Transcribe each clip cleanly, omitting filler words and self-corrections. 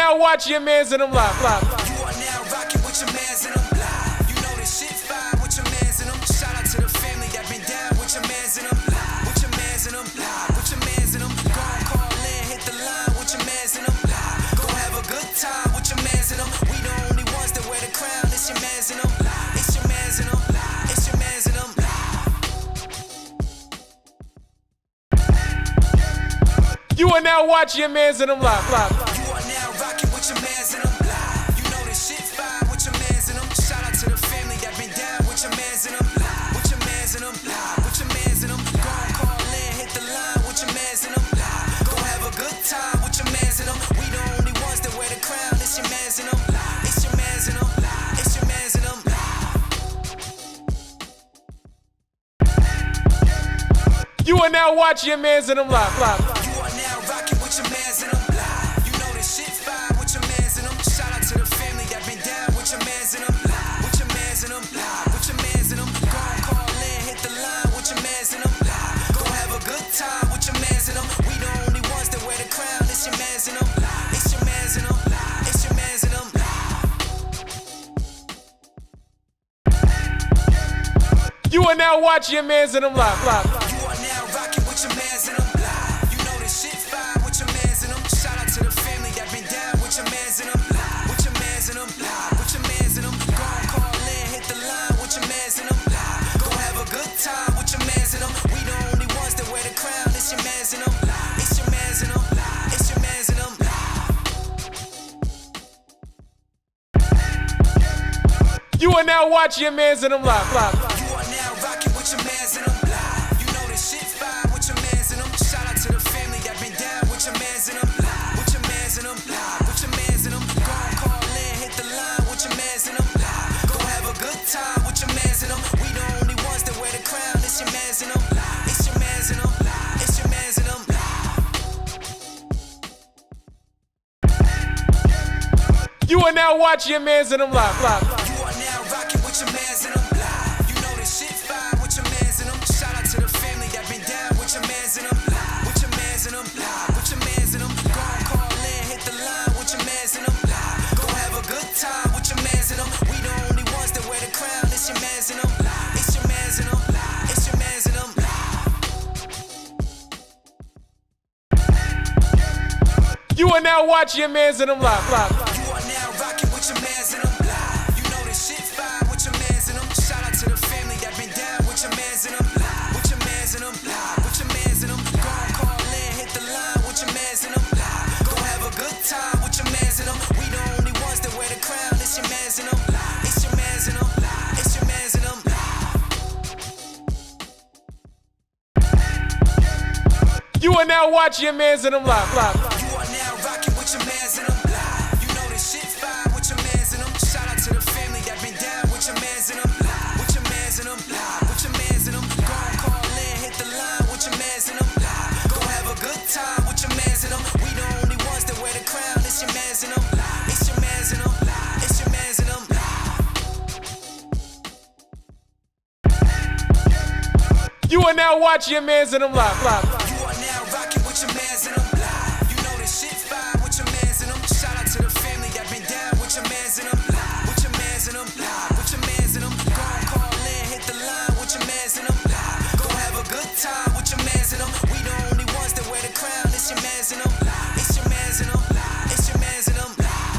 now watching Yah Mans and them live. You are now rocking with your mans and them live. You know this shit fire with your mans and them. Shout out to the family that been down with your mans and them live. With your mans and them live. With your mans and them. Go and call in, hit the line with your mans and them live. Go have a good time with your mans and them. We the only ones that wear the crown. It's your mans and them live. It's your mans and them live. It's your mans and them live. You are now watching Yah Mans and them live. You are now rocking with your mans and them live. You know this shit fire with your mans and them. Shout out to the family that been down with your mans and them live. With your mans and them live. With your mans and them. Go and call in, hit the line with your mans and them live. Go have a good time with your mans and them. We the only ones that wear the crown. It's your mans and them live. It's your mans and them live. It's your mans and them live. You are now watching Yah Mans and them live. You are now rocking with your mans and them live. You know this shit fire with your mans and them. Shout out to the family that been down with your mans and them live. With your mans and them live. With your mans and them. Go and call in, hit the line with your mans and them live. Go have a good time with your mans and them. We the only ones that wear the crown. It's your mans and them live. It's your mans and them live. It's your mans and them live. You are now watching Yah Mans and them live. You are now rocking with your mans and them live. You know this shit fire with your mans and them. Shout out to the family that been down with your mans and them live. With your mans and them live. With your mans and them. Go and call in, hit the line with your mans and them live. Go have a good time with your mans and them. We the only ones that wear the crown. It's your mans and them live. It's your mans and them live. It's your mans and them live. You are now watching Yah Mans and them live. You are now rocking with your mans and them live. You know this shit fire with your mans and them. Shout out to the family that been down with your mans and them live. With your mans and them live. With your mans and them. Go and call in, hit the line with your mans and them live. Go have a good time with your mans and them. We the only ones that wear the crown. It's your mans and them live. It's your mans and them live. It's your mans and them live. You are now watching Yah Mans and them live. You are now rocking with your mans and them live. You know this shit fire with your mans and them. Shout out to the family that been down with your mans and them live. With your mans and them live. With your mans and them. Go and call in, hit the line with your mans and them live. Go have a good time with your mans and them. We the only ones that wear the crown. It's your mans and them live. It's your mans and them live. It's your mans and them live. You are now watching Yah Mans and them live. You are now rocking with your mans and them live. You know this shit fire with your mans and them. Shout out to the family that been down with your mans and them live. With your mans and them live. With your mans and them. Go and call in, hit the line with your mans and them live. Go have a good time with your mans and them. We the only ones that wear the crown. It's your mans and them live. It's your mans and them live. It's your mans and them live. You are now watching Yah Mans and them live. You are now rocking with your mans and them live. You know this shit fire with your mans and them. Shout out to the family that been down with your mans and them live. With your mans and them live. With your mans and them. Go and call in, hit the line with your mans and them live. Go have a good time with your mans and them. We the only ones that wear the crown. It's your mans and them live. It's your mans and them live. It's your mans and them live. You are now watching Yah Mans and them live. You are now rocking with your mans and them live. You know this shit fire with your mans and them. Shout out to the family that been down with your mans and them live. With your mans and them live. With your mans and them. Go and call in, hit the line with your mans and them live. Go have a good time with your mans and them. We the only ones that wear the crown. It's your mans and them live. It's your mans and them live. It's your mans and them live.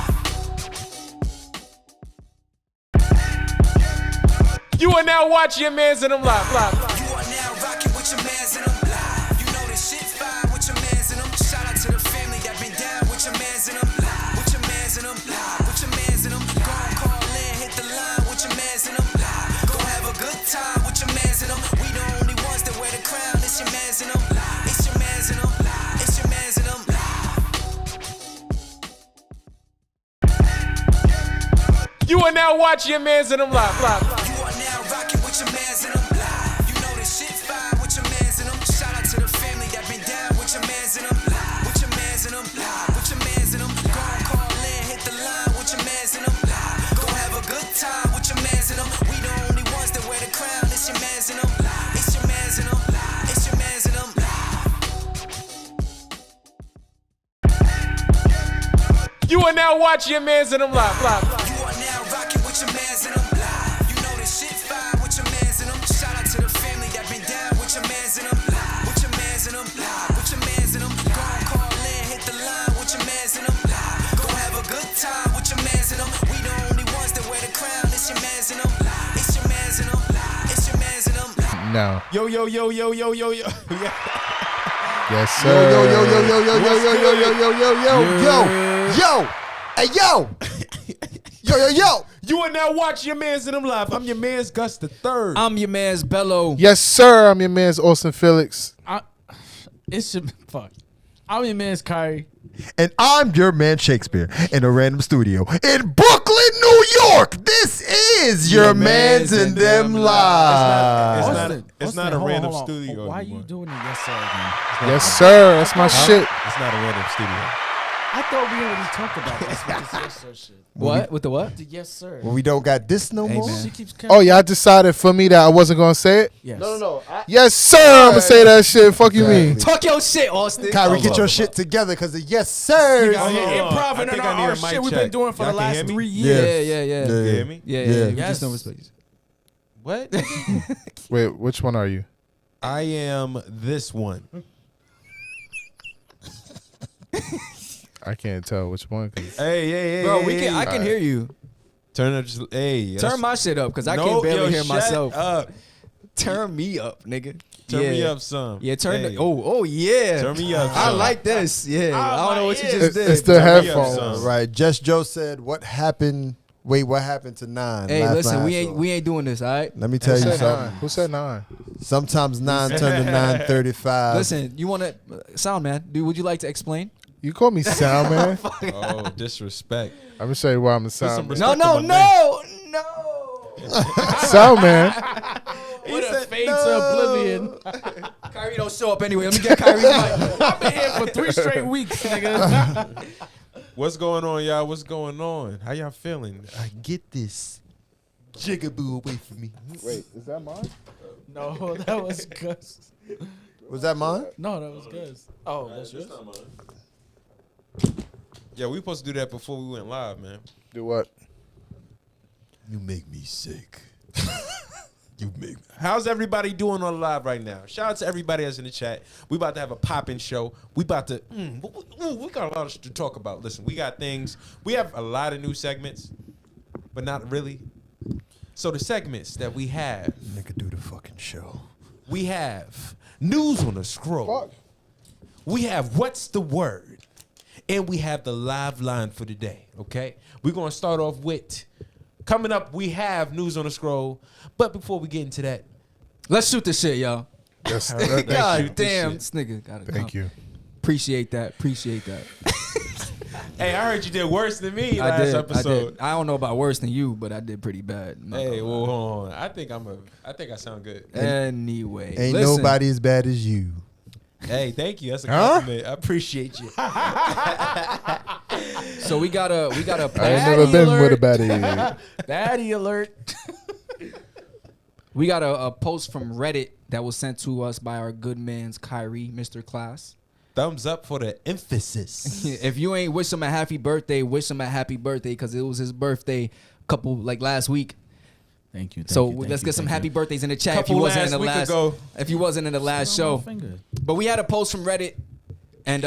You are now watching Yah Mans and them live. You are now rocking with your mans and them live. You know this shit fire with your mans and them. Shout out to the family that been down with your mans and them live. With your mans and them live. With your mans and them. Go and call in, hit the line with your mans and them live. Go have a good time with your mans and them. We the only ones that wear the crown. It's your mans and them live. It's your mans and them live. It's your mans and them live. You are now watching Yah Mans and them live. You are now rocking with your mans and them live. You know this shit fire with your mans and them. Shout out to the family that been down with your mans and them live. With your mans and them live. With your mans and them. Go and call in, hit the line with your mans and them live. Go have a good time with your mans and them. We the only ones that wear the crown. It's your mans and them live. It's your mans and them live. It's your mans and them live. You are are now watching your mans in them live. You are now rocking with your mans in them. You know this shit fire with your mans in them. Shout out to the family that been down with your mans in them. With your mans in them. With your mans in them. Go and call in, hit the line with your mans in them. Go have a good time with your mans in them. We the only ones that wear the crown. It's your mans in them. It's your mans in them. It's your mans in them. No. Yo. Yes, Yo, sir. yo, yo, yo, yo, yo, yo, yo, yo, yo, yo, yo, yo, yo, hey, yo, yo. You are now watching your mans in them live. I'm your man's Gus the Third. I'm your man's Bello. Yes, sir. I'm your man's Austin Felix. It's your fuck. I'm your man's Kyrie. And I'm your man Shakespeare in a random studio in Brooklyn, New York. This is your man's and them live. It's not a random hold on. studio Why are anymore. you doing it? Yes, sir. Man? Yes, sir. That's my shit. It's not a random studio. I thought we already talked about this with this yes, sir shit. What? With the what? The yes, sir. Well, we don't got this no more. man. She keeps Oh, y'all decided for me that I wasn't going to say it? Yes. No. Yes, sir. I'm going to say that shit. Fuck you mean? Talk your shit, Austin. Kyrie, get your shit together because the yes, sir. Hold on. Improv I and think I our need a mic shit we've check. been doing for Y'all the can last hear me? 3 Yeah, years. yeah. You hear me? Yeah. Yeah. We just don't respect you. What? Wait, which one are you? I am this one. I can't tell which one. 'Cause Hey. Bro, I can hear you. Turn up. Hey. Turn my shit up because I No, can't barely yo, hear shut myself. up. Turn me up, nigga. Turn yeah. me up some. Yeah, turn Hey. the. Oh, yeah. Turn me up I some. like this. Yeah. I don't know what you just it's, did. it's the Turn me up headphones. some. All right, Just Joe said, "What happened? Wait, what happened to 9?" Hey, last listen, night we I ain't saw. we ain't doing this, all right? Let me tell Who you said something. 9? Who said 9? Sometimes 9 turn to 9:35. Listen, you want to sound man? Dude, would you like to explain? You call me sound man? Oh, disrespect. I'm going to say why I'm a some sound man. respect. No. Sound man. What a fade to oblivion. Kyrie don't show up anyway. Let me get Kyrie's mic. I've been here for 3 straight weeks, nigga. What's going on, y'all? What's going on? How y'all feeling? Get this jigaboo away from me. Wait, is that mine? No, that was Gus. Was that mine? No, that was Gus. Oh, that's yours? Yeah, we supposed to do that before we went live, man. Do what? You make me sick. You make me. How's everybody doing on live right now? Shout out to everybody that's in the chat. We about to have a popping show. We about to, we got a lot to talk about. Listen, we got things. We have a lot of new segments, but not really. So the segments that we have, Nigga, do the fucking show. we have news on the scroll. Fuck. We have what's the word, and we have the live line for today. Okay, we're gonna start off with coming up. We have news on the scroll, but before we get into that, Let's shoot this shit, y'all. Yes, God damn, this nigga got to Thank you. Appreciate that. hey, I heard you did worse than me I last did. episode. I don't know about worse than you, but I did pretty bad. I'm not Hey, gonna well, lie. hold on. I think I sound good. Anyway, Ain't listen. nobody as bad as you. Hey, thank you. That's a Huh? compliment. I appreciate you. So we got a I ain't baddie never been alert. with a baddie. Baddie alert. We got a post from Reddit that was sent to us by our good man's Kyrie, Mr. Class. Thumbs up for the emphasis. If you ain't wish him a happy birthday, wish him a happy birthday because it was his birthday last week. Thank you. So let's get some happy birthdays in the chat if you Couple wasn't in last the week last ago. if you wasn't in the last show. But we had a post from Reddit, and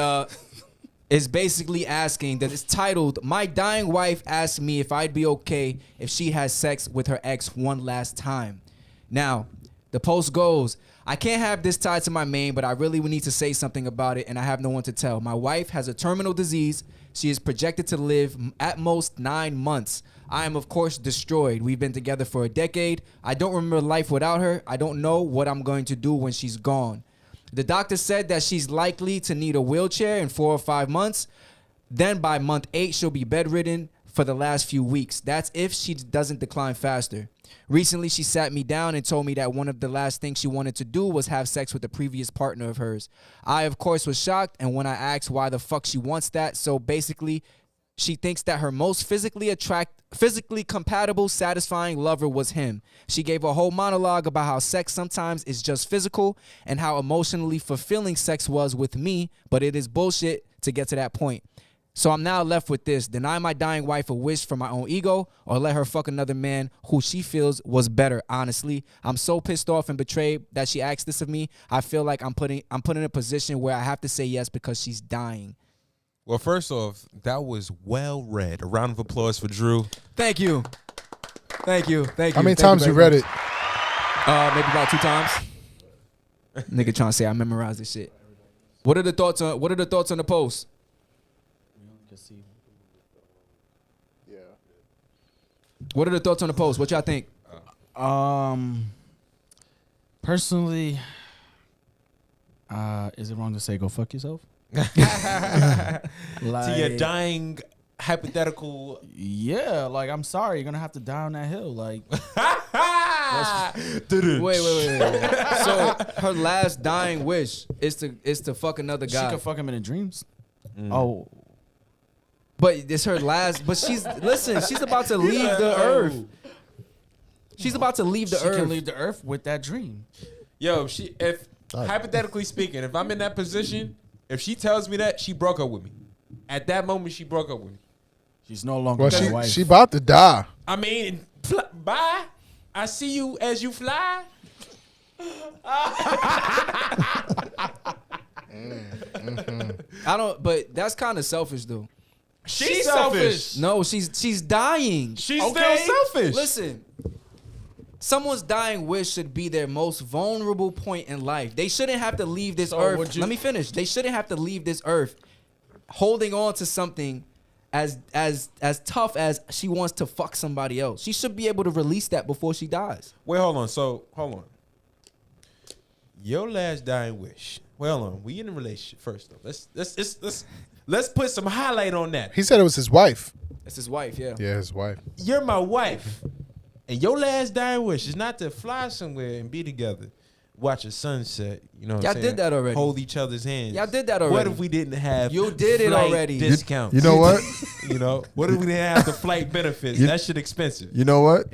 it's basically asking that it's titled, "My dying wife asked me if I'd be okay if she has sex with her ex one last time." Now, the post goes, "I can't have this tied to my main, but I really would need to say something about it, and I have no one to tell. My wife has a terminal disease. She is projected to live at most 9 months. I am, of course, destroyed. We've been together for a decade. I don't remember life without her. I don't know what I'm going to do when she's gone. The doctor said that she's likely to need a wheelchair in 4 or 5 months. Then by month 8, she'll be bedridden for the last few weeks. That's if she doesn't decline faster. Recently, she sat me down and told me that one of the last things she wanted to do was have sex with a previous partner of hers. I, of course, was shocked, and when I asked why the fuck she wants that, so basically, she thinks that her most physically compatible, satisfying lover was him. She gave a whole monologue about how sex sometimes is just physical and how emotionally fulfilling sex was with me, but it is bullshit to get to that point. So I'm now left with this: deny my dying wife a wish for my own ego, or let her fuck another man who she feels was better. Honestly, I'm so pissed off and betrayed that she asked this of me. I feel like I'm put in a position where I have to say yes because she's dying. Well, first off, that was well read. A round of applause for Drew. Thank you. Thank you. Thank you. How many Thank you times you very read much. it? Maybe about 2 times. Nigga trying to say I memorized this shit. What are the thoughts on the post? What are the thoughts on the post? What y'all think? Personally, is it wrong to say go fuck yourself? To your dying hypothetical. Yeah, like I'm sorry, you're gonna have to die on that hill. Like, Wait. So her last dying wish is to fuck another guy. she could fuck him in her dreams. Oh, But it's her last. But she's about to leave the earth. She's about to leave the she earth. can leave the earth with that dream. Yo, if hypothetically speaking, if I'm in that position, if she tells me that, she broke up with me. At that moment, she broke up with me. She's no longer Well, my wife. she about to die. I mean, bye. I see you as you fly. I don't. But that's kind of selfish, though. She's selfish. No, she's dying. She's Okay. still selfish. Listen. Someone's dying wish should be their most vulnerable point in life. They shouldn't have to leave this earth. would you- Let me finish. They shouldn't have to leave this earth holding on to something as tough as she wants to fuck somebody else. She should be able to release that before she dies. Wait, hold on. Hold on. Your last dying wish. Well, hold on. We in a relationship first though. Let's put some highlight on that. He said it was his wife. It's his wife, yeah. Yeah, his wife. You're my wife, and your last dying wish is not to fly somewhere and be together, watch a sunset. You know, what Y'all I'm saying? did that already. Hold each other's hands. Y'all did that What already. if we didn't have? You did it flight already. Discounts. You know what? You know, what if we didn't have the flight benefits? That shit expensive. You know what?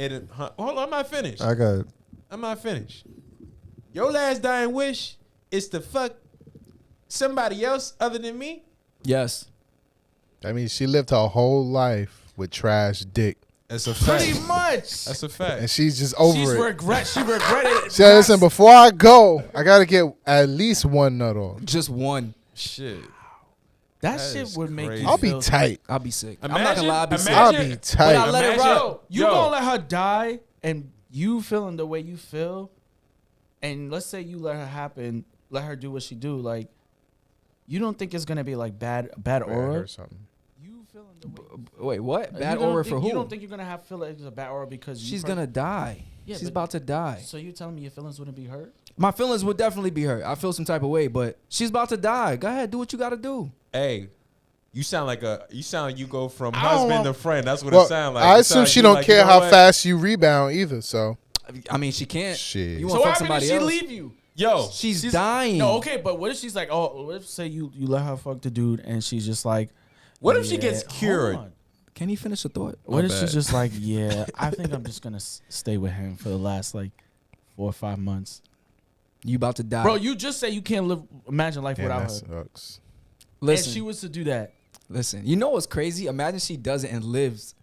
Hold on, I'm not finished. I got it. I'm not finished. Your last dying wish is to fuck somebody else other than me. Yes. I mean, she lived her whole life with trash dick, That's a fact. Pretty much. That's a fact. and she's just over She it. regretted it. She said, listen, before I go, I gotta get at least one nut off. Just one. Shit. That That shit is would make crazy. you I'll be feel tight. I'll be sick. I'm Imagine- not gonna lie. I'll be sick. I'll imagine- be tight. I let it Imagine- rock. You Yo. gonna let her die and you feeling the way you feel, and let's say you let her happen, let her do what she do, like you don't think it's gonna be like bad aura? Or something. You feeling the way Wait, what? Bad you don't aura think- for who? You don't think you're gonna feel like it's a bad aura because She's gonna die. Yeah, She's but- about to die. So you telling me your feelings wouldn't be hurt? My feelings would definitely be hurt. I feel some type of way, but she's about to die. Go ahead, do what you gotta do. Hey, you sound like you go from don't husband want- to friend. That's what Well, it sounds like. I It assume sound she you don't like, care you know how what? fast you rebound either. So I mean, she can't. Shit. You So want what to fuck happened if somebody she else? leave you? Yo, She's dying. No, okay, but what if she's like, oh, what if say you let her fuck the dude and she's just like, what if she yeah, gets hold cured? on. Can you finish the thought? What if bad. she's just like, yeah, I think I'm just gonna stay with him for the last like 4 or 5 months. You about to die, Bro, you just say you can't imagine life damn, without that her. sucks. Listen, If she was to do that, listen. You know what's crazy? Imagine she does it and lives.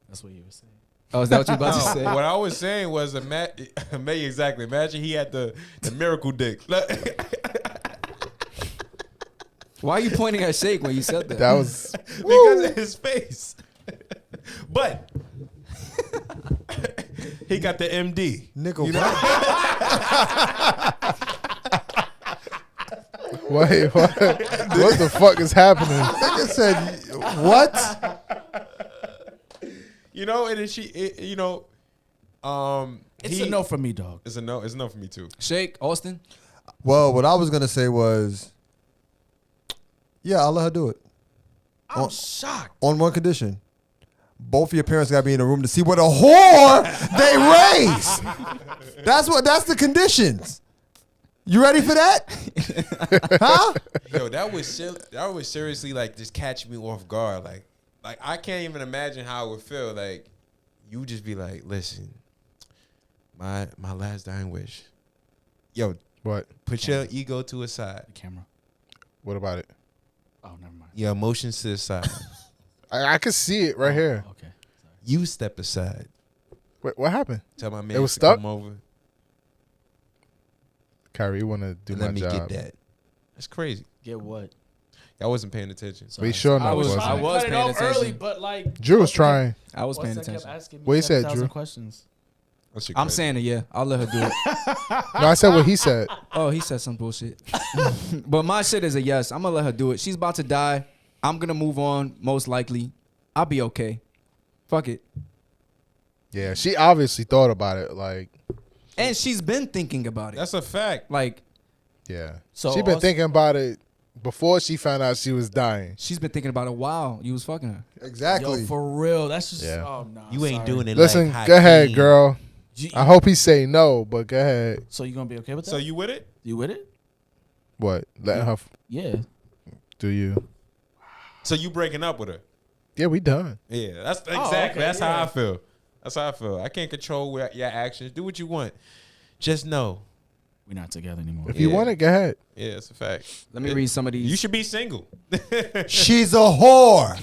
that's what you were saying. Oh, is that what you about to No, say? what I was saying was exactly. Imagine he had the miracle dick. Why are you pointing at Shake when you said that? That was Because of his face. But he got the MD. Nickel. wait. What the fuck is happening? Nigga said, what? You know, and then you know, It's a no for me, dog. It's a no. It's a no for me too. Shake, Austin. Well, what I was going to say was, yeah, I'll let her do it. I'm shocked. On one condition. Both of your parents got to be in the room to see what a whore they raised. That's the conditions. You ready for that? Huh? Yo, that was seriously like just catch me off guard. Like I can't even imagine how it would feel. Like you just be like, listen, my last dying wish. Yo, What? put your ego to a side. The camera. What about it? Oh, never mind. Your emotions to the side. I can see it right here. Okay. You step aside. Wait, what happened? Tell my man It was to stuck? come over. Kyrie, you want to do And my let me job? get that. That's crazy. Get what? I wasn't paying attention. We sure I know was, it trying wasn't. to cut it paying off early, attention. but like Drew was trying. I was paying What's that kept attention. asking me What he said, 7,000 Drew? questions. That shit I'm crazy. saying it, yeah. I'll let her do it. No, I said what he said. Oh, he said some bullshit. But my shit is a yes. I'm gonna let her do it. She's about to die. I'm gonna move on, most likely. I'll be okay. Fuck it. Yeah, she obviously thought about it. Like, And she's been thinking about it. That's a fact. Like, yeah. So she been also- thinking about it before she found out she was dying. she's been thinking about it while you was fucking her. Exactly. Yo, for real. That's just Yeah. oh no. You ain't sorry. doing it Listen, like go ahead, Hakeem. girl. You- I hope he say no, but go ahead. So you gonna be okay with that? So you with it? you with it? What? Letting her Yeah. do you? So you breaking up with her? Yeah, we done. Yeah, that's exactly. okay, that's how yeah. I feel. That's how I feel. I can't control your actions. Do what you want. Just know. We're not together anymore. If you Yeah. want it, go ahead. Yeah, it's a fact. Let me read some of these. You should be single. She's a whore.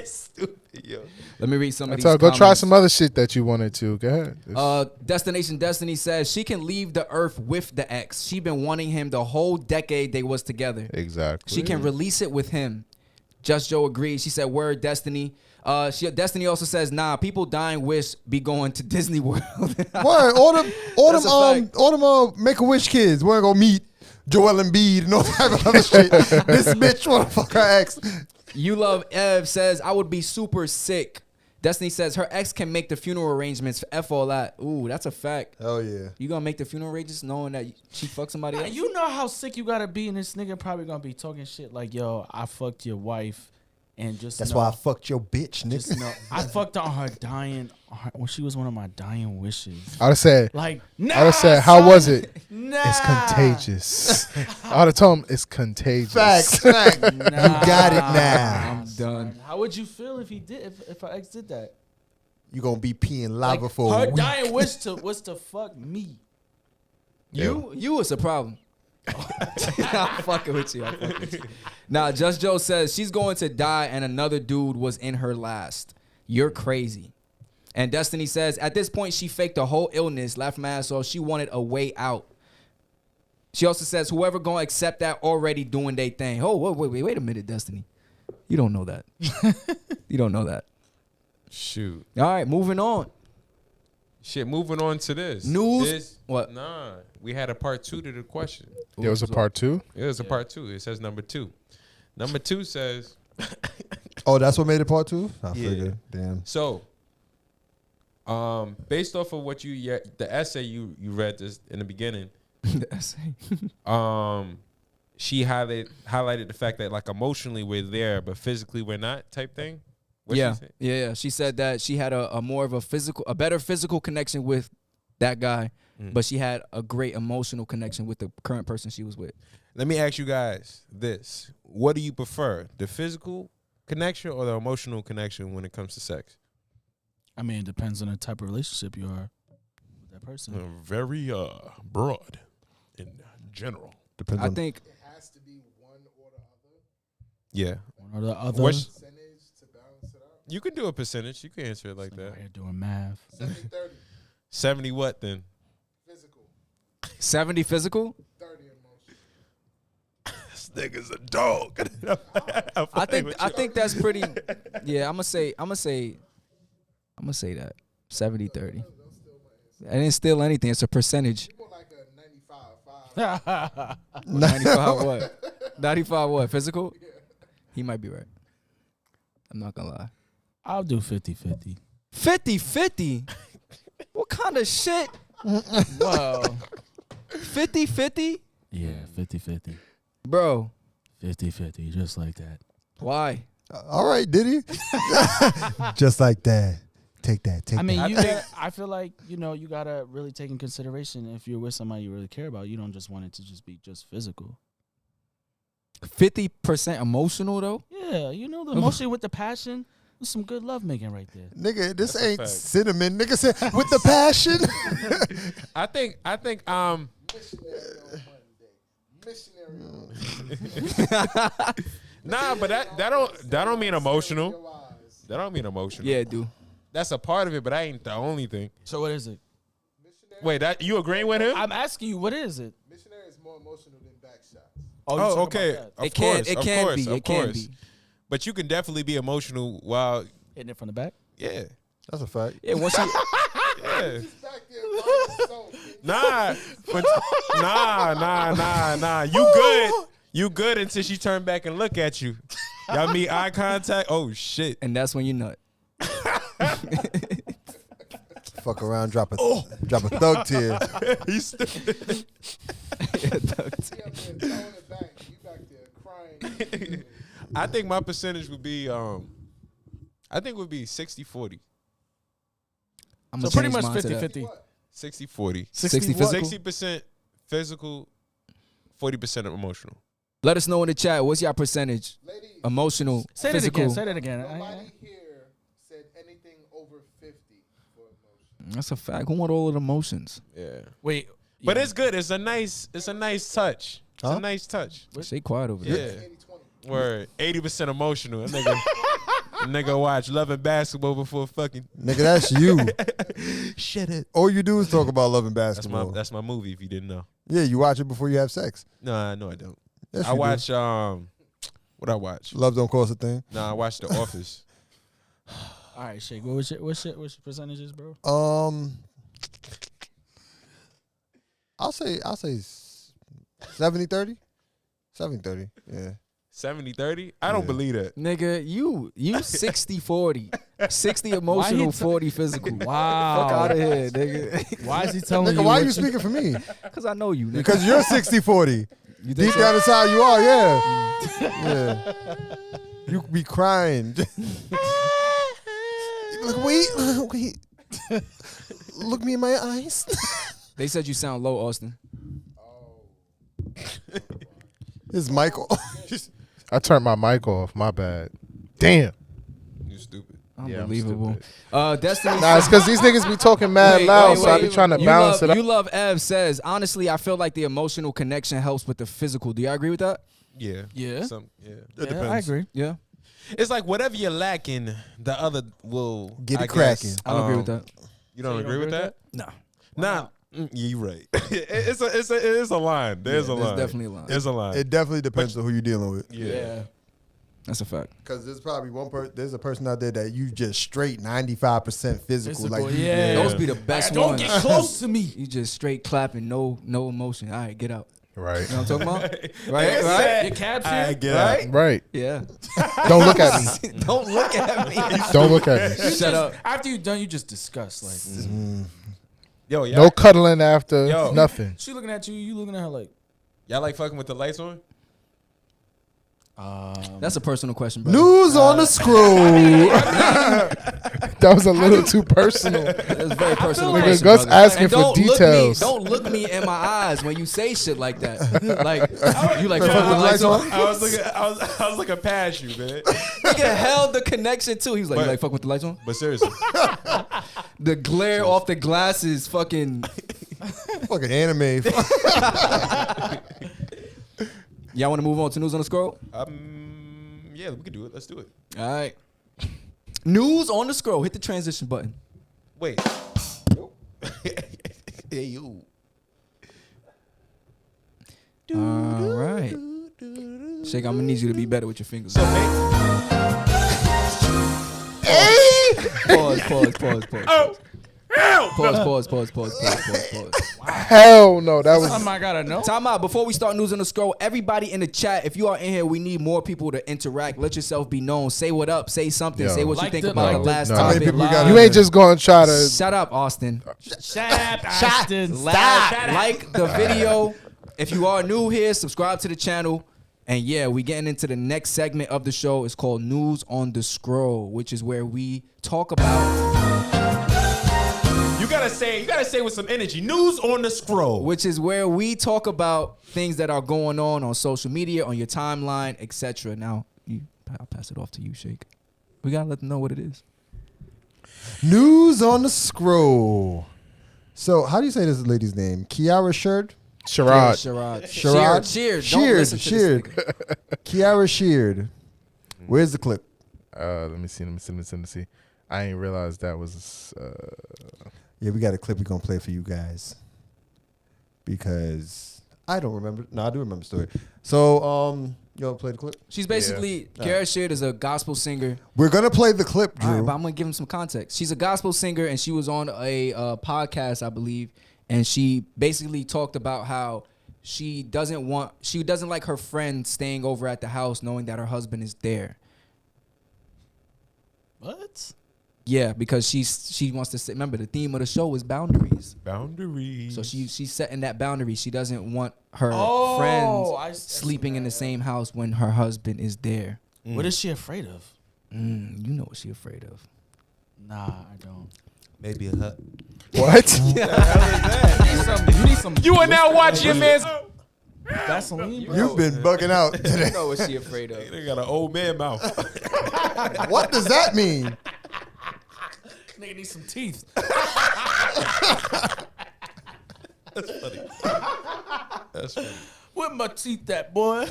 Stupid, yo. Let me read some of I these. told her, go try comments. some other shit that you wanted to. Go ahead. Destination Destiny says she can leave the earth with the ex. She been wanting him the whole decade they was together. Exactly. She can release it with him. Just Joe agreed. She said, "Word, Destiny." Destiny also says, "Nah, people dying wish be going to Disney World." Word. All them That's a fact. Make-A-Wish kids want to go meet Joel Embiid and all type of other shit. This bitch want to fuck her ex. You Love Ev says, "I would be super sick." Destiny says her ex can make the funeral arrangements. F all that. Ooh, that's a fact. Hell yeah. You gonna make the funeral arrangements knowing that she fucked somebody Nah, else? you know how sick you gotta be, and this nigga probably gonna be talking shit like, "Yo, I fucked your wife," and just That's know, why I fucked your bitch, just nigga. know I fucked her on her dying. When she was one of my dying wishes. I would have said, Like, I would nah, have said, how son. was it? Nah. It's contagious. I would have told him it's contagious. Facts. Fact. Nah, You got it now. I'm done. How would you feel if he did? If our ex did that? You gonna be peeing lava Like, for a her week. dying wish was to fuck me. You was a problem. I'm fucking with you. I'm fucking with you. Nah, Just Joe says she's going to die and another dude was in her last. You're crazy. And Destiny says at this point she faked the whole illness, laughed my ass off. She wanted a way out. She also says whoever gonna accept that already doing their thing. Oh, wait a minute, Destiny. You don't know that. You don't know that. Shoot. All right, moving on. Shit, moving on to this. News? What? Nah. We had a part 2 to the question. There was a part 2. It was a part 2. It says number 2. Number 2 says, Oh, that's what made it part 2? I Yeah. figured. Damn. so, based off of what the essay you read this in the beginning, she highlighted the fact that like emotionally we're there, but physically we're not type thing. What'd Yeah, she say? yeah. She said that she had a more of a better physical connection with that guy, but she had a great emotional connection with the current person she was with. Let me ask you guys this. What do you prefer, the physical connection or the emotional connection when it comes to sex? I mean, it depends on the type of relationship you are with that person. Very broad in general. Depends I on think It has to be one or the other. Yeah. One or the other. What's- Percentage to balance it out. You can do a percentage. You can answer it like Out that. here doing math. 70-30. 70 what then? Physical. 70 physical. 30 emotional. This nigga's a dog. I think that's pretty. Yeah, I'm gonna say that 70-30. I didn't steal anything. It's a percentage. More like a 95-5. 95 what? 95 what? Physical? He might be right. I'm not gonna lie. I'll do 50-50. 50-50? What kind of shit? Well, 50-50? yeah, 50-50. Bro, 50-50, just like that. why? all right, did he? Just like that. Take that. Take I mean, that. I feel like, you gotta really take in consideration if you're with somebody you really care about, you don't just want it to just be just physical. 50% emotional though? Yeah, the emotion with the passion. There's some good love making right there. Nigga, this That's a ain't fact. cinnamon. Nigga said with the passion. I think Missionary on Monday. Missionary on Nah, but that don't mean emotional. That don't mean emotional. Yeah, dude. That's a part of it, but that ain't the only thing. So what is it? Wait, that you agreeing with him? I'm asking you, what is it? Missionary is more emotional than back shots. Oh, Oh, okay. Of It can course, be. of It can course. be. But you can definitely be emotional while, Hitting it from the back. yeah. That's a fact. Yeah, once you Yeah. Back there by yourself. Nah, but nah. You good until she turn back and look at you. Y'all meet eye contact. Oh shit. and that's when you nut. Fuck around, drop a thug tear. He's stupid. He up there throwing it back. You back there crying. I think my percentage would be I think it would be 60-40. I'm So gonna pretty change much mine to 50-50. 60-40. 60 what? physical. 60% physical, 40% emotional. Let us know in the chat. What's your percentage? Ladies, Emotional, Say that physical. again. Say that again. nobody here said anything over 50 for emotion. That's a fact. Who want all of the emotions? Yeah. Wait. But it's good. It's a nice touch. It's Huh? a nice touch. Stay quiet over Yeah. there. 80-20. Word. 80% emotional. That nigga watch Love and Basketball before fucking. Nigga, that's you. Shit it. All you do is talk about loving That's basketball. my movie if you didn't know. Yeah, you watch it before you have sex. No, no, I don't. Yes, I you do. watch what I watch. Love don't cost a thing. Nah, I watch The Office. All right, Shake. What's your percentages, bro? I'll say 70-30. 70-30. Yeah. 70-30? I don't believe that. Nigga, you 60-40. 60 emotional, 40 physical. Wow. Fuck out of here, nigga. Why is he telling Nigga, you? why are what you speaking for me? Because I know you, nigga. Because you're 60-40. You think Deep so? down inside you are, yeah. Yeah. You be crying. Look, wait. Look me in my eyes. They said you sound low, Austin. It's Michael. I turned my mic off. My bad. Damn. You stupid. Yeah, I'm Unbelievable. stupid. Destiny. Nah, it's because these niggas be talking mad loud, so I be trying to balance it You up. love Ev says, honestly, I feel like the emotional connection helps with the physical. Do y'all agree with that? Yeah. Yeah. It Yeah, depends. I agree. Yeah. It's like whatever you're lacking, the other will Get it I cracking. guess, I don't agree with that. You don't agree with that? No. Nah. Yeah, you're right. it's a line. There's a There's line. definitely a line. There's a line. It definitely depends on who you're dealing with. Yeah. That's a fact. Because there's probably there's a person out there that you just straight 95% physical. Like, you- yeah. Those be the best Don't ones. get close to me. You just straight clapping, no emotion. All right, get out. Right. You know what I'm talking about? It's Right? sad. Your cabs I here? get Right? Right. Yeah. Don't look at me. Don't look at me. Don't look at me. Shut up. After you're done, you just discuss. Like, Yo, y'all, No cuddling after. Yo. Nothing. she looking at you, you looking at her like, y'all like fucking with the lights on? That's a personal question, bro. News on the screw. That was a little too personal. That's a very personal like- question, Gus brother. asking And for don't details. Don't look me in my eyes when you say shit like that. Like you like Fuck fuck with the lights on. I was looking past you, man. Nigga held the connection too. He was like, But- you like fuck with the lights on? But seriously, The glare off the glasses, fucking. Fucking anime. Y'all want to move on to news on the scroll? yeah, we can do it. Let's do it. All right. News on the scroll. Hit the transition button. Wait. Hey, you. All right. Shake, I'm gonna need you to be better with your fingers. So, Pause. Pause. Hell no. That was. something I gotta know. Time out. Before we start news on the scroll, everybody in the chat, if you are in here, we need more people to interact. Let yourself be known. Say what up. Say something. Yo. Say what you Like think the- about like the the- last No. How many topic. people we got? You ain't just gonna try to. Shut up, Austin. Shut up, Ashton. Like the video. If you are new here, subscribe to the channel. And yeah, we getting into the next segment of the show. It's called News on the Scroll, which is where we talk about, you gotta say with some energy. News on the scroll. which is where we talk about things that are going on social media, on your timeline, etc. Now, I'll pass it off to you, Shake. We gotta let them know what it is. News on the scroll. So, how do you say this lady's name? Kiara Sheard? Sherrod. Sherrod. Sherrod? Sheard. Don't Sheard. listen to this Sheard. nigga. Kiara Sheard. Where's the clip? Let me see. I ain't realized that was. Yeah, we got a clip we're going to play for you guys. Because I don't remember. No, I do remember the story. So, you want to play the clip? She's basically, Kara Sheard is a gospel singer. We're going to play the clip, Drew. All right, but I'm going to give him some context. She's a gospel singer, and she was on a podcast, I believe, and she basically talked about how she doesn't like her friend staying over at the house knowing that her husband is there. What? Yeah, because she wants to say, remember the theme of the show is boundaries. Boundaries. So she's setting that boundary. She doesn't want her I friends see sleeping in the same house when her husband is there. What is she afraid of? You know what she's afraid of. Nah, I don't. Maybe a hut. What? You need some. You are now watching Man's. Vaseline, bro. You've been bugging out today. You know what she afraid of. They got an old man mouth. What does that mean? Nigga need some teeth. That's funny. Where my teeth at, boy?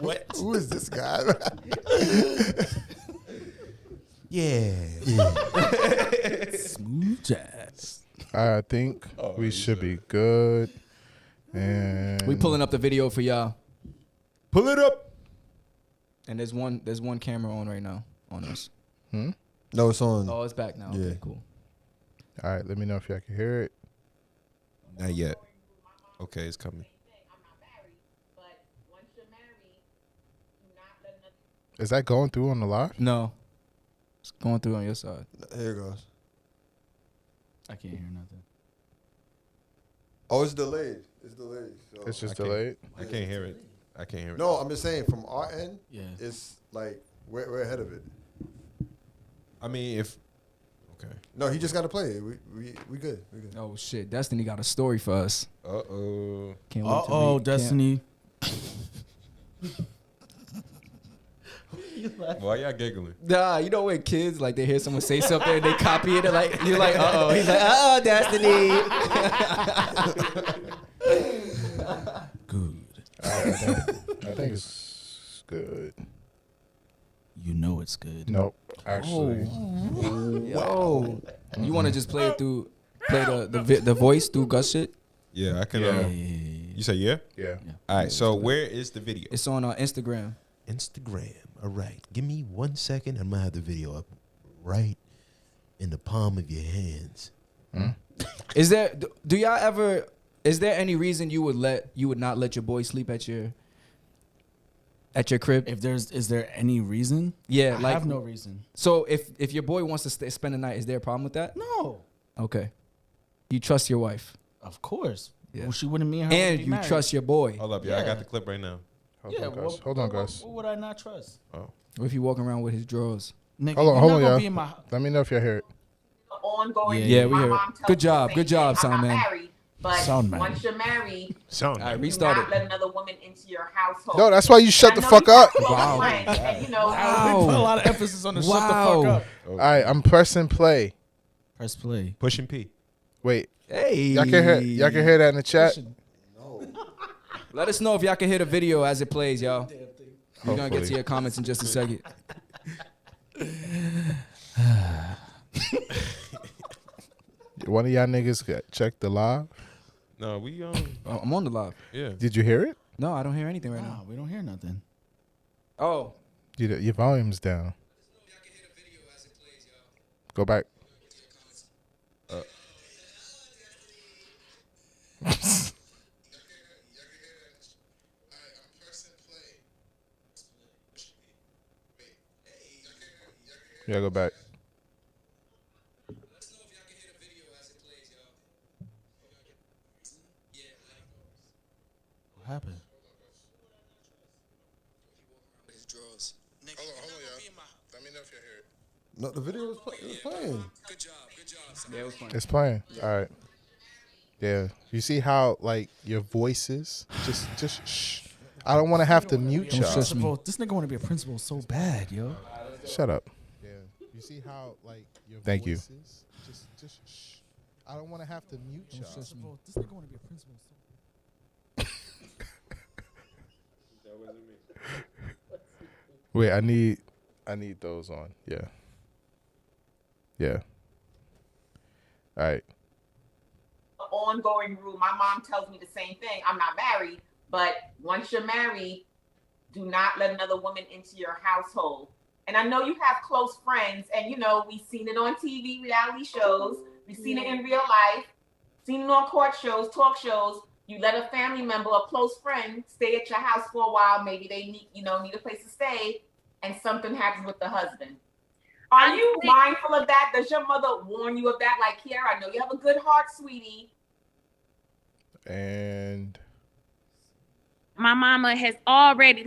What? Who is this guy? Yeah. Smooth jazz. I think we should be good. And We pulling up the video for y'all. Pull it up. And there's one camera on right now on us. No, it's on. Oh, it's back now. Yeah. Okay, cool. All right, let me know if y'all can hear it. Not yet. Okay, it's coming. Is that going through on the live? No. It's going through on your side. Here it goes. I can't hear nothing. Oh, it's delayed. It's delayed. So. It's just I can't- delayed. I can't hear it. I can't hear it. No, I'm just saying from our end, Yeah. it's like we're ahead of it. I mean, if. Okay. No, he just got to play it. We good. We good. Oh shit, Destiny got a story for us. Uh-oh. Can't wait to read. Destiny. Why y'all giggling? Nah, you know when kids like they hear someone say something and they copy it, and like you're like, uh oh. He's like, Destiny. Good. I think it's good. You know it's good. Nope. Actually, Yo, you want to just play it through, play the voice through Gus shit? Yeah, I can. Yeah. You say yeah? yeah. All right. So where is the video? It's on Instagram. Instagram. All right. Give me 1 second. I'm gonna have the video up right in the palm of your hands. Is there? Do y'all ever? Is there any reason you would not let your boy sleep at your crib? Is there any reason? Yeah, I like have no reason. So if your boy wants to spend the night, is there a problem with that? No. Okay. You trust your wife, Of course. Yeah. Well, she wouldn't mean her. and you trust your boy. Hold up, y'all. I got Yeah. the clip right now. Hold on, Gus. What would I not trust? Oh. What if you walking around with his drawers? Nigga, Hold on, you're hold not on, gonna y'all. be in my Let me know if y'all hear it. Ongoing. Yeah, we My heard it. mom tells Good me job, the good same job, thing. I'm sound not man. married, but Sound man. once you're married, Sound. All right, do restart not it. let another woman into your household. No, that's why you shut I the know fuck you up. got close Wow. friends, and, you know, We put a lot of emphasis on the shut the Wow. fuck up. All right, I'm pressing play. Press play. Pushing P. Wait, Hey, y'all can hear that in the chat. Let us know if y'all can hear the video as it plays, y'all. We're gonna get to Hopefully. your comments in just a second. One of y'all niggas check the live. No, we Oh, I'm on the live. yeah. Did you hear it? No, I don't hear anything right Nah, now. we don't hear nothing. Oh, Your volume's down. Go back. Yeah, go back. What happened? Let me know if you hear it. No, the video was playing. yeah, it was fun. It's playing. All right. Yeah. You see how like your voices just shh. I don't want to have to mute y'all. Principal, this nigga want to be a principal so bad, yo. Shut up. Yeah. You see how like your Thank you. voices just shh. I don't want to have to mute y'all. Principal, this nigga want to be a principal so Wait, I need those on. Yeah. Yeah. All right. Ongoing rule. My mom tells me the same thing. I'm not married, but once you're married, do not let another woman into your household. And I know you have close friends, and you know, we've seen it on TV, reality shows, we've seen it in real life, seen it on court shows, talk shows. You let a family member, a close friend, stay at your house for a while. Maybe they need a place to stay, and something happens with the husband. Are you mindful of that? Does your mother warn you of that? Like, Kiara, I know you have a good heart, sweetie. And my mama has already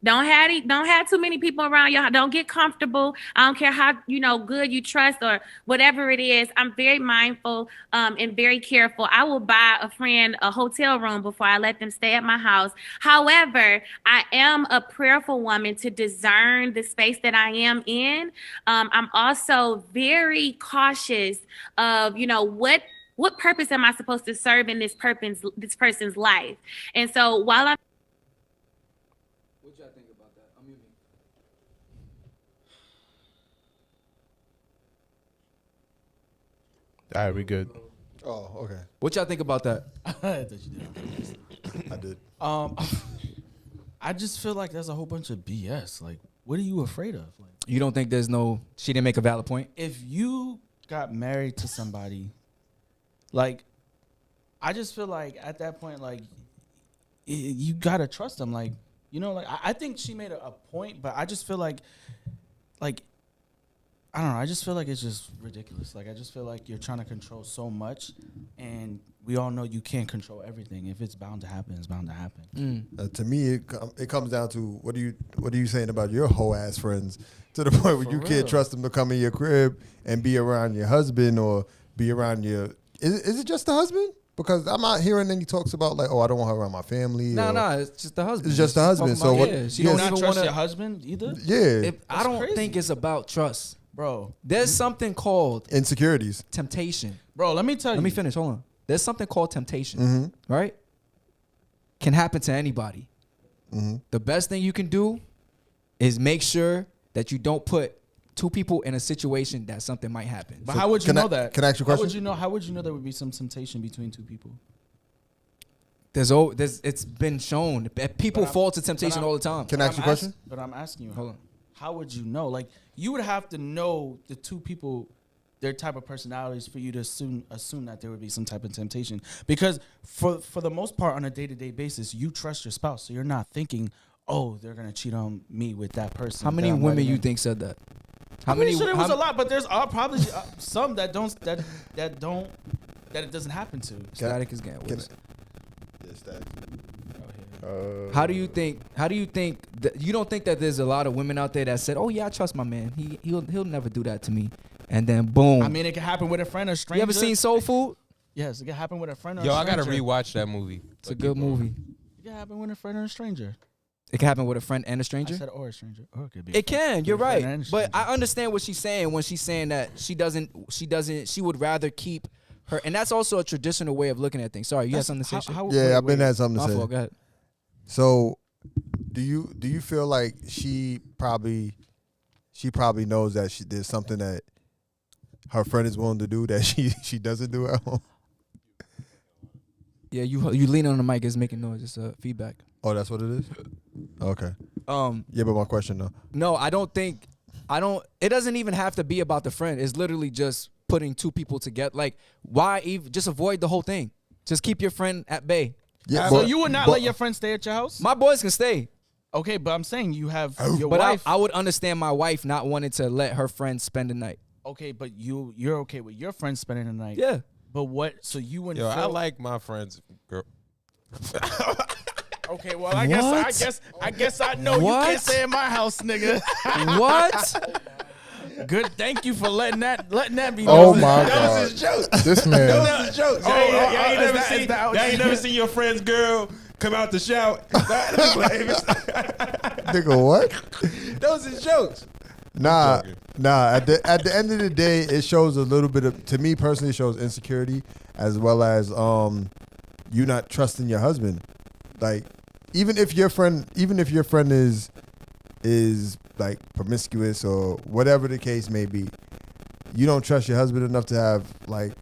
don't have too many people around you. Don't get comfortable. I don't care how good you trust or whatever it is. I'm very mindful and very careful. I will buy a friend a hotel room before I let them stay at my house. However, I am a prayerful woman to discern the space that I am in. I'm also very cautious of what purpose am I supposed to serve in this person's life. And so while I'm What y'all think about that? I'm muting. all right, we good. Oh, okay. What y'all think about that? I thought you did. I did. I just feel like there's a whole bunch of BS. Like, what are you afraid of? Like, You don't think she didn't make a valid point? if you got married to somebody, like, I just feel like at that point, like, you gotta trust them. Like, I think she made a point, but I just feel like, I don't know. I just feel like it's just ridiculous. Like, I just feel like you're trying to control so much, and we all know you can't control everything. If it's bound to happen, it's bound to happen. To me, it comes down to what are you saying about your whole ass friends to the point where you can't trust them to come in your crib and be around your husband or be around your. Is it just the husband? Because I'm not hearing any talks about like, oh, I don't want her around my family. No, it's just the husband. It's just the husband. So what? Yeah, she You don't don't even trust want your husband either, Yeah, I don't crazy. think it's about trust. bro. There's something called insecurities. temptation. Bro, let me tell you. Let me finish. Hold on. There's something called temptation, Mm-hmm. right? Can happen to anybody. Mm-hmm. The best thing you can do is make sure that you don't put two people in a situation that something might happen. But how would you know that? Can I ask you a question? How would you know there would be some temptation between two people? It's been shown that people fall to temptation all the time. Can I ask you a question? But I'm asking you. Hold on. How would you know? Like, you would have to know the two people, their type of personalities, for you to assume that there would be some type of temptation. Because for the most part, on a day-to-day basis, you trust your spouse, so you're not thinking, oh, they're gonna cheat on me with that person. How many that I'm women letting you in. think said that? I'm pretty sure there was a lot, but there's probably some that it doesn't happen to. Static is getting Can worse. How do you think that you don't think that there's a lot of women out there that said, "Oh yeah, I trust my man. He'll never do that to me." And then boom. I mean, it can happen with a friend or stranger. You ever seen Soul Food? Yes, it can happen with a friend or Yo, a I stranger. gotta rewatch that movie. It's a good movie. It can happen with a friend or a stranger. It can happen with a friend and a I stranger. said or a stranger. Or it could be. It can. You're With a friend right. and a But stranger. I understand what she's saying when she's saying that she would rather keep her, and that's also a traditional way of looking at things. Sorry, you had something to say? Shay? Yeah, I've been had something My to say. fault. Go ahead. So, do you feel like she probably knows that there's something that her friend is willing to do that she doesn't do at home? Yeah, you lean on the mic. It's making noise. It's feedback. Oh, that's what it is. Okay. Yeah, but my question though. No, I don't. It doesn't even have to be about the friend. It's literally just putting two people together. Like, why even just avoid the whole thing? Just keep your friend at bay. Yeah, So you would not let your friend stay at your house? My boys can stay, Okay, but I'm saying you have your but wife. I would understand my wife not wanting to let her friend spend the night. Okay, but you're okay with your friend spending the night. Yeah. But what? So you wouldn't. Yo, I feel, like my friends. Girl. Okay, well I guess I know you What? can't stay in my house, nigga. What? Good. Thank you for letting that be. Oh known. my That was god, his joke. this man. That was a joke. Y'all ain't is never that- seen. is that what Y'all ain't you- never seen your friend's girl come out to shout. That Nigga, what? was his jokes. Nah. joking. At the end of the day, it shows a little bit of, to me personally, it shows insecurity as well as you not trusting your husband. Like, even if your friend is is like promiscuous or whatever the case may be, you don't trust your husband enough to have like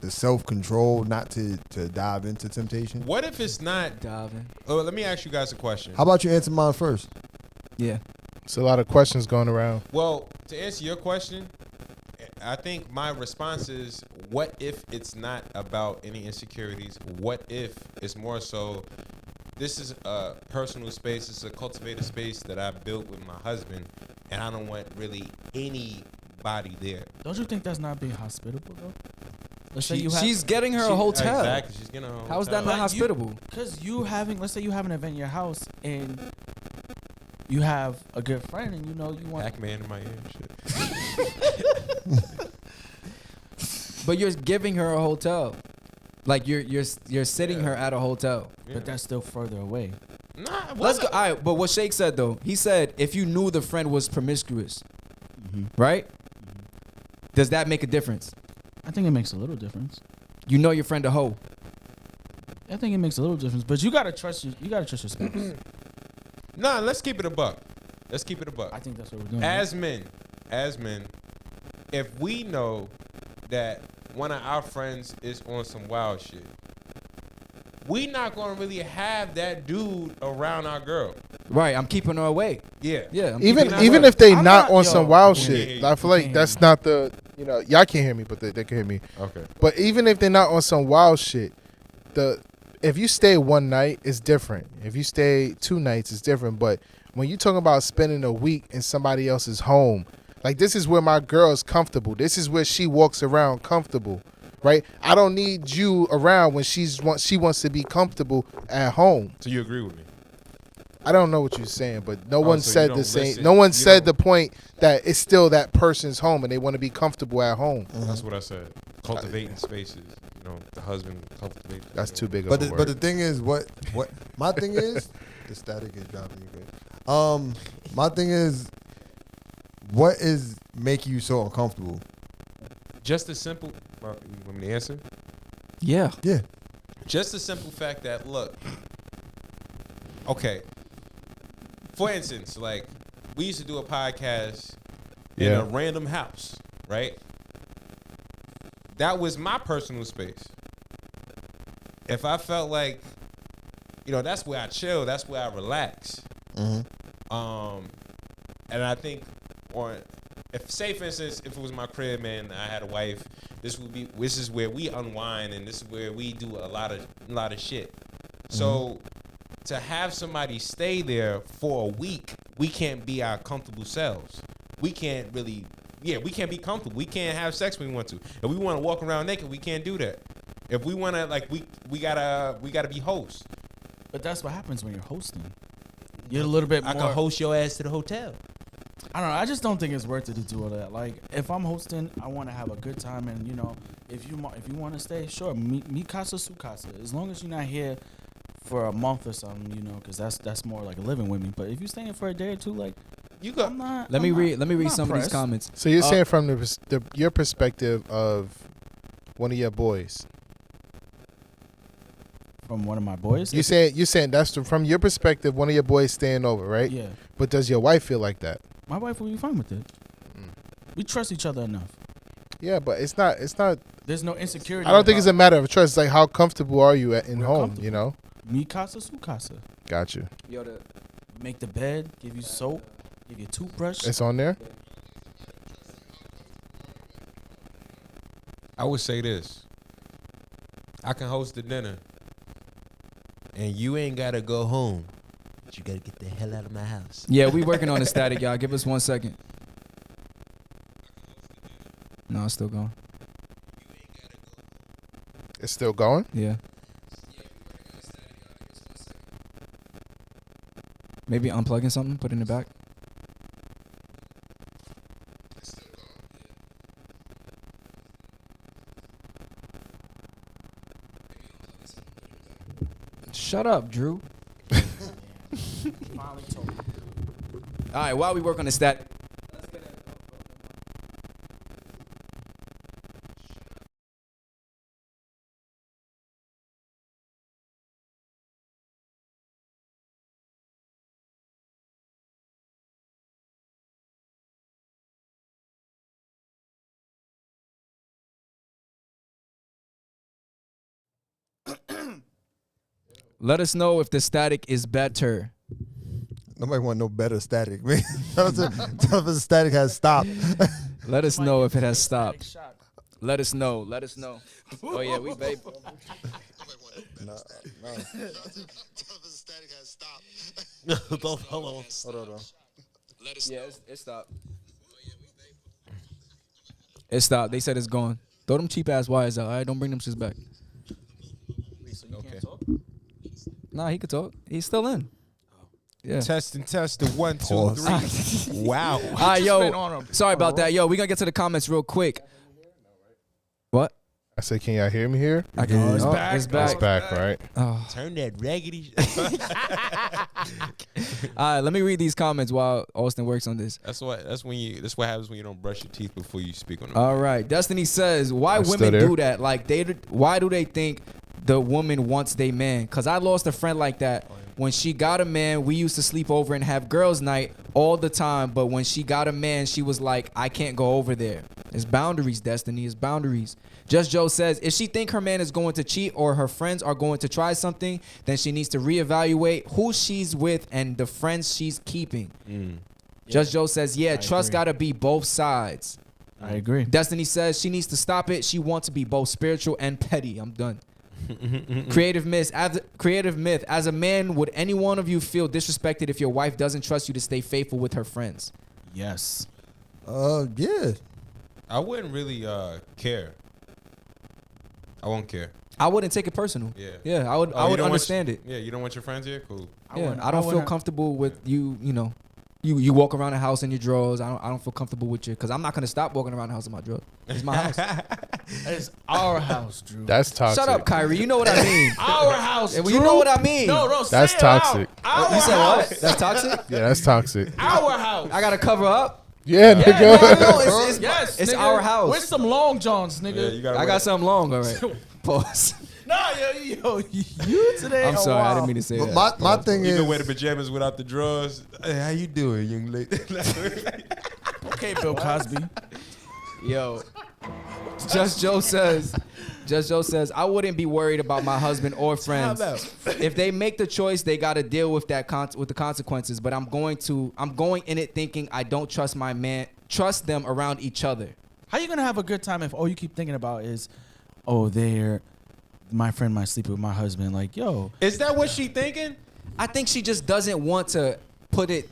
the self-control not to dive into temptation? What if it's not? Diving. Oh, let me ask you guys a question. How about you answer mine first? Yeah. It's a lot of questions going around. Well, to answer your question, I think my response is, what if it's not about any insecurities? What if it's more so, this is a personal space, it's a cultivated space that I built with my husband, and I don't want really anybody there. Don't you think that's not being hospitable though? Let's say you have, She's getting her a hotel. Exactly, she's getting her a hotel. How is that not hospitable? Because let's say you have an event in your house and you have a good friend and you know you want. Pac-Man in my ear and shit. But you're giving her a hotel. Like you're sitting her at a hotel. But that's still further away. Nah, Let's go. All right, but what Shake said though, he said if you knew the friend was promiscuous, right? Does that make a difference? I think it makes a little difference. You know your friend a hoe. I think it makes a little difference, but you gotta trust your spouse. Nah, let's keep it a buck. Let's keep it a buck. I think that's what we're doing. As men, if we know that one of our friends is on some wild shit, we not gonna really have that dude around our girl. Right, I'm keeping her away. Yeah. Yeah. I'm Even keeping her even away. if they I'm not not- on yo, some wild yeah, shit, yeah, I feel like that's not the y'all can't hear me, but they can hear me. Okay. But even if they're not on some wild shit, if you stay one night, it's different. If you stay 2 nights, it's different. But when you talking about spending a week in somebody else's home, like this is where my girl is comfortable. This is where she walks around comfortable, right? I don't need you around when she wants to be comfortable at home. So you agree with me? I don't know what you're saying, but no one so you said don't the same. listen. No one You said don't- the point that it's still that person's home and they want to be comfortable at home. That's what I said. Cultivating spaces. You know, the husband cultivates. That's too big of But a the, word. but the thing is, what my thing is, the static is driving you good. My thing is, what is making you so uncomfortable? Just a simple. You want me to answer? Yeah. Yeah. Just the simple fact that, look, okay, for instance, like, we used to do a podcast in Yeah. a random house, right? That was my personal space. If I felt like, that's where I chill, that's where I relax. And I think, say for instance, if it was my crib and I had a wife, this is where we unwind and this is where we do a lot of shit. So to have somebody stay there for a week, we can't be our comfortable selves. We can't really, we can't be comfortable. We can't have sex when we want to. If we want to walk around naked, we can't do that. If we want to, like, we gotta be hosts. But that's what happens when you're hosting. You're a little bit more. I can host your ass to the hotel. I don't know. I just don't think it's worth it to do all that. Like, if I'm hosting, I want to have a good time, and if you want to stay, sure, mi casa su casa. As long as you're not here for a month or something, because that's more like living with me. But if you're staying for a day or two, like, You go. I'm not. Let me read some of these pressed. comments. So you're saying from your perspective of one of your boys. From one of my boys. You're saying that's from your perspective, one of your boys staying over, right? Yeah. But does your wife feel like that? My wife will be fine with it. We trust each other enough. Yeah, but it's not. There's no insecurity. I don't think it's a matter of trust. It's like how comfortable are you in We're home? comfortable. Mi casa su casa. Got you. Yo, Make the bed. Give you soap. Give you a toothbrush. It's on there. I would say this. I can host the dinner, and you ain't gotta go home, but you gotta get the hell out of my house. Yeah, we working on the static, y'all. Give us 1 second. No, it's still going. It's still going. Yeah. Maybe unplugging something, put it in the back. Shut up, Drew. All right, while we work on the stat, Let us know if the static is better. Nobody want no better static, man. Tell us if the static has stopped. Let us know if it has stopped. Let us know. Let us know. Oh yeah, we babe. No. Tell us the static has stopped. Hold on. Yeah, it stopped. It stopped. They said it's gone. Throw them cheap ass wires out. All right, don't bring them shits back. Okay. Nah, he could talk. He's still in. Yeah. Test the 1, 2, Pause. 3. Wow. All right, yo. Sorry about that. Yo, we gonna get to the comments real quick. What? I said, can y'all hear me here? I can. Oh, it's back. It's It's back. back, right? Oh. Turn that raggedy. All right, let me read these comments while Austin works on this. That's what happens when you don't brush your teeth before you speak on them. All right, Destiny says, why I'm still women there. do that? Like, why do they think the woman wants their man? Because I lost a friend like that. When she got a man, we used to sleep over and have girls' night all the time. But when she got a man, she was like, I can't go over there. It's boundaries, Destiny. It's boundaries. Just Joe says, if she think her man is going to cheat or her friends are going to try something, then she needs to reevaluate who she's with and the friends she's keeping. Just Joe says, yeah, trust got to be both sides. I agree. Destiny says she needs to stop it. She wants to be both spiritual and petty. I'm done. Creative myth. As a man, would any one of you feel disrespected if your wife doesn't trust you to stay faithful with her friends? Yes. Yeah. I wouldn't really care. I won't care. I wouldn't take it personal. Yeah. Yeah, I would. Oh, I you would don't want understand it. Yeah, you don't want your friends here? Cool. Yeah, I don't feel comfortable with you. You know, you walk around the house in your drawers. I don't feel comfortable with you because I'm not gonna stop walking around the house in my drawers. It's my house. It's our house, Drew. That's toxic. Shut up, Kyrie. You know what I mean. Our house, Well, Drew. you know what I mean. No, That's say it toxic. out. Our You said house. what? That's toxic. Yeah, that's toxic. Our house. I gotta cover up. Yeah, No, nigga. no, it's Yes, it's nigga. our house. With some long johns, Yeah, nigga. you gotta I wear- got something long. All right. Pause. Nah, yo, you today. I'm are sorry. I wild. didn't mean to say But that. my thing You is, can wear the pajamas without the drawers. Hey, how you doing, young lady? Okay, Bill Cosby. Yo, Just Joe says, I wouldn't be worried about my husband or friends. If they make the choice, they got to deal with that with the consequences. But I'm going in it thinking I don't trust my man, trust them around each other. How you gonna have a good time if all you keep thinking about is, my friend might sleep with my husband? Like, yo, Is that what she thinking? I think she just doesn't want to put it.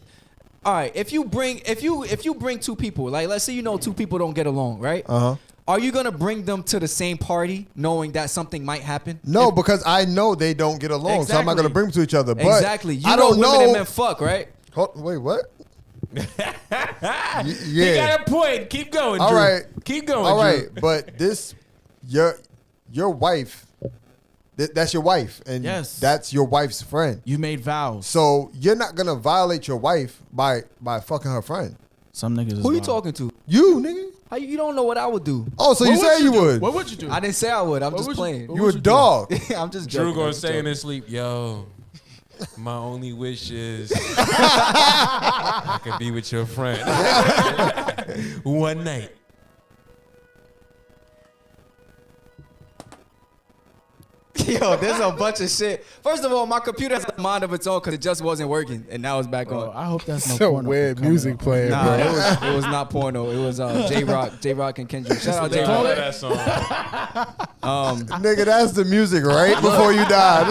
All right, if you bring two people, like let's say two people don't get along, right? Are you gonna bring them to the same party knowing that something might happen? no, because I know they don't get along, so I'm not Exactly. gonna bring them to each other. But Exactly. You I know don't women and know. men fuck, right? Wait, what? He Yeah. got a point. Keep going, All Drew. right. Keep going, All Drew. right, but your wife, that's your wife, and Yes. that's your wife's friend. you made vows. So you're not gonna violate your wife by fucking her friend. Some niggas. Who you talking to? You nigga. How you don't know what I would do? Oh, so you said you would. What would you do? I didn't say I would. I'm What just would playing. what You would a you do? dog. I'm just Drew joking. gonna I'm just say in joking. his sleep, yo, my only wish is I can be with your friend one night. Yo, there's a bunch of shit. First of all, my computer has a mind of its own because it just wasn't working, and now it's back Bro, on. I hope that's no So porno weird coming music up. playing, Nah, bro. it was not porno. It was J-Rock and Kendrick. Shout out I J-Rock. love that song. Nigga, that's the music right before you die.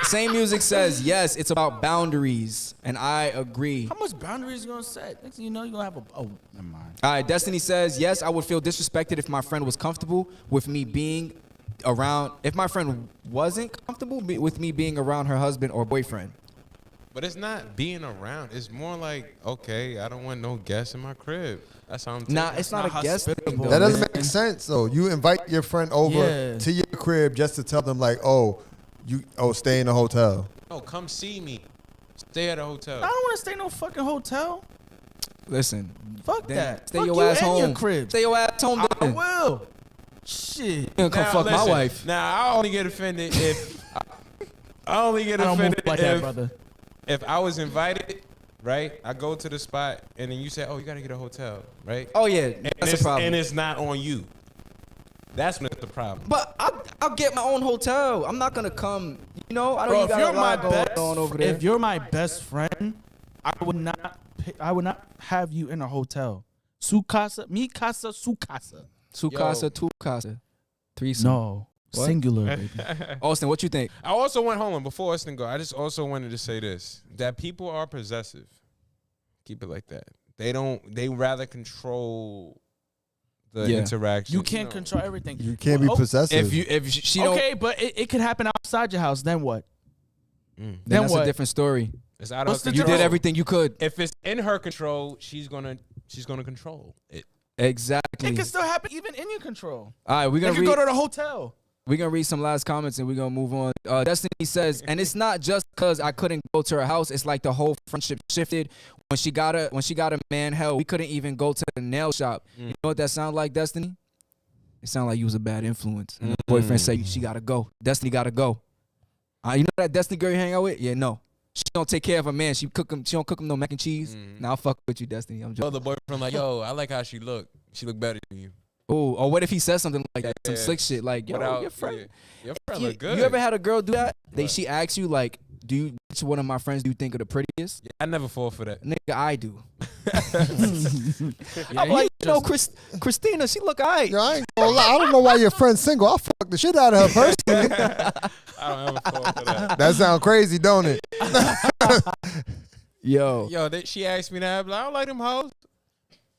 Same music says yes. It's about boundaries, and I agree. How much boundaries you gonna set? Next thing you know, you're gonna have never mind. All right, Destiny says yes. I would feel disrespected if my friend was comfortable with me being around. If my friend wasn't comfortable with me being around her husband or boyfriend. But it's not being around. It's more like, okay, I don't want no guests in my crib. That's how I'm taking Nah, it. it's not not a guest thing. hospitable. Though. That doesn't It's- make sense though. You invite your friend over Yeah. to your crib just to tell them like, stay in the hotel. No, come see me. Stay at a hotel. I don't want to stay in no fucking hotel. Listen, Fuck then that. stay Fuck your you ass and home. your crib. Stay your ass home. I Then. will. Shit. You gonna come Now, fuck my listen, wife. Now I only get offended if I only get I don't move offended like that, if, brother. if I was invited, right? I go to the spot and then you say, "Oh, you gotta get a hotel," right? Oh yeah, And that's a it's, problem. and it's not on you. That's not the problem. But I'll get my own hotel. I'm not gonna come. You know, I know Bro, you if got you're a my lot going best, on over there. if you're my best friend, I would not have you in a hotel. Su casa, mi casa, su casa. Su casa, tu casa, threesome. No, What? singular, baby. Austin, what you think? I also went home, and before Austin go, I just also wanted to say this: that people are possessive. Keep it like that. They rather control the interaction. You can't control everything. You can't be possessive. If she don't, Okay, but it could happen outside your house. Then what? then then that's what? a different story. It's out What's of the her You control. did everything you could. If it's in her control, she's gonna control it. Exactly. It can still happen even in your control. All right, we're They gonna could read. go to the hotel. We're gonna read some last comments and we're gonna move on. Destiny says, and it's not just because I couldn't go to her house. It's like the whole friendship shifted when she got a man. Hell, we couldn't even go to the nail shop. You know what that sounds like, Destiny? It sounded like you was a bad influence. And the boyfriend said she gotta go. Destiny gotta go. You know that Destiny girl you hang out with? Yeah, no. She don't take care of a man. She don't cook him no mac and cheese. Now I'll fuck with you, Destiny. I'm Oh, joking. the boyfriend like, yo, I like how she look. She look better than you. Oh, or what if he says something like that? Some Yeah. slick shit like, yo, Without- your friend. yeah. Your friend You, look good. you ever had a girl do that? What? She asks you like, which one of my friends do you think are the prettiest? Yeah, I never fall for that. Nigga, I do. Yeah, I'm like, Christina, she look alright. Yo, I ain't gonna lie. I don't know why your friend's single. I'll fuck the shit out of her personally. I don't ever fall for that. That sound crazy, don't it? Yo, Yo, she asked me that. I don't like them hoes.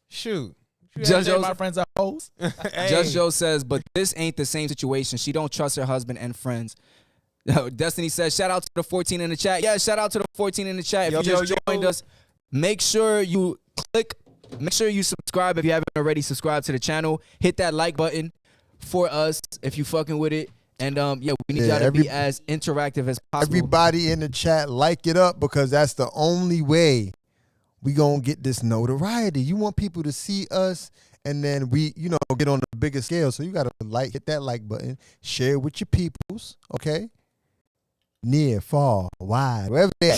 Shoot. Judge Say Joe's- my friends are hoes. Hey. Judge Joe says, but this ain't the same situation. She don't trust her husband and friends. Destiny says, shout out to the 14 in the chat. Yeah, shout out to the 14 in the chat. If Yo, you just yo, joined yo. us, make sure you subscribe if you haven't already subscribed to the channel. Hit that like button for us if you fucking with it. And yeah, we need y'all to be as interactive as possible. Everybody in the chat, like it up because that's the only way we gonna get this notoriety. You want people to see us, and then we, get on the bigger scale. So you gotta hit that like button, share it with your peoples, okay? Near, far, wide, wherever they at.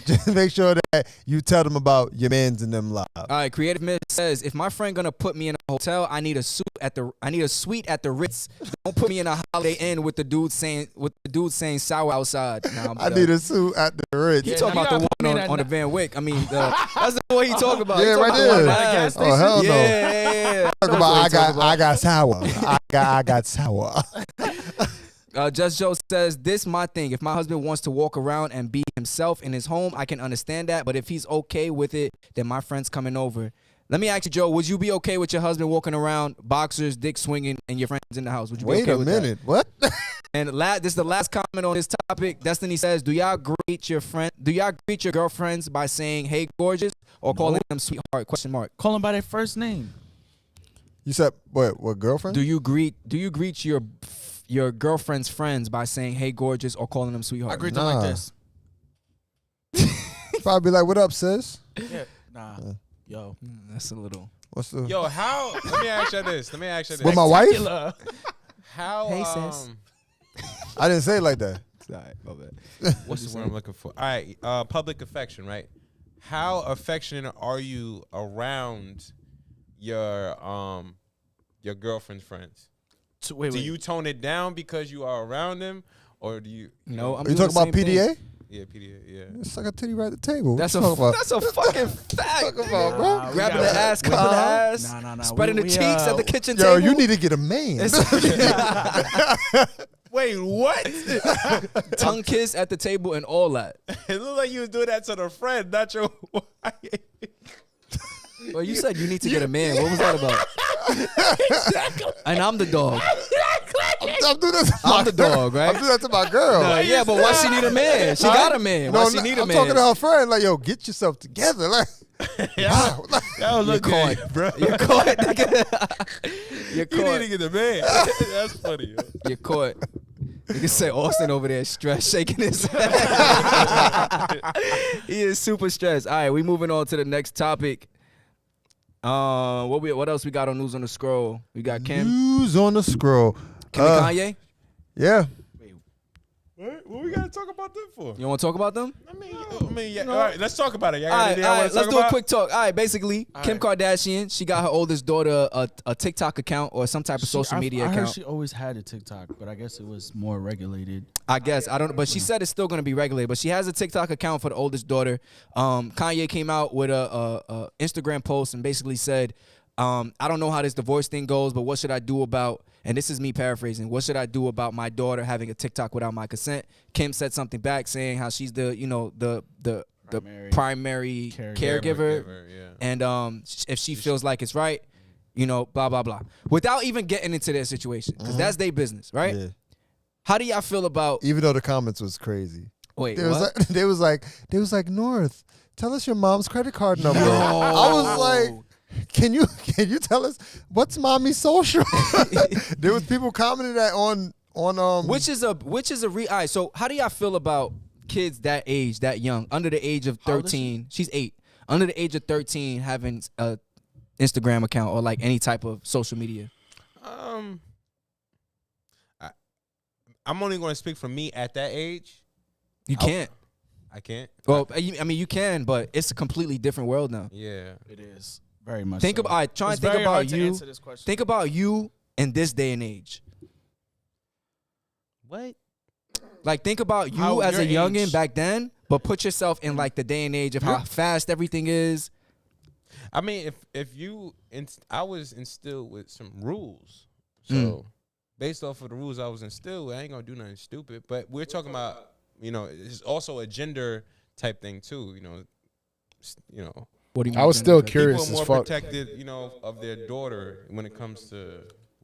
Just make sure that you tell them about your mans and them live. All right, Creative Myth says, if my friend gonna put me in a hotel, I need a suite at the Ritz. Don't put me in a Holiday Inn with the dude saying sour outside. Nah, I need a suit at the Ritz. He Yeah, talking you about the gotta put me one in on that the Van Wyck. I mean, that's the one he talking about. Yeah, He right talking about the one there. at the gas Oh, station. hell no. Yeah. Talk about I got sour. I got sour. Just Joe says, this my thing. If my husband wants to walk around and be himself in his home, I can understand that. But if he's okay with it, then my friend's coming over. Let me ask you, Joe, would you be okay with your husband walking around, boxers, dick swinging, and your friends in the house? Would you be Wait okay a with minute. What? that? And this is the last comment on this topic. Destiny says, do y'all greet your girlfriends by saying, hey, gorgeous, or calling them sweetheart? Question mark. Call them by their first name. You said what girlfriend? Do you greet your girlfriend's friends by saying, hey, gorgeous, or calling them sweetheart? I greet them like Nah. this. Probably like, what up, sis? Yeah. Nah. Yo. That's a little. What's the Yo, how? Let me ask you this. with my wife? Killer. How? Hey, sis. I didn't say it like that. All right, my bad. What's the word I'm looking for? All right, public affection, right? How affectionate are you around your girlfriend's friends? Wait. Do you tone it down because you are around them, or do you? No, I'm Are you doing talking about the same PDA? thing. Yeah, PDA. Yeah. It's like a titty right at the table. What That's you a talking about? that's a fucking fact. Talking about, Nah, bro? we Grabbing gotta- the ass, we cupping the gotta- ass, Nah. spreading the cheeks at the kitchen Yo, table. you need to get a man. Wait, what? tongue kiss at the table and all that. It looked like you was doing that to the friend, not your wife. Well, you said you need to get a man. What was that about? And I'm the dog. I'm doing that to my I'm the dog, right? I'm doing that to my girl. Yeah, but why she need a man? She got a man. Why she need a I'm man? talking to her friend. Like, yo, get yourself together. Like, wow. Like, That was You're good, caught, bro. You're caught, nigga. You're You need to caught. get the man. That's funny. Yo. You're caught. Nigga say Austin over there stressed, shaking his head. He is super stressed. All right, we moving on to the next topic. What else we got on News on the Scroll? We got Kim. News on the scroll. Kim and Kanye? Yeah. What we gotta talk about them for? You want to talk about them? I mean, yeah. All right, let's talk about it. Y'all got All anything right, y'all wanna let's talk do a about? quick talk. All right, basically, Kim Kardashian, she got her oldest daughter a TikTok account or some type of social media I heard account. she always had a TikTok, but I guess it was more regulated. I guess I don't, but she said it's still going to be regulated. But she has a TikTok account for the oldest daughter. Kanye came out with a Instagram post and basically said, I don't know how this divorce thing goes, but what should I do about? And this is me paraphrasing. What should I do about my daughter having a TikTok without my consent? Kim said something back saying how she's the primary caregiver. Yeah. And if she feels like it's right, blah blah blah. Without even getting into their situation, because that's their business, right? Yeah. How do y'all feel about? Even though the comments was crazy. Wait, They was like, North, tell us your mom's credit card number. I was like, can you tell us what's mommy's social? There was people commenting that on which is a all right, so how do y'all feel about kids that age, that young, under the age of 13? She's 8. Under the age of 13 having a Instagram account or like any type of social media. I'm only going to speak for me at that age. You can't. I can't. Well, I mean you can, but it's a completely different world now. Yeah. It is very much. Think so. about, all right, try and It's think very about hard to you. answer this question. Think about you in this day and age. What? Like, think about you How as a your youngin' age. back then, but put yourself in like the day and age of how fast everything is. I mean, I was instilled with some rules. So based off of the rules I was instilled with, I ain't gonna do nothing stupid. But we're talking about, it's also a gender type thing too. What do you mean? I was still People curious are as more fuck. protected, of their daughter when it comes to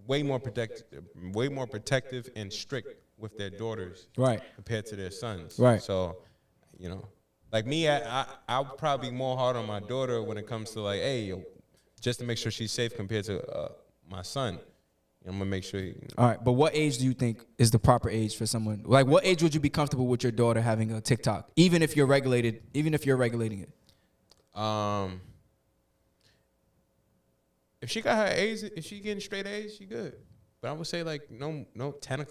way more protective and strict with their daughters, Right. compared to their sons. Right. So, like me, I'll probably be more hard on my daughter when it comes to like, hey, just to make sure she's safe compared to my son. I'm gonna make sure. All right, but what age do you think is the proper age for someone? Like, what age would you be comfortable with your daughter having a TikTok, even if you're regulating it? If she got her A's, if she getting straight A's, she good. But I would say like no 10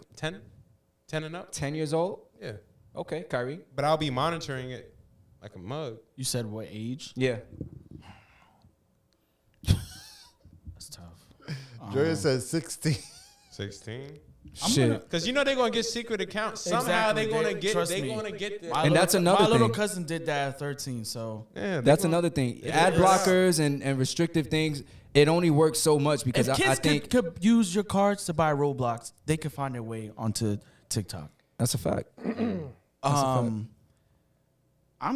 and up. 10 years old? Yeah. Okay, Kyrie. But I'll be monitoring it like a mug. You said what age? Yeah. That's tough. Jordan said 16. 16. Shit. Because they're gonna get secret accounts. Somehow Exactly. they're gonna get. Trust They're me. gonna get. And that's another My little thing. cousin did that at 13, so Yeah, That's another thing. Ad blockers and restrictive things, it only works so much because if I kids think could use your cards to buy Roblox, they could find their way onto TikTok. that's a fact. I'm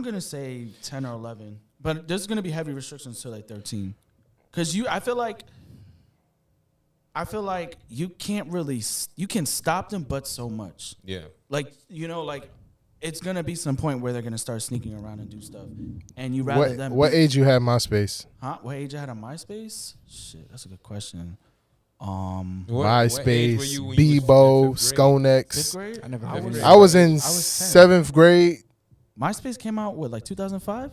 gonna say 10 or 11, but there's gonna be heavy restrictions to like 13, because I feel like you can't really you can stop them, but so much. Yeah. Like it's gonna be some point where they're gonna start sneaking around and do stuff, and you rather them. What age you had MySpace? Huh? What age I had on MySpace? Shit, that's a good question. MySpace, when you was Bebo, in fifth Fifth Skonex. grade. I never I heard of was, it. I was in 10. 7th grade. MySpace came out with like 2005.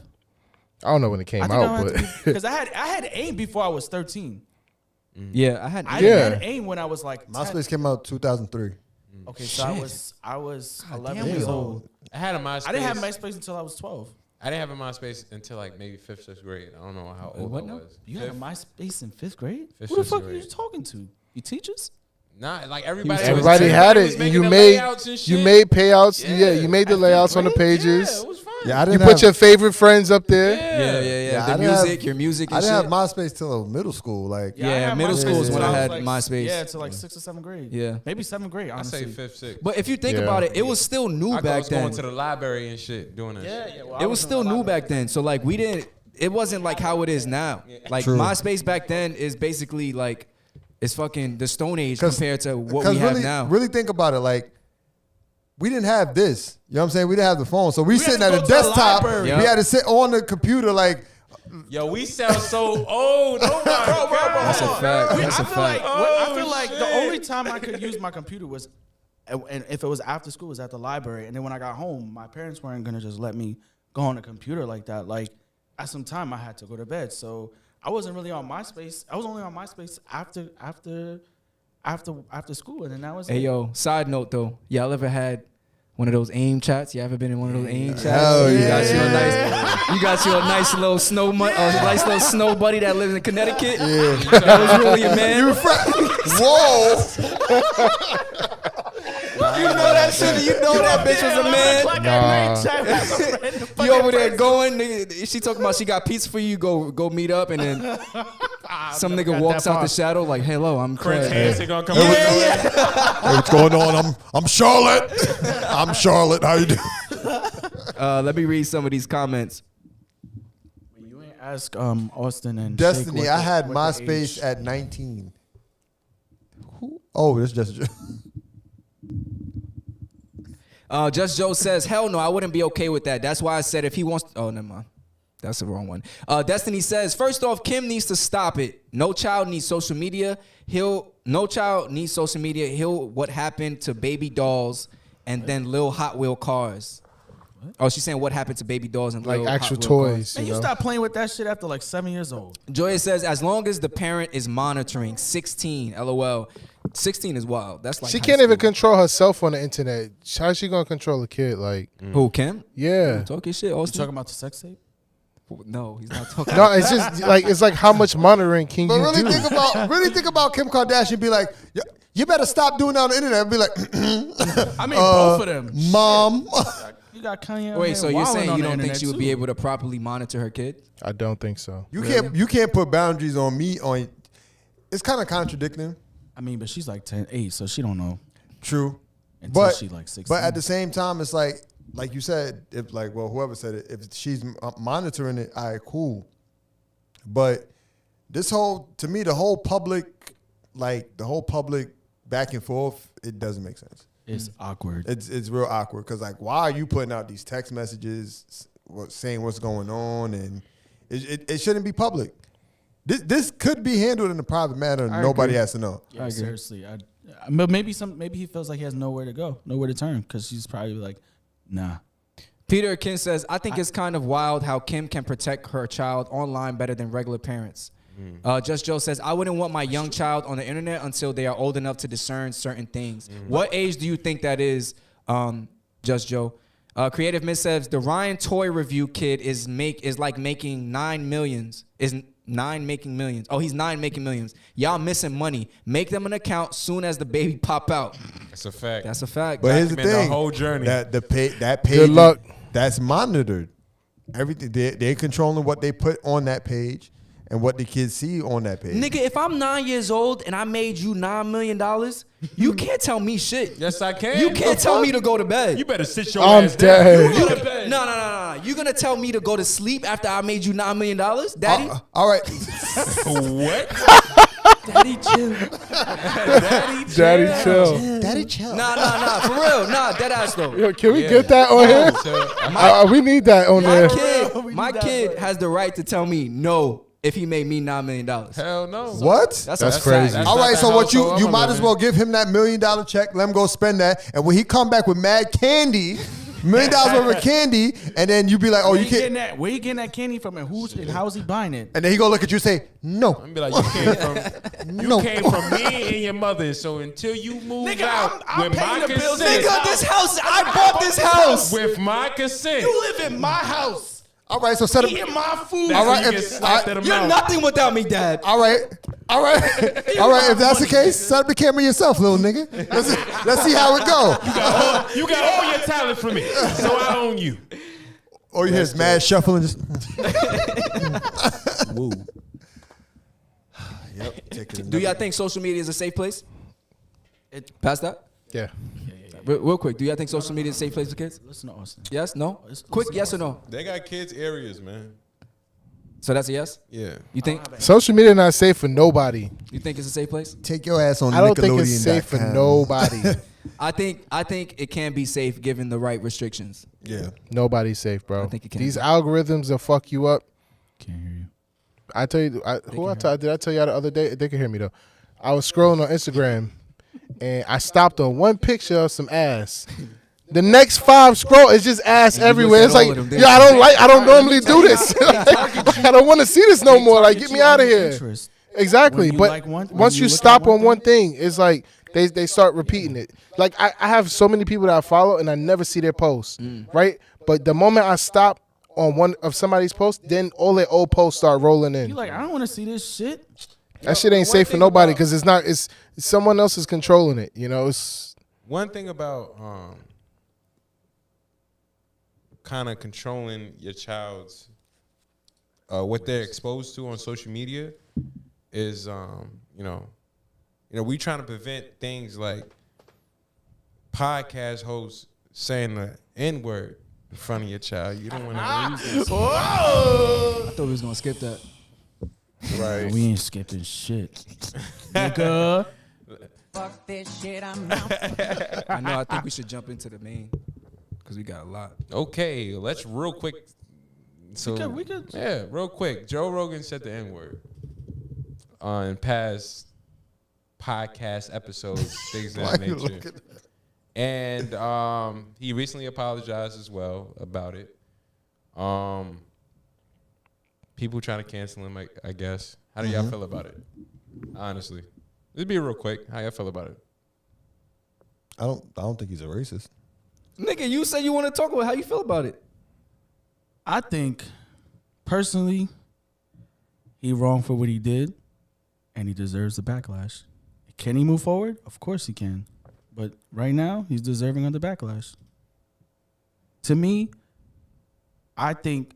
I don't know when it came I think out, but because I had AIM before I was 13. Yeah, I had. I Yeah. had AIM when I was like 10. MySpace came out 2003. Okay, so I was 11 damn, years we old. I had a MySpace. I didn't have MySpace until I was 12. I didn't have a MySpace until like maybe 5th, 6th grade. I don't know how old what I now? was. You had a MySpace in 5th grade? Fifth, Who the sixth fuck are grade. you talking to? You teachers? Nah, like everybody. everybody had it, was and making you the made layouts and you shit. made payouts. Yeah. Yeah, you made the layouts on the pages. Yeah, it was fun. Yeah, I You didn't put have, your favorite friends up there. Yeah. I The didn't music, have- your music I and didn't shit. have MySpace till middle school. Like, Yeah, I had middle MySpace school is when until I had like, MySpace. Yeah, to like 6th or 7th grade. Yeah. Maybe 7th grade, I say honestly. 5th, 6th. But if you think Yeah. about it, it was still new I back was going then. to the library and shit, doing that shit. Yeah, well, It was still new back then. So like we didn't. It wasn't like how it is now. Like True. MySpace back then is basically like it's fucking the Stone Age 'Cause- compared to what because we have now. really think about it. Like, we didn't have this. You know what I'm saying? We didn't have the phone. So we had sitting to at go a to the desktop. library. Yep. We had to sit on the computer like, Yo, we sound so old. Oh my God. That's a fact. That's a fact. I feel like the only time I could use my computer was, and if it was after school, was at the library. And then when I got home, my parents weren't gonna just let me go on the computer like that. Like at some time, I had to go to bed, so I wasn't really on MySpace. I was only on MySpace after school, and then that was Hey it. yo, side note though, y'all ever had one of those AIM chats. You ever been in one of those AIM chats? Hell You yeah. got you a nice little nice little snow buddy that lives in Connecticut. Yeah, that was really your man. Whoa. You know that shit. You know that bitch was a man. You over there going? Nigga, she talking about she got pizza for you. Go meet up, and then some nigga walks out the shadow like, "Hello, I'm Craig." Hands gonna come Yeah. Hey, what's going on? I'm Charlotte. I'm Charlotte. How you doing? Let me read some of these comments. You ain't ask Austin and Destiny, Shake I had what the MySpace age. at 19. Who? Oh, this is just. Just Joe says, "Hell no, I wouldn't be okay with that. That's why I said if he wants." Oh, never mind. That's the wrong one. Destiny says, "First off, Kim needs to stop it. No child needs social media. No child needs social media. What happened to baby dolls and then little Hot Wheel cars?" What? Oh, she's saying what happened to baby dolls and Like little actual Hot Wheel toys. cars. Man, you stop playing with that shit after like 7 years old. Joya says, "As long as the parent is monitoring." 16, LOL. 16 is wild. That's like She high can't even school. control herself on the internet. How's she gonna control a kid? Like, Who, Kim? yeah. Talking shit. You Austin? talking about the sex tape? No, he's not talking. No, it's just like how much monitoring can But you really do? think about Kim Kardashian. Be like, you better stop doing that on the internet. And be like, I mean, both of them. Mom. You got Kanye. Wait, so you're saying you don't think think she would be able to properly monitor her kid? I don't think so. You can't put boundaries on me. It's kind of contradicting. I mean, but she's like 8, so she don't know. True. Until But she like 16. But at the same time, it's like you said, if like, well, whoever said it, if she's monitoring it, all right, cool. But this to me, the whole public back and forth, it doesn't make sense. It's awkward. It's real awkward because like, why are you putting out these text messages saying what's going on, and it shouldn't be public. This could be handled in a private manner. And nobody has to know. Yeah, seriously. But maybe he feels like he has nowhere to go, nowhere to turn, because she's probably like, nah. Peter Kin says, "I think it's kind of wild how Kim can protect her child online better than regular parents." Just Joe says, "I wouldn't want my young child on the internet until they are old enough to discern certain things." What age do you think that is, Just Joe? Creative Miss says, "The Ryan toy review kid is like making 9 millions. Is 9 making millions? Oh, he's 9 making millions. Y'all missing money. Make them an account soon as the baby pop out." That's a fact. That's a fact. But here's the Document the thing: whole journey. that page, Good luck. That's monitored. Everything they're controlling what they put on that page and what the kids see on that page. Nigga, if I'm 9 years old and I made you $9 million, you can't tell me shit. Yes, I can. You can't tell me to go to bed. You better sit your I'm ass down. dead. You go to bed. No. You gonna tell me to go to sleep after I made you $9 million, Daddy? All right. What? Daddy, chill. Daddy, chill. Daddy, chill. Nah, for real. Nah, dead ass though. Yo, can we get that on here? We need that on there. My kid has the right to tell me no if he made me $9 million. Hell no. What? That's crazy. That's All not right, the so what household you I'm might living as well give him that $1 million check, let him go spend that, and when he come back with mad candy, $1 million worth of candy, and then you be like, oh, you can't. Where you getting that candy from, and how's he buying it? And then he go look at you and say, no. I'm be like, you came from me and your mother. So until you move Nigga, out I'm with paying my the bills. consent, Nigga, this house, I bought this house. with my consent, You live in my house. All right, so set up. Eating my food. All right, you if- get slapped in the You're mouth. nothing without me, Dad. All right. If that's the case, set up the camera yourself, little nigga. Let's see how it go. You got all your talent from me, so I own you. Or you hear this mad shuffling. Just. Woo. Yep. Do y'all think social media is a safe place? Past that? Yeah. Real quick, do y'all think social media is a safe place for kids? Listen to Austin. Yes? No? Listen Quick, to yes or no? They got kids areas, man. So that's a yes? Yeah. You think Social media not safe for nobody. it's a safe place? Take your ass on I don't think it's safe for Nickelodeon.com. nobody. I think it can be safe given the right restrictions. Yeah. Nobody's safe, bro. I think it can These be. algorithms will fuck you up. Can't hear you. I tell you, did I tell y'all the other day? They can hear me though. I was scrolling on Instagram, and I stopped on one picture of some ass. The next 5 scroll is just ass And you everywhere. It's looked at like, all of them, yo, didn't I don't normally do this. I don't want to see this no more. Like, get me out of here. Exactly. When you But like one- when once you you look at stop one on one thing, it's like They start repeating it. Like I have so many people that I follow and I never see their posts, right? But the moment I stop on one of somebody's posts, then all their old posts start rolling in. You like, I don't want to see this shit. That shit ain't safe for nobody because it's someone else is controlling it. You know, it's one thing about kind of controlling your child's what they're exposed to on social media is we trying to prevent things like podcast hosts saying the N-word in front of your child. You don't want to use this. I thought we was gonna skip that. right. We ain't skipping shit. Nigga. Fuck this shit, I'm out. I know. I think we should jump into the main because we got a lot. Okay, let's real quick. So We could. yeah, real quick. Joe Rogan said the N-word on past podcast episodes, things of that nature. And he recently apologized as well about it. People trying to cancel him, I guess. How do y'all feel about it? Honestly, it'd be real quick. How y'all feel about it? I don't think he's a racist. Nigga, you said you want to talk about how you feel about it. I think, personally, he wrong for what he did, and he deserves the backlash. Can he move forward? Of course he can. But right now, he's deserving of the backlash. To me, I think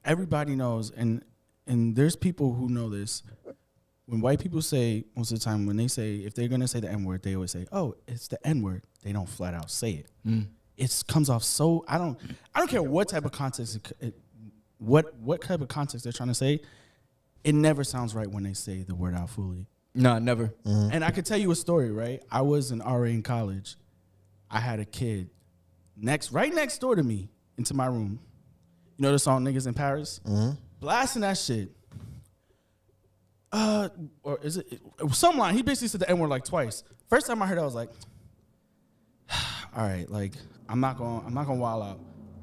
everybody knows, and there's people who know this. When white people say, most of the time, when they say, if they're going to say the N-word, they always say, oh, it's the N-word. They don't flat out say it. It comes off so, I don't care what type of context, what type of context they're trying to say. It never sounds right when they say the word out fully. No, never. And I could tell you a story, right? I was an RA in college. I had a kid right next door to me into my room. You know the song Niggas in Paris? Blasting that shit. Or is it some line? He basically said the N-word like twice. First time I heard it, I was like, all right, like I'm not gonna wild out.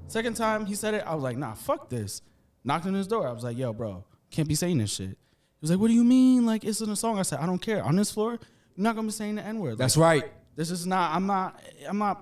Second time he said it, I was like, nah, fuck this. Knocked on his door. I was like, yo, bro, can't be saying this shit. He was like, what do you mean? Like, it's in a song. I said, I don't care. On this floor, you're not gonna be saying the N-word. Like, That's right. this is not, I'm not,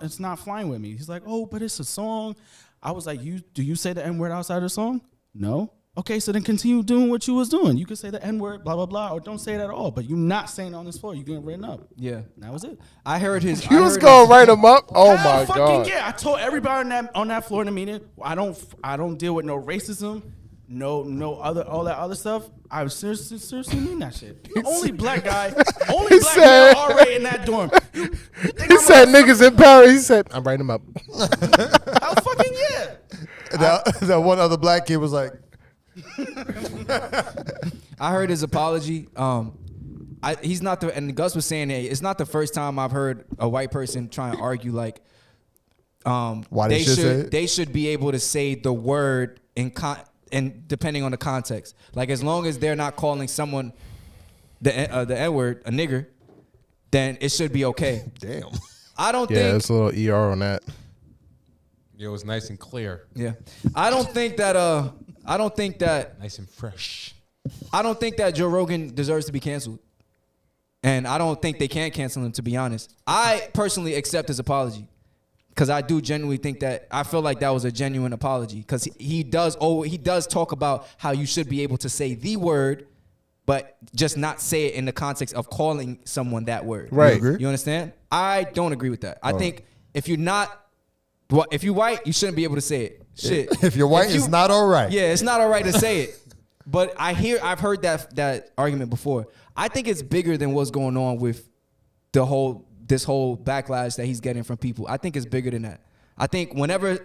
it's not flying with me. He's like, oh, but it's a song. I was like, do you say the N-word outside of the song? No. Okay, so then continue doing what you was doing. You could say the N-word, blah, blah, blah, or don't say it at all. But you're not saying it on this floor. You're getting written up. Yeah. And that was it. I heard his. You was gonna write him up? Oh Hell my fucking god! yeah. I told everybody on that floor in the meeting, I don't deal with no racism, no other all that other stuff. I seriously mean that shit. The only black guy, only black said- male RA in that dorm. He said niggas in Paris. He said, I'm writing him up. Hell fucking yeah. That one other black kid was like, I heard his apology. He's not the, and Gus was saying that it's not the first time I've heard a white person try and argue like, why they should say it? They should be able to say the word and depending on the context. Like as long as they're not calling someone the N-word a nigger, then it should be okay. damn. I don't Yeah, think. it's a little ER on that. It was nice and clear, Yeah, I don't think that. nice and fresh. I don't think that Joe Rogan deserves to be canceled. And I don't think they can cancel him, to be honest. I personally accept his apology because I do genuinely think that I feel like that was a genuine apology because he does talk about how you should be able to say the word, but just not say it in the context of calling someone that word. Right. You understand? I don't agree with that. I think if you're white, you shouldn't be able to say it. Shit. If you're white, it's not all right. Yeah, it's not all right to say it. But I've heard that argument before. I think it's bigger than what's going on with this whole backlash that he's getting from people. I think it's bigger than that. I think whenever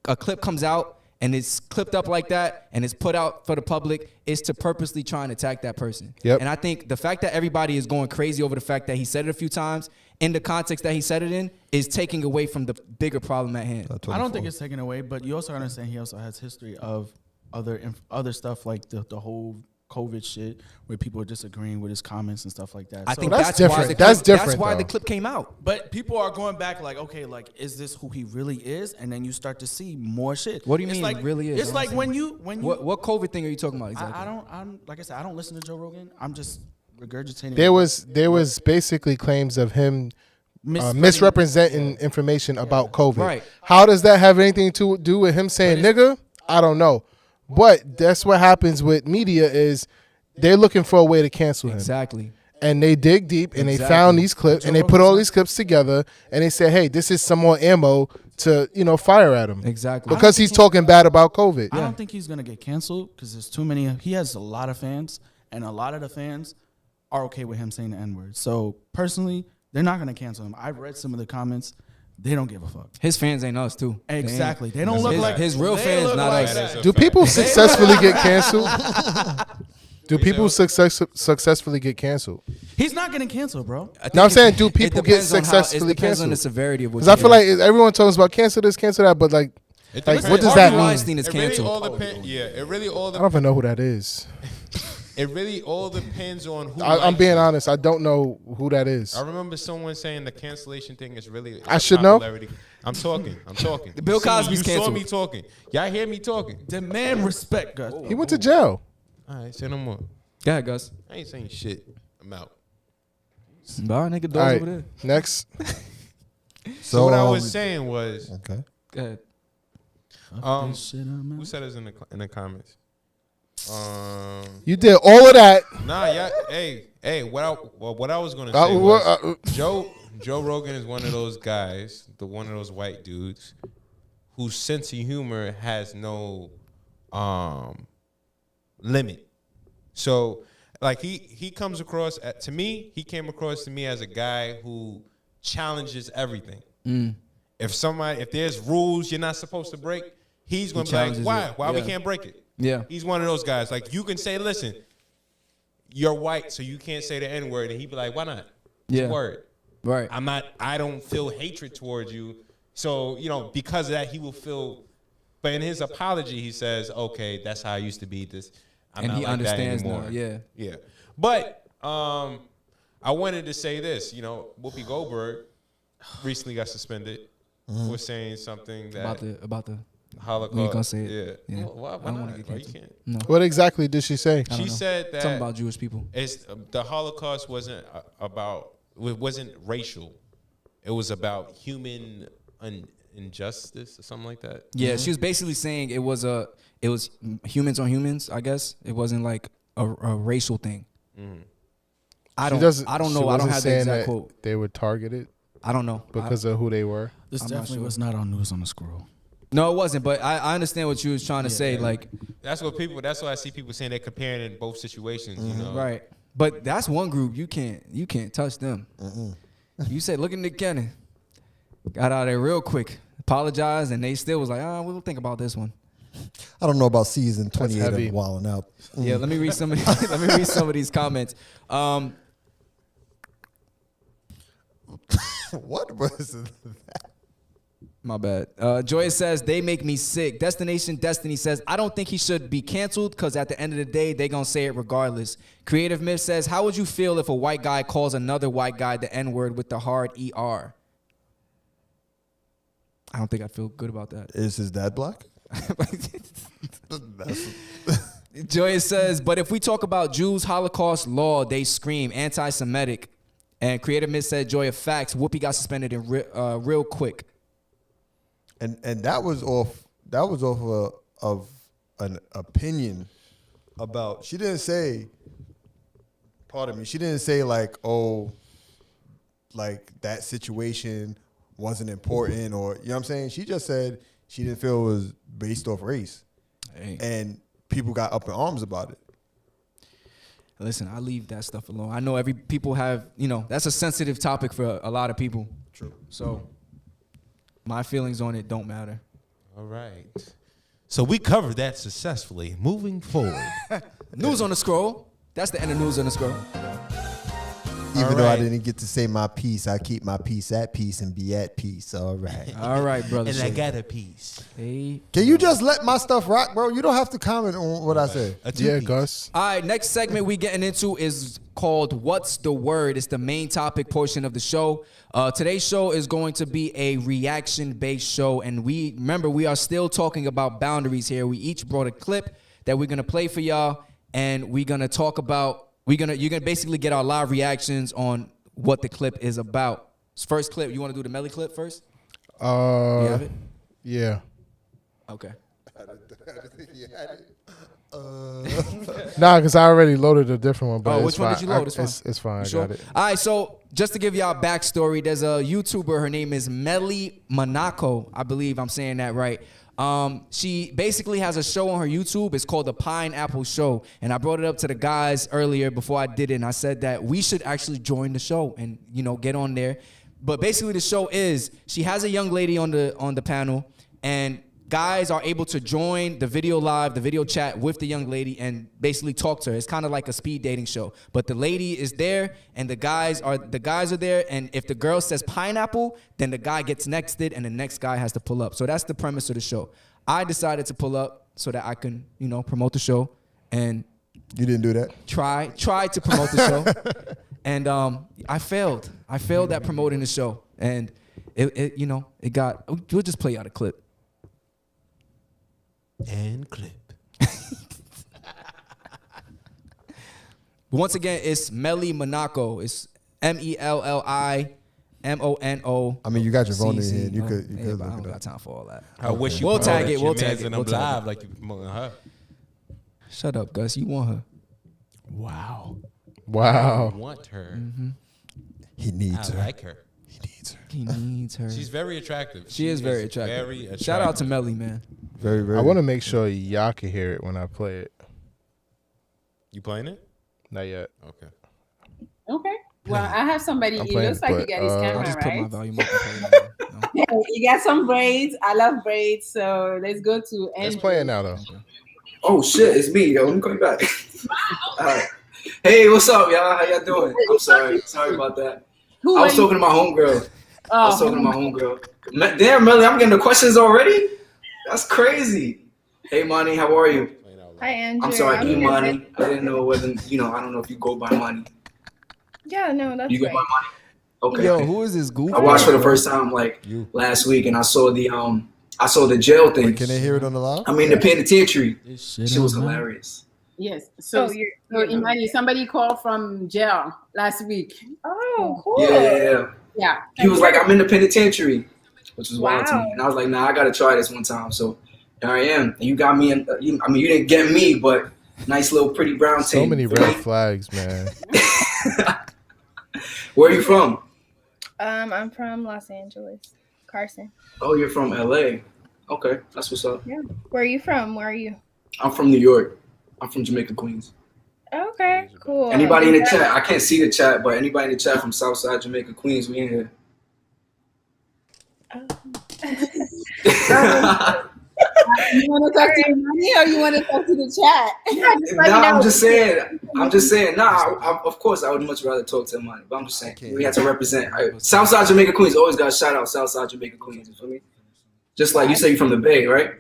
a clip comes out and it's clipped up like that and it's put out for the public, it's to purposely try and attack that person. Yep. And I think the fact that everybody is going crazy over the fact that he said it a few times in the context that he said it in is taking away from the bigger problem at hand. I don't think it's taken away, but you also understand he also has history of other stuff like the whole COVID shit where people are disagreeing with his comments and stuff like that. I So- think that's that's different. why the That's clip, different, That's why though. the clip came out. But people are going back like, okay, like, is this who he really is? And then you start to see more shit. What do you It's mean like, really is? It's like when you What COVID thing are you talking about exactly? I'm like I said, I don't listen to Joe Rogan. I'm just regurgitating. There was basically claims of him misrepresenting information about COVID. Right. How does that have anything to do with him saying nigga? I don't know. But that's what happens with media is they're looking for a way to cancel him. Exactly. And they dig deep and they found these clips and they put all these clips together and they said, hey, this is some more ammo to, fire at him. Exactly. Because he's talking bad about COVID. I don't think he's going to get canceled because there's too many. He has a lot of fans, and a lot of the fans are okay with him saying the N-word. So, personally, they're not going to cancel him. I've read some of the comments. They don't give a fuck. His fans ain't us, too. Exactly. They don't look like his real fans, not us. Do people successfully get canceled? Do people successfully get canceled? He's not getting canceled, bro. No, I'm saying, do people get successfully It depends on canceled? the severity of what. Because I feel like everyone talks about cancel this, cancel that, but like what does that mean? Weinstein is It really canceled. all depends. Yeah, it really all I don't depends. even know who that is. It really all depends on who. I'm likes being it. honest. I don't know who that is. I remember someone saying the cancellation thing is really. I should know. popularity. I'm talking. Bill See, Cosby's you saw canceled. me talking. Y'all hear me talking. Demand respect, Gus. He went to jail. All right, say no more. Go ahead, Gus. I ain't saying shit. I'm out. Bar nigga All doors right, over there. next. So what I was saying was, Okay. Go ahead. who said this in the comments? You did all of that. Nah, yeah. Hey. What I was gonna say was Joe Rogan is one of those guys, one of those white dudes, whose sense of humor has no limit. So, like he comes across to me. He came across to me as a guy who challenges everything. If there's rules you're not supposed to break, he's gonna be like, challenges why? it. Why we Yeah. can't break it? Yeah. He's one of those guys. Like you can say, listen, you're white, so you can't say the N-word, and he'd be like, why not? It's a Yeah. word. Right. I don't feel hatred towards you. So, because of that, he will feel. But in his apology, he says, okay, that's how I used to be. I'm And not he like understands that anymore. now, yeah. Yeah. But I wanted to say this. Whoopi Goldberg recently got suspended. Was saying something that About the Holocaust. we ain't gonna say it. Yeah. Yeah. Why I don't not? wanna get Why you canceled. can't? What exactly did she say? She said that something about Jewish people. it's the Holocaust wasn't racial. It was about human injustice or something like that. Yeah, she was basically saying it was humans on humans. I guess it wasn't like a racial thing. I don't know. She I don't wasn't have the saying exact that quote. They were targeted I don't know because of who they were. This I'm not definitely sure. was not on News on the Scroll. No, it wasn't. But I understand what you was trying to say. Like, That's why I see people saying they're comparing in both situations. right. But that's one group you can't touch them. You said, look at Nick Cannon. Got out of there real quick. Apologized, and they still was like, we'll think about this one. I don't know about season 28 heavy. of Wildin' Out. Yeah, let me read some of these comments. What was that? My bad. Joya says, they make me sick. Destination Destiny says, I don't think he should be canceled because at the end of the day, they going to say it regardless. Creative Myth says, how would you feel if a white guy calls another white guy the N-word with the hard ER? I don't think I'd feel good about that. Is his dad black? Joya says, but if we talk about Jews, Holocaust law, they scream anti-Semitic. And Creative Myth said, Joya, facts. Whoopi got suspended in real quick. And that was off of an opinion about. She didn't say. Pardon me. She didn't say like that situation wasn't important or you know what I'm saying. She just said she didn't feel it was based off race, and people got up in arms about it. Listen, I leave that stuff alone. I know people have, that's a sensitive topic for a lot of people. True. So my feelings on it don't matter. All right. So we covered that successfully. Moving forward. News on the Scroll. That's the end of News on the Scroll. Even though I right. didn't get to say my piece, I keep my peace at peace and be at peace. All right. All right, brother. And I got a piece. Hey. Can you just let my stuff rock, bro? You don't have to comment on what I say. A Yeah, two-piece. Gus. All right, next segment we getting into is called What's the Word? It's the main topic portion of the show. Today's show is going to be a reaction-based show, and we are still talking about boundaries here. We each brought a clip that we're going to play for y'all, and we're going to talk about you're gonna basically get our live reactions on what the clip is about. First clip, you want to do the Melly clip first? You have it? Yeah. Okay. Nah, because I already loaded a different one. But which one did you load? It's fine. I Sure? got it. All right, so just to give y'all a backstory, there's a YouTuber. Her name is Melly Monaco. I believe I'm saying that right. She basically has a show on her YouTube. It's called The Pineapple Show. And I brought it up to the guys earlier before I did it. And I said that we should actually join the show and, get on there. But basically the show is she has a young lady on the panel, and guys are able to join the video live, the video chat with the young lady and basically talk to her. It's kind of like a speed dating show. But the lady is there and the guys are there, and if the girl says pineapple, then the guy gets nexted and the next guy has to pull up. So that's the premise of the show. I decided to pull up so that I can, promote the show, and You didn't do that? try to promote the show. And I failed. I failed at promoting the show. And it got, we'll just play out a clip. And clip. Once again, it's Melly Monaco. It's MELLIMONO. I mean, you got your phone in your hand. You could I look don't it got up. time for all that. I wish you We'll tag promoted it. We'll your tag mans it. in We'll them tag live it. like you promoting her. Shut up, Gus. You want her. Wow. Wow. I want her. He needs I her. like her. He needs her. He needs her. She's very attractive. She is very attractive. Very attractive. Shout out to Melly, man. Very, very. I want to make sure y'all can hear it when I play it. You playing it? Not yet. Okay. Okay. Well, I have somebody. I'm It playing looks it, like you but, got his I'll camera, just put my right? volume up. And play it. No. You got some braids. I love braids. So let's go to It's Andrew. playing now though. Oh shit, it's me, yo. Let me call you back. All right. Hey, what's up, y'all? How y'all doing? I'm sorry. Sorry about that. Who I was are you? talking to my homegirl. I was Oh, talking to my homegirl. Damn, Melly, I'm getting the questions already? That's crazy. Hey, Money, how are you? Hi, Andrew. I'm sorry, I'm E good. Money. I didn't know whether, I don't know if you go by Money. Yeah, no, that's You go right. by Money? Okay. Yo, who is this goofy? I watched for the first time last week, and I saw the jail thing. Wait, can they hear it on the live? I mean, the penitentiary. She was hilarious. yes. So, you're Imani, somebody called from jail last week. Oh, cool. Yeah. Yeah. He was like, I'm in the penitentiary, which was wild to Wow. me. And I was like, nah, I got to try this one time. So here I am. And you got me in, you didn't get me, but nice little pretty brown tape. So many red flags, man. Where are you from? I'm from Los Angeles, Carson. Oh, you're from LA. Okay, that's what's up. Yeah. Where are you from? Where are you? I'm from New York. I'm from Jamaica, Queens. Okay, cool. Anybody in the chat? I can't see the chat, but anybody in the chat from Southside Jamaica, Queens, we in here. You want to talk to Imani or you want to talk to the chat? No, I'm just saying. Nah, of course, I would much rather talk to Imani, but I'm just saying we have to represent. Southside Jamaica Queens always got to shout out Southside Jamaica Queens. You feel me? Just like you say, you're from the Bay, right?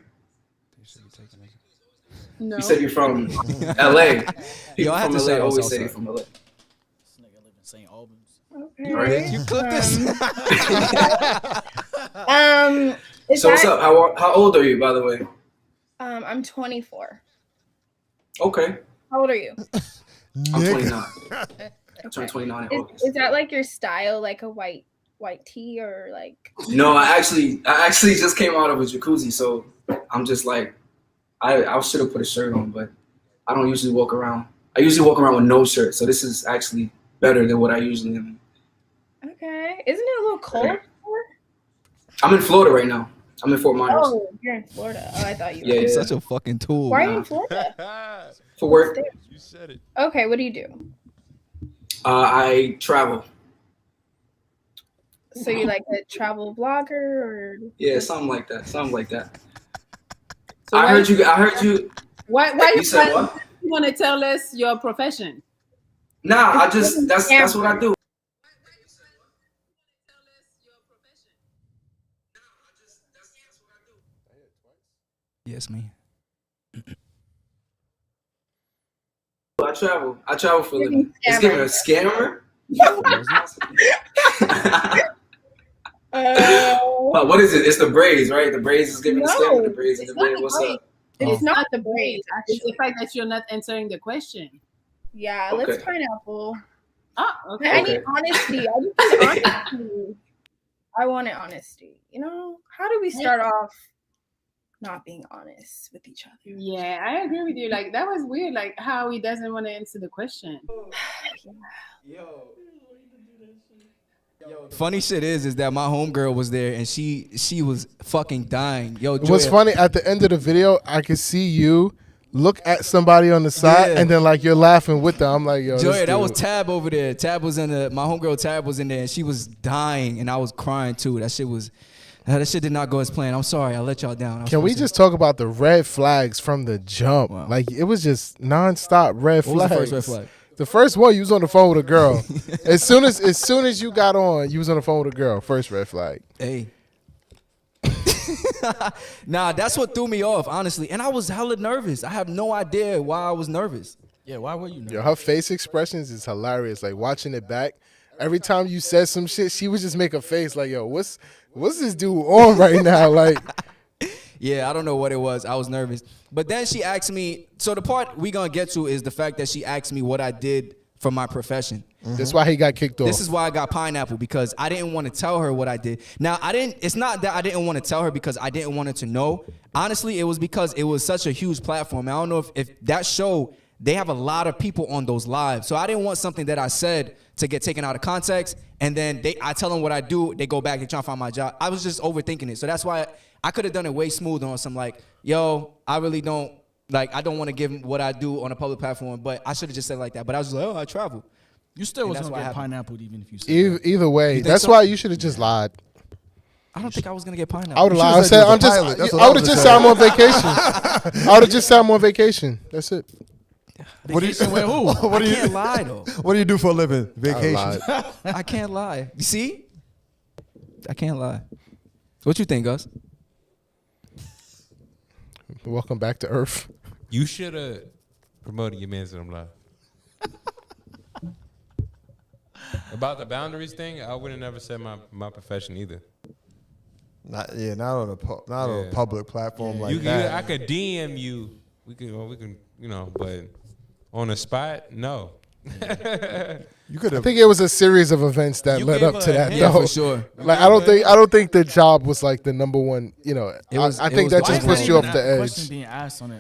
No. You said you're from LA. People Yo, I have from to LA shout out always say Southside. you're from LA. Okay. Right. You clip this? Is So what's that- up? How old are you, by the way? I'm 24. Okay, How old are you? I'm 29. I turned 29 in August. Is that like your style, like a white tee or like? No, I actually just came out of a jacuzzi, so I'm just like, I should have put a shirt on, but I don't usually walk around. I usually walk around with no shirt, so this is actually better than what I usually am. Okay. Isn't it a little cold? I'm in Florida right now. I'm in Fort Myers Oh, you're in Florida. Oh, I thought you were. Yeah, yeah. Such a fucking tool. Why are you in Florida? for work. You said it. Okay, what do you do? I travel. So you like a travel blogger or? Yeah, something like that. Something like that. So I heard you. Why You said what? you want to tell us your profession? Nah, that's what I do. Yes, me. I travel for a living. It's giving a scammer. But what is it? It's the braids, right? The braids is giving a scammer. The braids and the it's not braid. the What's braids. up? It's not the braids. It's the fact that you're not answering the question. Yeah, Okay. let's pineapple. Oh, okay. I need honesty. I just need honesty. I wanted honesty. You know, how do we start off not being honest with each other? Yeah, I agree with you. Like that was weird. Like how he doesn't want to answer the question. Funny shit is that my homegirl was there and she was fucking dying. Yo, Joya, What's funny, at the end of the video, I could see you look at somebody on the side Yeah. and then like you're laughing with them. I'm like, yo, Joya, this that was dude. Tab over there. Tab was in my homegirl Tab was in there and she was dying and I was crying too. That shit did not go as planned. I'm sorry, I let y'all down. Can we just talk about the red flags from the jump? Wow. Like it was just nonstop red What was flags. the first red flag? The first one, you was on the phone with a girl. as soon as you got on, you was on the phone with a girl. First red flag. Hey. Nah, that's what threw me off, honestly. And I was hella nervous. I have no idea why I was nervous. Yeah, why were you Yo, nervous? her face expressions is hilarious. Like watching it back, every time you said some shit, she would just make a face like, yo, what's this dude on right now? Like, Yeah, I don't know what it was. I was nervous. But then she asked me, so the part we gonna get to is the fact that she asked me what I did for my profession. that's why he got kicked off. This is why I got pineapple, because I didn't want to tell her what I did. Now, it's not that I didn't want to tell her because I didn't want her to know. Honestly, it was because it was such a huge platform. I don't know if that show, they have a lot of people on those lives. So I didn't want something that I said to get taken out of context. And then I tell them what I do, they go back, they try to find my job. I was just overthinking it. So that's why I could have done it way smoother on some like, yo, I really don't, like, I don't want to give what I do on a public platform, but I should have just said it like that. But I was just like, oh, I travel. You still And was that's gonna why get I pineapple even if you said that. Either way, think that's so? why you should have just lied. I don't think I was going to get pineapple. I would have lied. I should've said, said you I'm was a pilot. just. That's what I I would have would've just said. said I'm on vacation. I would have just said I'm on vacation. That's it. What do you? Vacation with who? What do I you? can't lie, though. What do you do for a living? I Vacation. lied. I can't lie. You see? I can't lie. What you think, Gus? Welcome back to Earth. You should have promoted your man's in them live. About the boundaries thing, I would have never said my profession either. Not on a public platform like I that. could DM you. We can, but on the spot, no. You could I have. think it was a series of events that You led gave up to her a that. hint. Yeah, though. for sure. Like I don't think the job was like the number one. It was- I it think was that the just Why pushed is you that off the Question edge. being asked on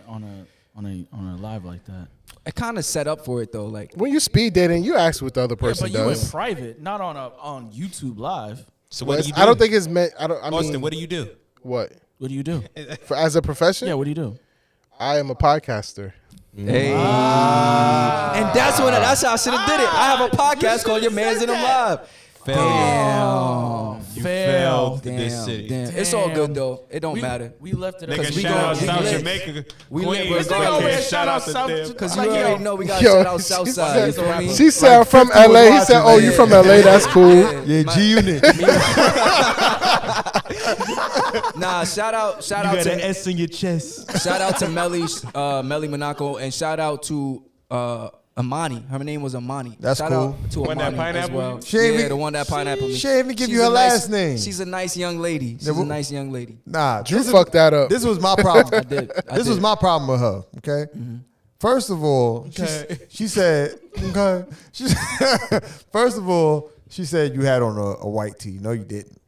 a live like that. I kind of set up for it, though. Like, When you speed dating, you ask what the other person but you in does. private, not on YouTube live. So Well, what do you do? I don't think it's meant. I Austin, mean, what do you do? what What do you do? as a profession? Yeah, what do you do? I am a podcaster. hey. And that's how I should have did it. I have a podcast called Your Man's in Them Live. Damn. You failed this Damn. city. Damn. It's all good, though. It don't matter. We left it. Nigga, we shout gonna- out we South lit. Jamaica. We Queens. lit Can't regardless. shout out to South- them. Because Like, you already yo. know we got to Yo, shout out she Southside. You said- feel me? She said I'm from 50 was LA. He said, watching, "Oh, man. you from LA? That's cool." Yeah, G Unit. Nah, shout out You got to an S in your chest. shout out to Melly Monaco, and shout out to Amani. Her name was Amani. That's shout cool. out to One that Amani as pineapple well. you? She ain't Yeah, even- the one that pineapple me. She ain't even give She's you her a nice- last name. She's a nice young lady. She's a nice young lady. Nah, Drew this is- fucked that up. This was my problem. I did. This was my problem with her. Okay. First of all, she said. Okay. First of all, she said you had on a white tee. No, you didn't.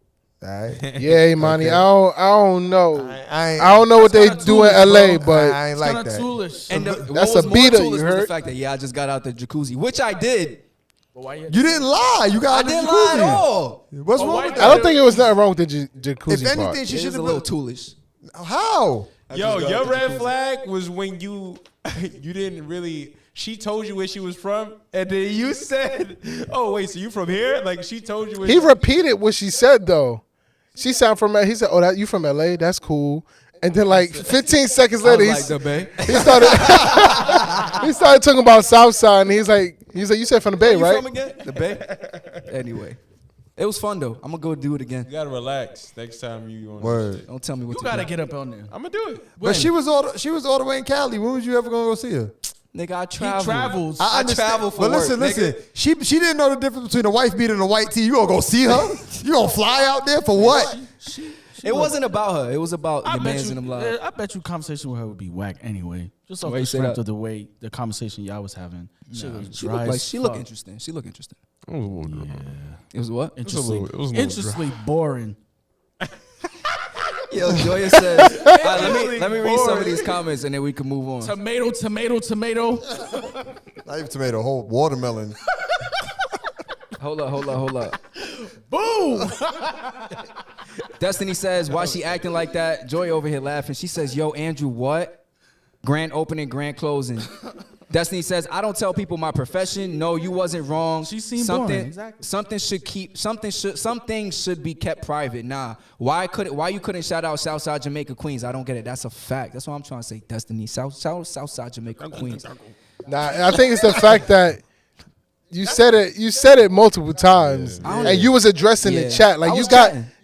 All right. Yeah, Imani. Okay. I don't know. I I don't know what they kinda do in toolish, LA, bro. but I ain't It's like kind of that. toolish. And That's what a was more beater, toolish you was heard? the fact that I just got out the jacuzzi, which I did. But why You didn't lie. You I got out the didn't lie at jacuzzi. all. What's wrong with I that? don't think it was nothing wrong with the jacuzzi If anything, part. she It should was a have little been. toolish. How? Yo, your red flag was when you didn't really. She told you where she was from, and then you said, "Oh wait, so you from here?" Like she told you. Where He repeated what she said though. She sound from. He said, "Oh, that you from LA? That's cool." And then like 15 seconds I later, was like, the Bay. he started. He started talking about Southside, and he's like, "You said from the Bay, Where you right?" from again? The Bay. Anyway, it was fun though. I'm gonna go do it again. You gotta relax next time you on. Word. Don't tell me what You to gotta do. get up on there. I'm gonna do it. But she was all the way in Cali. When was you ever gonna go see her? Nigga, I travel. He travels. I understand. travel for But work. listen. She didn't know the difference between a wife beater and a white tee. You gonna go see her? You gonna fly out there for what? It wasn't about her. It was about your mans in them lives. I bet you conversation with her would be whack anyway. Just off Why the you say strength that? of the way the conversation y'all was having. Shit was She dry looked like as she looked fuck. interesting. She looked interesting. It was a little dry. It was what? Interestingly boring. Yo, Joya says. All right, let me read some of these comments and then we can move on. Tomato. Not even tomato, whole watermelon. Hold up. Boom. Destiny says, why she acting like that? Joy over here laughing. She says, yo, Andrew, what? Grand opening, grand closing. Destiny says, I don't tell people my profession. No, you wasn't wrong. She seemed boring. Exactly. Some things should be kept private. Nah. Why you couldn't shout out Southside Jamaica Queens? I don't get it. That's a fact. That's what I'm trying to say, Destiny. Southside Jamaica Queens. Nah, I think it's the fact that you said it multiple times, and you was addressing the chat. Like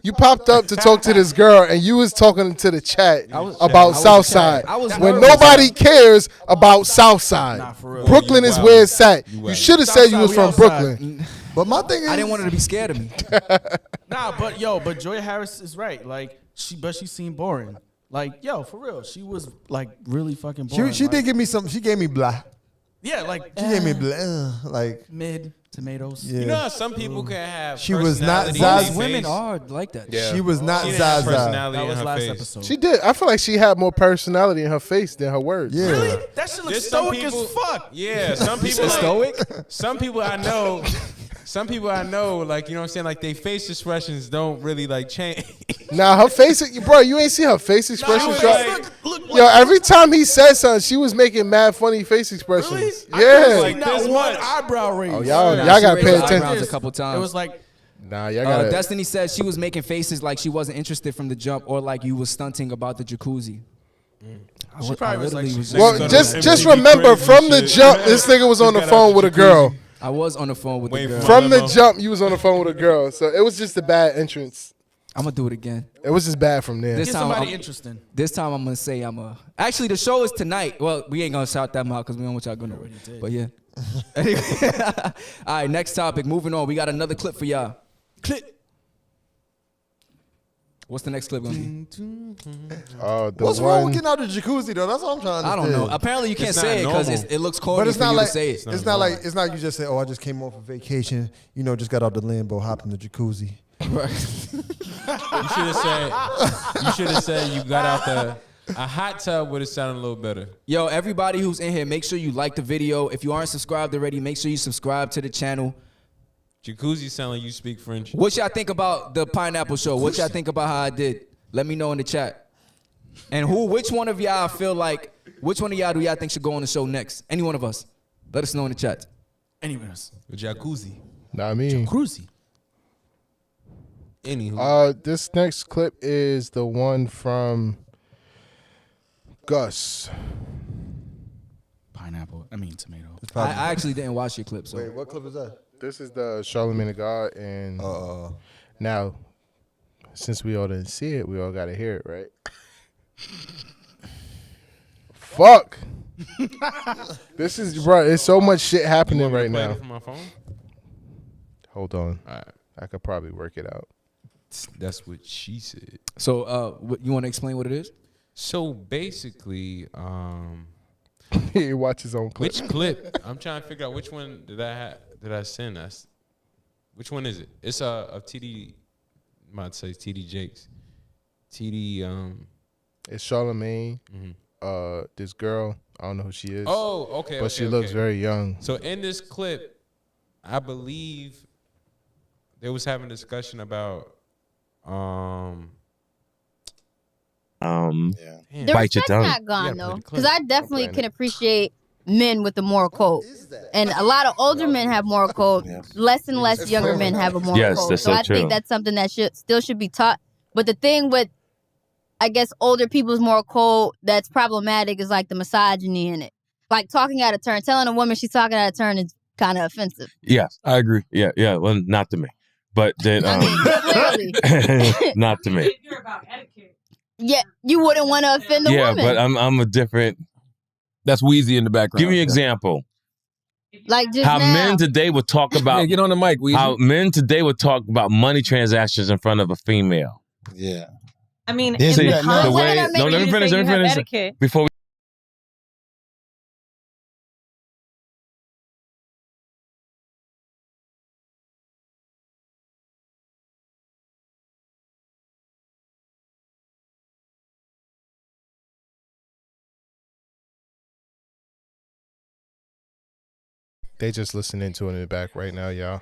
you popped up to talk to this girl, and you was talking to the chat about Southside. When nobody cares about Southside. Nah, for real. Brooklyn is where it's at. You should have said you was from Brooklyn. But my thing is, I didn't want her to be scared of me. Nah, but Joy Harris is right. Like she seemed boring. Like for real, she was like really fucking boring. she did give me some. She gave me blah. Yeah, like She gave me blah. Like mid tomatoes. yeah. You know how some people can have. She was not personality in Zaz. their face? Women are like that. Yeah. She was not She didn't have Zaza. personality That in was her last face. episode. She did. I feel like she had more personality in her face than her words. Yeah. Really? That shit looks There's some stoic people- as fuck. Yeah, some people Stoic? Some people I know, like, you know what I'm saying, like they face expressions don't really like change. Nah, her face, bro. You ain't see her face expressions. Nah, Look, Yo, every time he said something, she was making mad funny face expressions. Really? Yeah. Like not this one much. eyebrow raise. Oh, y'all Nah, gotta she pay raised her attention. eyebrows a couple times. It was like Nah, y'all gotta. Destiny said she was making faces like she wasn't interested from the jump, or like you was stunting about the jacuzzi. she probably was like, Well, just remember, from the jump, this nigga was on the phone with a girl. I was on the phone with the Wait girl. for From the limo. jump, you was on the phone with a girl. So it was just a bad entrance. I'm gonna do it again. It was just bad from there. This get time, somebody interesting. This time I'm gonna say Actually, the show is tonight. Well, we ain't gonna shout that out because we don't want y'all gonna. But yeah. Anyway. All right, next topic. Moving on. We got another clip for y'all. Clip. What's the next clip gonna be? What's wrong with getting out of the jacuzzi though? That's what I'm trying to I understand. don't know. Apparently you can't It's say it not because normal. it looks But corny it's for not you like to say it. it's not you just say, oh, I just came off a vacation. You know, just got out the Lambo, hopped in the jacuzzi. You should have said you got out a hot tub would have sounded a little better. Yo, everybody who's in here, make sure you like the video. If you aren't subscribed already, make sure you subscribe to the channel. Jacuzzi sound like you speak French. What y'all think about the Pineapple Show? What y'all think about how I did? Let me know in the chat. And which one of y'all do y'all think should go on the show next? Any one of us. Let us know in the chat. Anyways, The jacuzzi. Not me. Cruzy. Anywho. This next clip is the one from Gus. Pineapple. I mean tomato. I actually didn't watch your clip, so. Wait, what clip is that? This is the Charlamagne the God, and now, since we all didn't see it, we all gotta hear it, right? Fuck. This is, bro. It's so much shit happening right Play now. it from my phone? Hold on. All right. I could probably work it out. That's what she said. So, you want to explain what it is? So basically, He watch his own clip. which clip? I'm trying to figure out which one did I send us? Which one is it? It's of TD. I might say TD Jakes. TD. It's Charlamagne. Mhm. This girl. I don't know who she is. Oh, okay. But she looks very young. So in this clip, I believe they was having a discussion about The Bite your respect's tongue. not gone Yeah, though, play the because clip. I definitely can appreciate men with a moral code, and a lot of older men have moral code. Less and less younger men have a moral Yes, code. that's So so I true. think that's something that should be taught. But the thing with, I guess, older people's moral code that's problematic is like the misogyny in it. Like talking out of turn, telling a woman she's talking out of turn is kind of offensive. Yes, I agree. Yeah. Well, not to me, but then Literally. not to me. Yeah, you wouldn't want to offend the Yeah, woman. but I'm a different. That's Wheezy in the background. Give me an example. Like just How now. men today would talk about. Yeah, get on the mic, Wheezy. How men today would talk about money transactions in front of a female. Yeah. I mean, Then in say the the context way. for No, let you me to finish. say Let me you have finish. etiquette. Before we. They just listening to it in the back right now, y'all.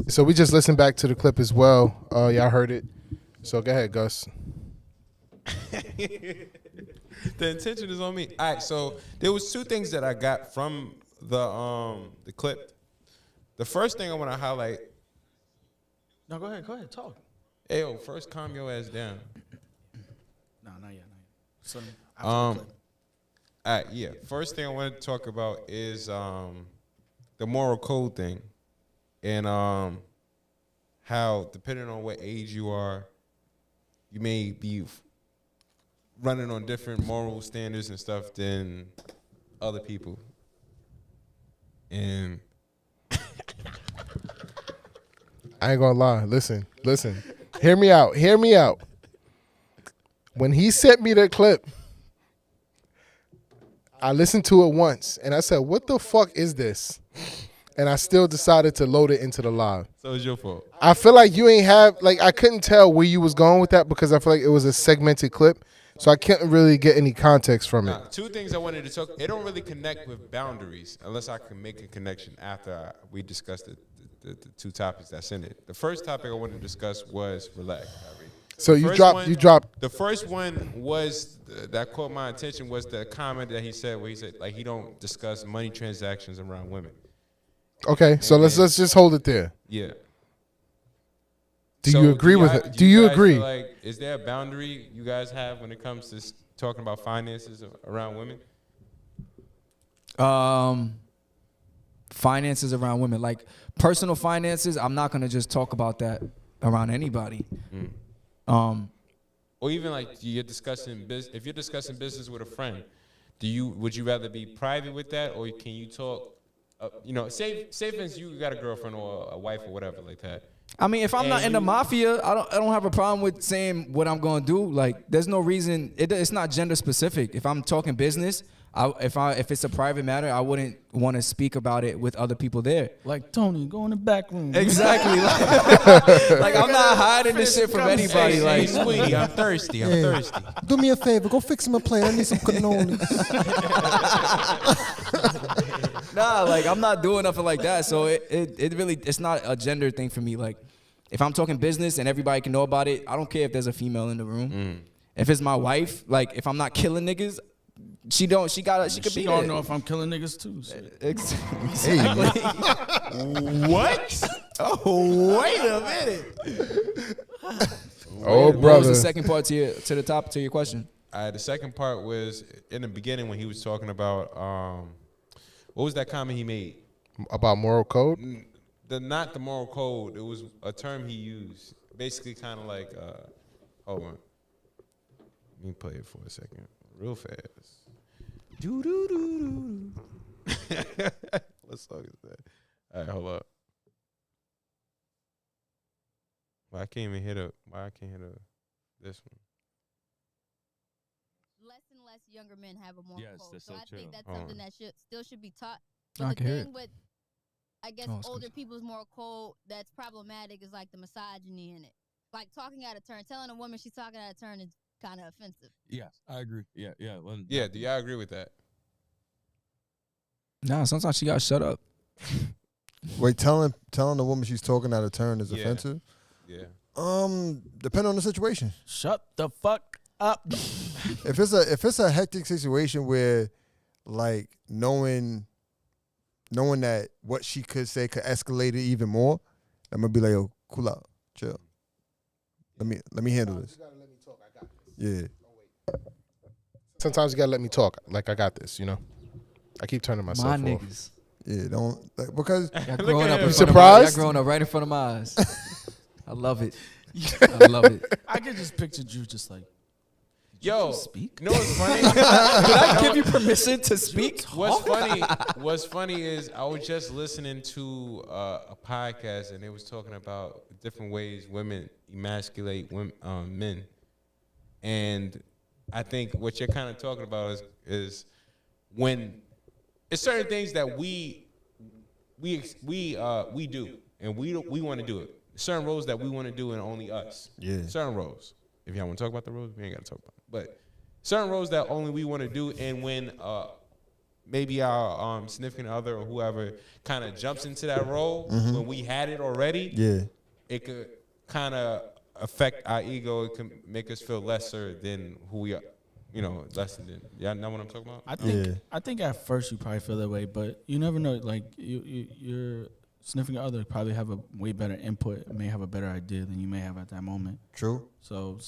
So we just listened back to the clip as well. Y'all heard it. So go ahead, Gus. The intention is on me. All right, so there was two things that I got from the clip. The first thing I want to highlight. No, go ahead, talk. Hey, yo, first calm your ass down. No, not yet. So, All right, yeah. First thing I want to talk about is the moral code thing, and how depending on what age you are, you may be running on different moral standards and stuff than other people. And I ain't gonna lie. Listen. Hear me out. When he sent me the clip, I listened to it once and I said, "What the fuck is this?" And I still decided to load it into the live. so it's your fault. I feel like you ain't have, like, I couldn't tell where you was going with that because I feel like it was a segmented clip. So I couldn't really get any context from it. Two things I wanted to talk. It don't really connect with boundaries unless I can make a connection after we discuss the two topics that's in it. The first topic I wanted to discuss was relax. So you dropped. The first one was that caught my attention was the comment that he said where he said like he don't discuss money transactions around women. Okay, so let's just hold it there. Yeah. Do you agree with it? Do you guys agree? feel like, is there a boundary you guys have when it comes to talking about finances around women? Finances around women, like personal finances, I'm not gonna just talk about that around anybody. Or even like you're discussing business. If you're discussing business with a friend, would you rather be private with that, or can you talk? Say for instance you got a girlfriend or a wife or whatever like that. I mean, if I'm not in the mafia, I don't have a problem with saying what I'm gonna do. Like, there's no reason. It's not gender specific. If I'm talking business, if it's a private matter, I wouldn't want to speak about it with other people there. Like Tony, go in the back room. Exactly. Like I'm not hiding this shit from anybody. Hey, Like, sweetie, I'm thirsty. I'm thirsty. Do me a favor, go fix him a plate. I need some cannolis. nah, like I'm not doing nothing like that. So it really, it's not a gender thing for me. Like, if I'm talking business and everybody can know about it, I don't care if there's a female in the room. If it's my wife, like if I'm not killing niggas, she could be there. She don't know if I'm killing niggas too. So. Exactly. What? Oh, wait a minute. Oh, What brother. was the second part to your question? The second part was in the beginning when he was talking about what was that comment he made About moral code? not the moral code. It was a term he used, basically kind of like hold on, let me play it for a second, real fast. Do do do do. What song is that? All right, hold up. Why I can't even hit this one? Less and less younger men have a moral Yes, code. that's So so I true. think that's Hold something on. that still should be taught. I But the can hear thing it. with, I guess, older people's moral code that's problematic is like the misogyny in it. Like talking out of turn, telling a woman she's talking out of turn is kind of offensive. Yes, I agree. Yeah. Well, Yeah, do y'all agree with that? Nah, sometimes she gotta shut up. Wait, telling the woman she's talking out of turn is Yeah. offensive? Yeah. Depending on the situation. Shut the fuck up. If it's a hectic situation where, like, knowing that what she could say could escalate it even more, I'm gonna be like, yo, cool out, chill. Let me handle this. Yeah. Sometimes you gotta let me talk. Like I got this, you know. I keep turning myself My off. niggas. Yeah, don't because Y'all growing up. You surprised? Y'all growing up right in front of my eyes. I love it. I love it. I could just picture Drew just like, Yo, speak? you know what's funny? Did I give you permission to speak? What's funny is I was just listening to a podcast and they was talking about different ways women emasculate women, men, and I think what you're kind of talking about is when it's certain things that we do and we want to do it. Certain roles that we want to do and only us. Yeah. Certain roles. If y'all want to talk about the roles, we ain't got to talk about it. But certain roles that only we want to do, and when maybe our significant other or whoever kind of jumps into that role when we had it already, yeah, it could kind of affect our ego. It can make us feel lesser than who we are. You know, lesser than. Y'all know what I'm talking about? I think at first you probably feel that way, but you never know. Like your significant other probably have a way better input, may have a better idea than you may have at that moment. True. So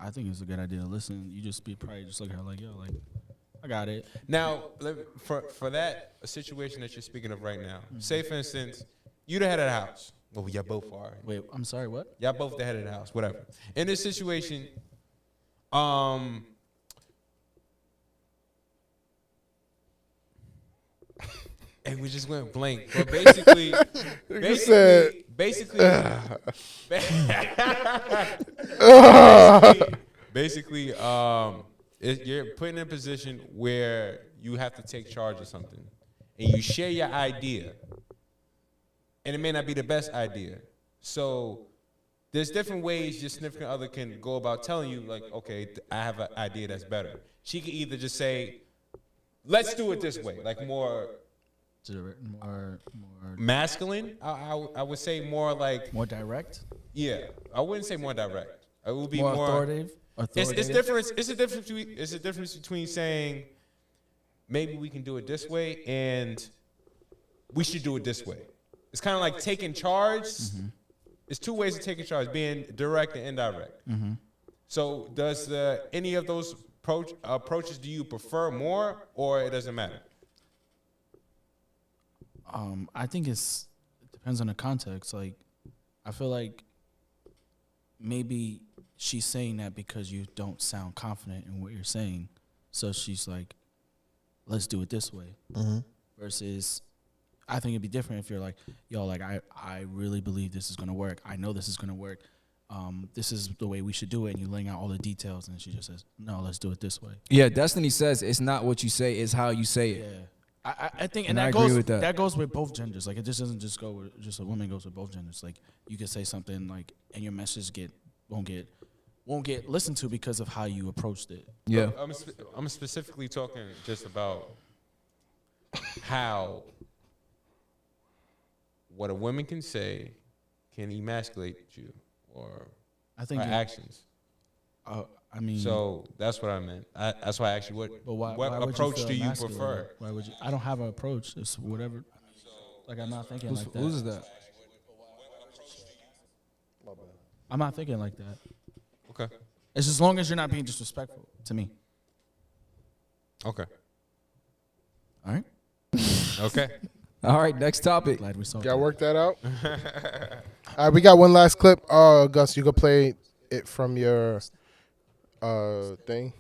I think it's a good idea to listen. You just probably just look at her like, yo, like, I got it. Now, for that situation that you're speaking of right now, say for instance, you the head of the house. Well, y'all both are. Wait, I'm sorry, what? Y'all both the head of the house, whatever. In this situation, and we just went blank. But basically, you're put in a position where you have to take charge of something, and you share your idea, and it may not be the best idea. So there's different ways your significant other can go about telling you, like, okay, I have an idea that's better. She could either just say, let's do it this way, like more masculine. I would say more like more direct. Yeah, I wouldn't say more direct. It would be more more authoritative. It's different. It's a difference between saying maybe we can do it this way and we should do it this way. It's kind of like taking charge. It's two ways of taking charge: being direct and indirect. So, does any of those approaches do you prefer more, or it doesn't matter? I think it depends on the context. Like, I feel like maybe she's saying that because you don't sound confident in what you're saying. So she's like, let's do it this way. Versus, I think it'd be different if you're like, yo, like, I really believe this is going to work. I know this is going to work. This is the way we should do it. And you're laying out all the details. And she just says, no, let's do it this way. Yeah, Destiny says it's not what you say, it's how you say it. Yeah. I think, And that I goes agree with that. That goes with both genders. Like, it just doesn't just go with just a woman. Goes with both genders. Like, you could say something like, and your message won't get listened to because of how you approached it. Yeah, I'm specifically talking just about how what a woman can say can emasculate you, or I think her actions. I mean, so that's what I meant. That's why I asked you what approach do you prefer? Why would you? I don't have an approach. It's whatever. Like, I'm not thinking like that. Who's that? I'm not thinking like that. Okay. It's as long as you're not being disrespectful to me. Okay. All right. Okay. All right, next topic. Glad we saw. Y'all work that out. All right, we got one last clip. Gus, you can play it from your thing.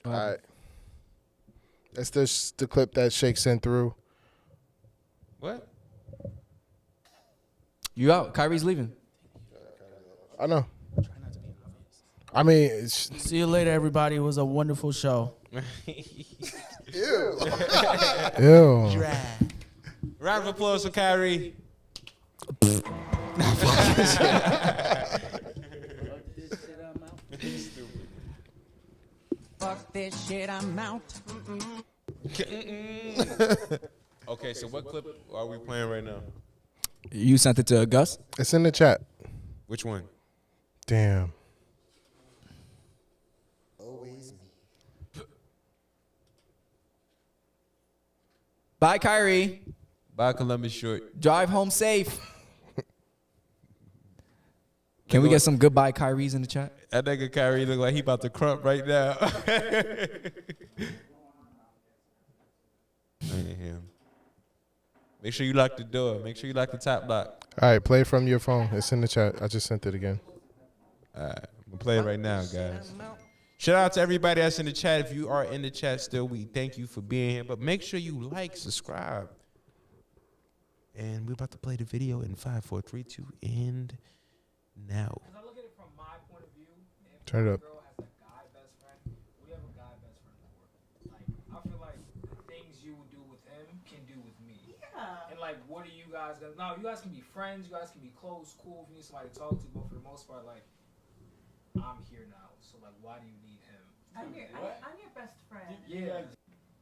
All right. It's the clip that Shake sent through. What? You out? Kyrie's leaving. I know. I mean, See you later, everybody. It was a wonderful show. Ew. Round of applause for Kyrie. Fuck this shit, I'm out. Okay. Okay, so what clip are we playing right now? You sent it to Gus? It's in the chat. Which one? Damn. Bye, Kyrie. Bye, Columbus Short. Drive home safe. Can we get some goodbye Kyries in the chat? That nigga Kyrie look like he about to crump right now. Make sure you lock the door. Make sure you lock the top lock. All right, play from your phone. It's in the chat. I just sent it again. All right, I'm gonna play it right now, guys. Shout out to everybody that's in the chat. If you are in the chat still, we thank you for being here. But make sure you like, subscribe. And we're about to play the video in 5, 4, 3, 2, and now. Turn it up. Like, what are you guys gonna? No, you guys can be friends. You guys can be close, cool. If you need somebody to talk to, but for the most part, like, I'm here now. So, like, why do you need him? I'm your best friend. Yeah,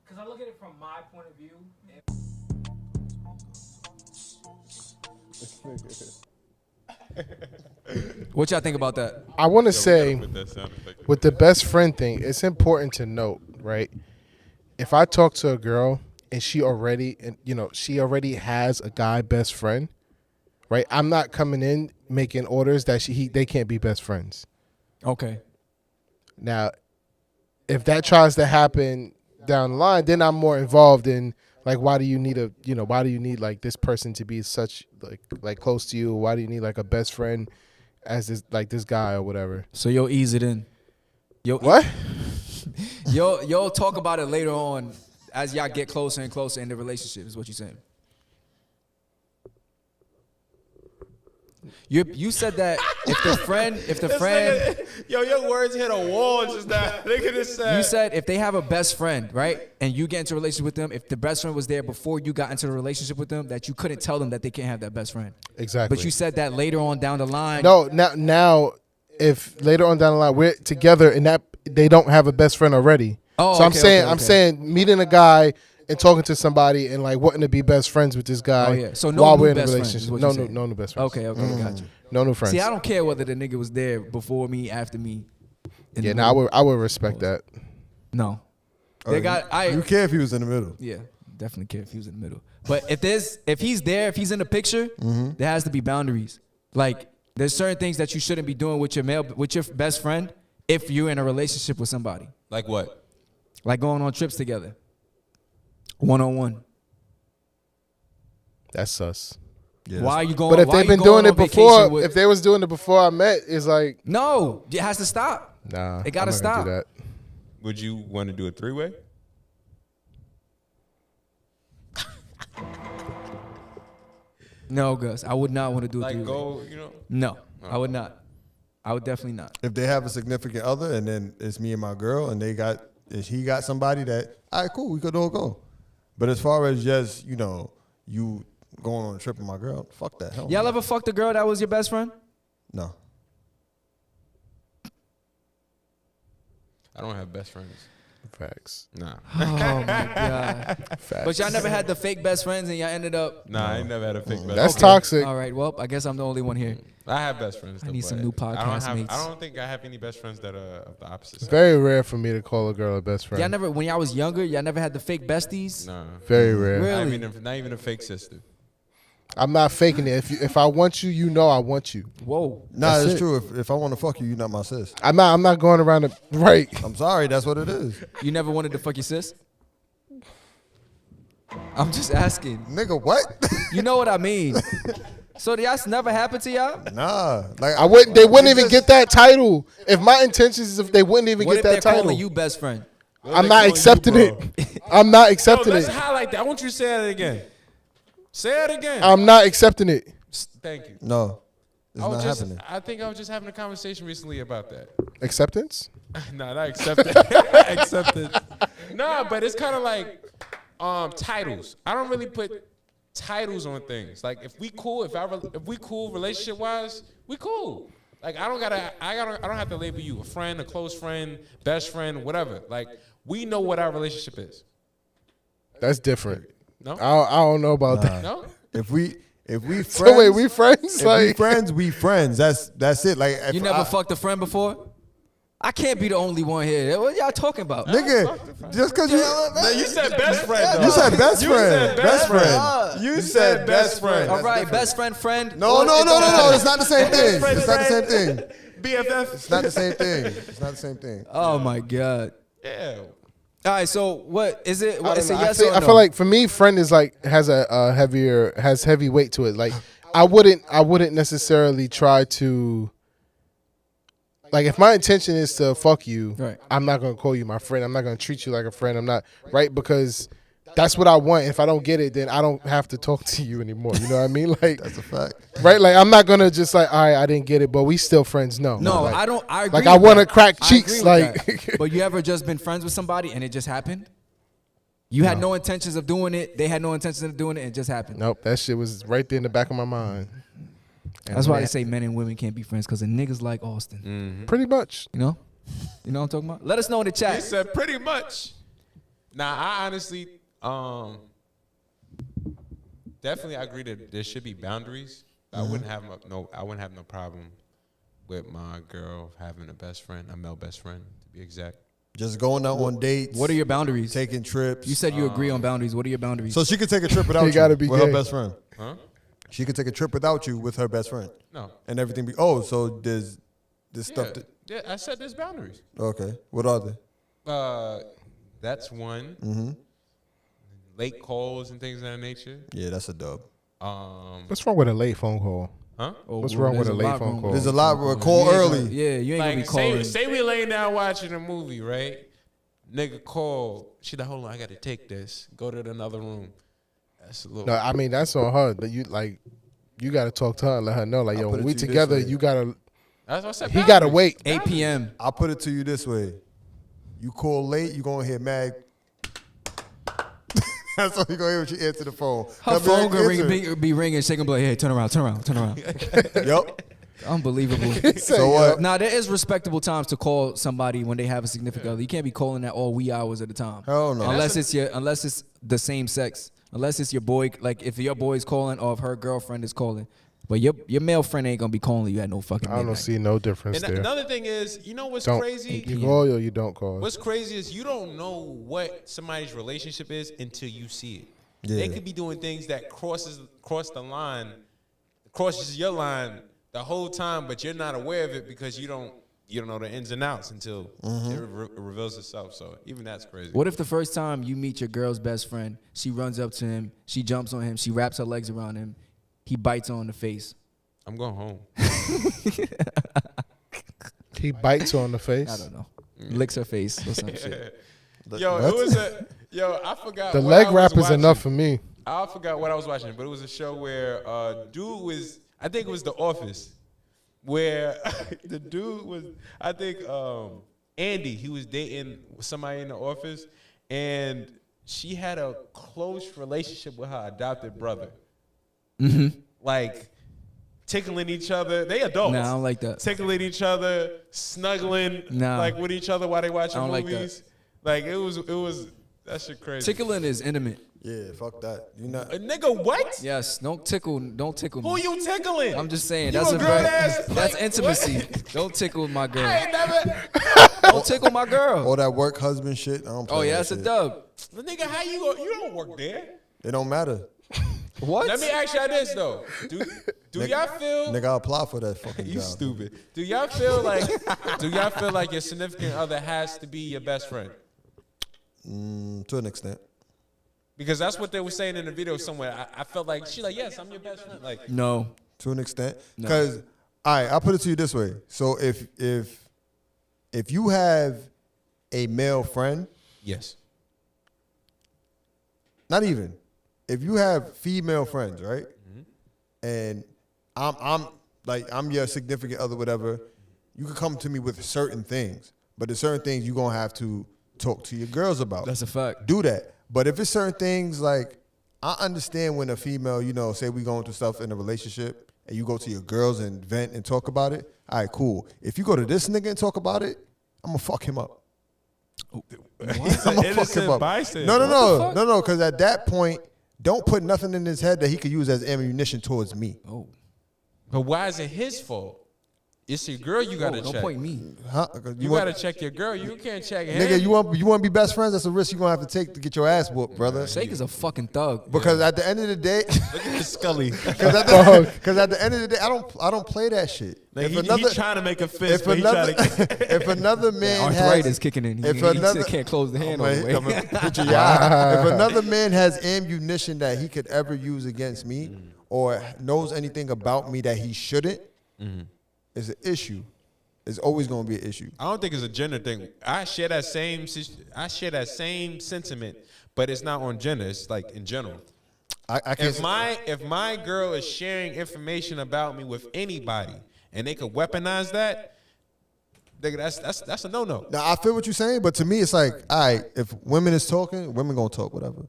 because I look at it from my point of view. What y'all think about that? I want to say, with the best friend thing, it's important to note, right? If I talk to a girl and she already has a guy best friend, right? I'm not coming in making orders that they can't be best friends. Okay. Now, if that tries to happen down the line, then I'm more involved in, like, why do you need like this person to be such like close to you? Why do you need like a best friend as this guy or whatever? So you'll ease it in. What? You'll talk about it later on as y'all get closer and closer in the relationship. Is what you're saying? You said that if the friend, yo, your words hit a wall just now. Look at this. You said if they have a best friend, right, and you get into a relationship with them, if the best friend was there before you got into the relationship with them, that you couldn't tell them that they can't have that best friend. Exactly. But you said that later on down the line. No, now if later on down the line we're together and that they don't have a best friend already. Oh, so okay, I'm saying meeting a guy and talking to somebody and like wanting to be best friends with this guy. Oh yeah. So no while new we're in a best friends. relationship. No new best friends. Okay, got you. No new friends. See, I don't care whether the nigga was there before me, after me. Yeah, no, I would respect that. No. You care if he was in the middle. Yeah, definitely care if he was in the middle. But if he's there, if he's in the picture, there has to be boundaries. Like, there's certain things that you shouldn't be doing with your best friend if you're in a relationship with somebody. Like what? Like going on trips together. One-on-one. That's sus. Yeah, why are you going? But if why they've you been going doing it on vacation before, with- if they was doing it before I met, it's like no, it has to stop. Nah, it gotta I'm not gonna stop. do that. Would you want to do a 3-way? No, Gus, I would not want to do it. Like go, No, I would not. I would definitely not. If they have a significant other and then it's me and my girl and he got somebody that, all right, cool, we could all go. But as far as just, you going on a trip with my girl, fuck that. Hell Y'all no. ever fucked a girl that was your best friend? No. I don't have best friends. Facts. Nah. Oh my god. Facts. But y'all never had the fake best friends and y'all ended up. Nah, I ain't never had a fake best That's friend. toxic. All right. Well, I guess I'm the only one here. I have best friends. I though, need some but new podcast mates. I don't think I have any best friends that are of the opposite It's side. very rare for me to call a girl a best friend. Y'all never, when y'all was younger, y'all never had the fake besties. Nah. Very rare. Really? Not even a fake sister. I'm not faking it. If I want you, you know I want you. Whoa. Nah, That's it's it. true. If I want to fuck you, you're not my sis. I'm not going around the right. I'm sorry, that's what it is. You never wanted to fuck your sis? I'm just asking. Nigga, what? You know what I mean. So that's never happened to y'all? Nah. Like They wouldn't even get that title. If my intentions is if they wouldn't even What get if they're that title. calling you best friend? I'm not accepting it. I'm not accepting Let's it. highlight that. I want you to say that again. Say it again. I'm not accepting it. Thank you. No. It's not happening. I think I was just having a conversation recently about that. Acceptance? Nah, not acceptance. Acceptance. Nah, but it's kind of like titles. I don't really put titles on things. Like if we cool, if we cool relationship wise, we cool. Like I don't have to label you a friend, a close friend, best friend, whatever. Like we know what our relationship is. That's different. No, I don't know about that. no. If we friends, So wait, we friends? If Like we friends. That's it. Like if You never fucked a friend before? I can't be the only one here. What y'all talking about? nigga, just because you. You said best friend. You said best friend. Best friend. You said best friend. All right, best friend. No. It's not the same thing. It's not the same thing. BFF. It's not the same thing. It's not the same thing. Oh my god. Yeah. All right, so what is it? What, I is don't it know. yes or no? I feel like for me, friend is like has heavy weight to it. Like I wouldn't necessarily try to. Like if my intention is to fuck you, Right. I'm not gonna call you my friend. I'm not gonna treat you like a friend. I'm not right because that's what I want. If I don't get it, then I don't have to talk to you anymore. You know what I mean? Like That's a fact. right? Like I'm not gonna just like, all right, I didn't get it, but we still friends. No, No, like, I don't. I agree. Like I with want to that. crack I cheeks. agree with Like that. But you ever just been friends with somebody and it just happened? You had no intentions of doing it. They had no intentions of doing it. And it just happened. nope, that shit was right there in the back of my mind. And That's why man, they say men and women can't be friends because the niggas like Austin. pretty much. You know what I'm talking about? Let us know in the He chat. said pretty much. Nah, I honestly, definitely I agree that there should be boundaries. I wouldn't have no problem with my girl having a best friend, a male best friend to be exact. Just going out on dates. What are your boundaries? Taking trips. You said you agree on boundaries. What are your boundaries? So she could take a trip without You you gotta be with gay. her best friend. Huh? She could take a trip without you with her best friend. No. And everything be so there's this stuff that Yeah, I said there's boundaries. okay. What are they? That's one. Mm-hmm. Late calls and things of that nature. Yeah, that's a dub. What's wrong with a late phone call? Huh? What's wrong with a late phone call? There's a lot where call early. Yeah, you ain't gonna be Like calling. say we laying down watching a movie, right? Nigga call. She like, hold on, I gotta take this. Go to another room. That's a little. No, I mean that's on her. But you gotta talk to her and let her know, like, I'll yo, put when it we to you this together, way. you gotta. That's what I said. He gotta boundaries. wait. 8 p.m. I'll put it to you this way. You call late, you gonna hear mad. That's all you gonna hear when she answer the phone. Her Come phone back, gonna answer. be ringing. She gonna be like, hey, turn around. Yup. Unbelievable. So what? Now there is respectable times to call somebody when they have a significant other. You can't be calling at all wee hours at a time. Hell no. Unless it's the same sex. Unless it's your boy, like if your boy's calling or if her girlfriend is calling. But your male friend ain't gonna be calling you at no fucking I don't midnight. see no difference And there. another thing is, you know what's Don't crazy? you call or you don't call? What's crazy is you don't know what somebody's relationship is until you see it. Yeah. They could be doing things that cross the line, crosses your line the whole time, but you're not aware of it because you don't know the ins and outs until it reveals itself. So even that's crazy. What if the first time you meet your girl's best friend, she runs up to him, she jumps on him, she wraps her legs around him, he bites her on the face? I'm going home. He bites her on the face. I don't know. Licks her face or some shit. Yo, it was I forgot. The what leg I was wrap is watching. enough for me. I forgot what I was watching, but it was a show where dude was, I think it was The Office, where the dude was, I think Andy, he was dating somebody in the office, and she had a close relationship with her adopted brother. Mm-hmm. Like tickling each other. They adults. Nah, I don't like that. Tickling each other, snuggling Nah. like with each other while they watching I don't like that. movies. Like it was that shit crazy. Tickling is intimate. Yeah, fuck that. You not. A nigga, what? Yes, don't tickle me. Who you tickling? I'm just saying You that's a a girl very, ass, that's like, intimacy. what? Don't tickle my girl. I ain't never. Don't tickle my girl. All that work husband shit. I don't play Oh yeah, that that's a shit. dub. But nigga, how you go? You don't work there. It don't matter. What? Let me ask y'all this though. Do y'all feel? Nigga, I apply for that fucking You job. stupid. Do y'all feel like your significant other has to be your best friend? To an extent. Because that's what they were saying in the video somewhere. I felt like she like, yes, I'm your best friend. Like, No. To an extent. No. Because, all right, I'll put it to you this way. So if you have a male friend, yes. not even. If you have female friends, right? And I'm your significant other, whatever, you can come to me with certain things. But there's certain things you're gonna have to talk to your girls about. That's a fact. Do that. But if it's certain things like, I understand when a female, say we going through stuff in a relationship and you go to your girls and vent and talk about it, all right, cool. If you go to this nigga and talk about it, I'm gonna fuck him up. I'm gonna fuck him up. No, because at that point, don't put nothing in his head that he could use as ammunition towards me. Oh. But why is it his fault? It's your girl you gotta check. Don't point me. Huh? You gotta check your girl. You can't check him. Nigga, you want to be best friends? That's a risk you're gonna have to take to get your ass whooped, brother. Shake is a fucking thug. Because at the end of the day, Look at the Scully. Because at the end of the day, I don't play that shit. Like he's trying to make a fist, but if another man arthritis has kicking in, if he another can't close the hand all the way. If another man has ammunition that he could ever use against me, or knows anything about me that he shouldn't, it's an issue. It's always going to be an issue. I don't think it's a gender thing. I share that same sentiment, but it's not on gender. It's like in general. I can't. If my girl is sharing information about me with anybody and they could weaponize that, nigga, that's a no. Now I feel what you're saying, but to me it's like, all right, if women is talking, women gonna talk, whatever.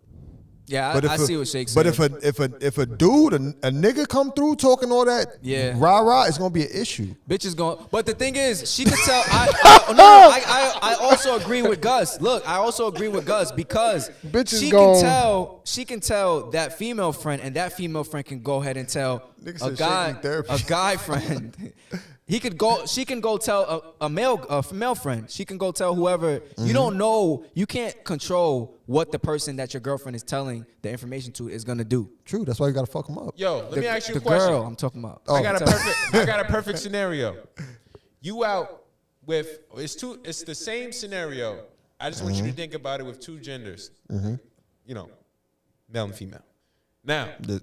Yeah, but I see what Shake's saying. saying. But if a dude, a nigga come through talking all that, rah, it's gonna be an issue. Bitch is going. But the thing is, she could tell. I also agree with Gus. Look, I also agree with Gus because she can tell that female friend, and that female friend can go ahead and tell a guy friend. She can go tell a female friend. She can go tell whoever. You don't know. You can't control what the person that your girlfriend is telling the information to is gonna do. True. That's why you gotta fuck them up. Yo, let me ask you a the question. Girl, I'm talking about. I got a perfect scenario. You out with it's the same scenario. I just want you to think about it with two genders. You know, male and female. Now, the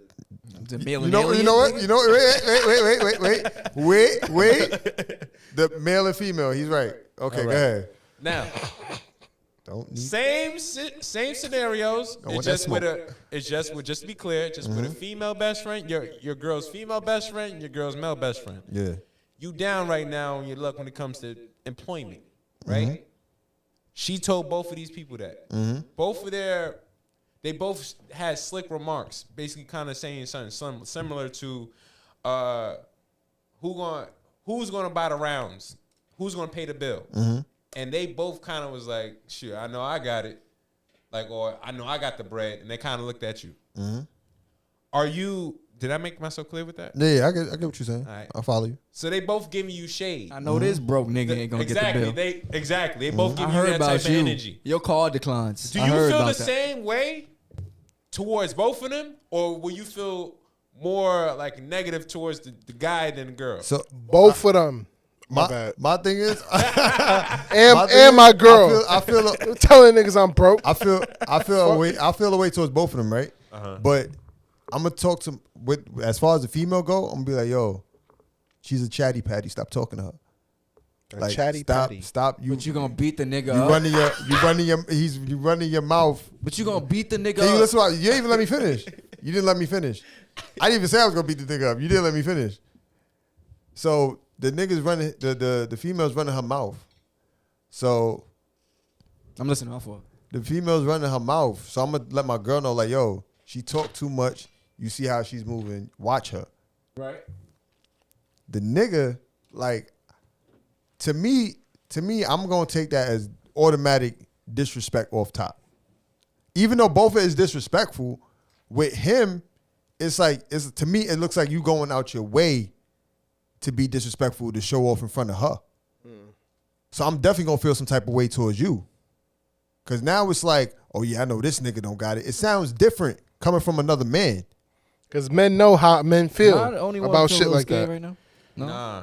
male you and know, alien. you know what? You know, wait. The male and female. He's right. Okay, go ahead. Now, same scenarios. Just to be clear, just with a female best friend, your girl's female best friend, and your girl's male best friend. Yeah. You down right now on your luck when it comes to employment, right? She told both of these people that. They both had slick remarks, basically kind of saying something similar to who's gonna buy the rounds, who's gonna pay the bill, and they both kind of was like, "Sure, I know I got it," like, or "I know I got the bread," and they kind of looked at you. Are you? Did I make myself clear with that? Yeah, I get what you're saying. All right. I follow you. So they both giving you shade. I know this broke nigga ain't gonna get the bill. They both giving you that type of energy. Your call declines. Do you feel the same way towards both of them, or will you feel more like negative towards the guy than the girl? So both of them. My thing is, my girl. I feel telling niggas I'm broke. I feel a way towards both of them, right? But I'm gonna talk to as far as the female go. I'm gonna be like, yo, she's a chatty patty. Stop talking to her. Like, chatty patty. Stop. But you gonna beat the nigga you up. You running your mouth. But you gonna beat the nigga Can up. you listen? You didn't even let me finish. You didn't let me finish. I didn't even say I was gonna beat the nigga up. You didn't let me finish. So the niggas running, the female's running her mouth. So I'm listening. My fault. The female's running her mouth. So I'm gonna let my girl know, like, yo, she talk too much. You see how she's moving. Watch her. Right. The nigga, like, to me, I'm gonna take that as automatic disrespect off top. Even though both of it is disrespectful, with him, to me, it looks like you going out your way to be disrespectful to show off in front of her. So I'm definitely gonna feel some type of way towards you. Cause now it's like, oh yeah, I know this nigga don't got it. It sounds different coming from another man. Cause men know how men feel about shit like that. Right now?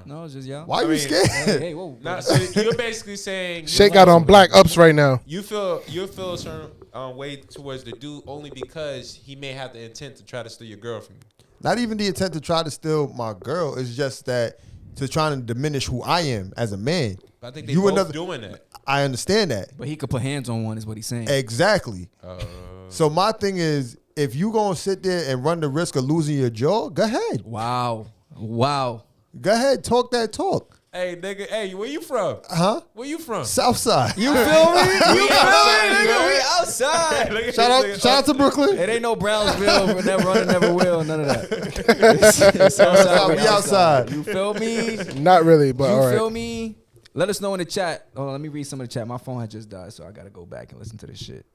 No, it's just y'all. Why are you scared? Hey, whoa. Nah, so you're basically saying Shake got on black ups right now. You feel a certain way towards the dude only because he may have the intent to try to steal your girl from you. Not even the intent to try to steal my girl. It's just that to try to diminish who I am as a man. But I think they both doing that. I understand that. But he could put hands on one is what he's saying. Exactly. So my thing is, if you gonna sit there and run the risk of losing your jaw, go ahead. Wow. Go ahead, talk that talk. Hey, nigga, where you from? Huh? Where you from? Southside. You feel me? You feel me, nigga? We outside. Shout out to Brooklyn. It ain't no Brownsville, never run, never will, none of that. It's outside, we outside. You feel me? Not really, but all right. You feel me? Let us know in the chat. Oh, let me read some of the chat. My phone had just died, so I gotta go back and listen to this shit.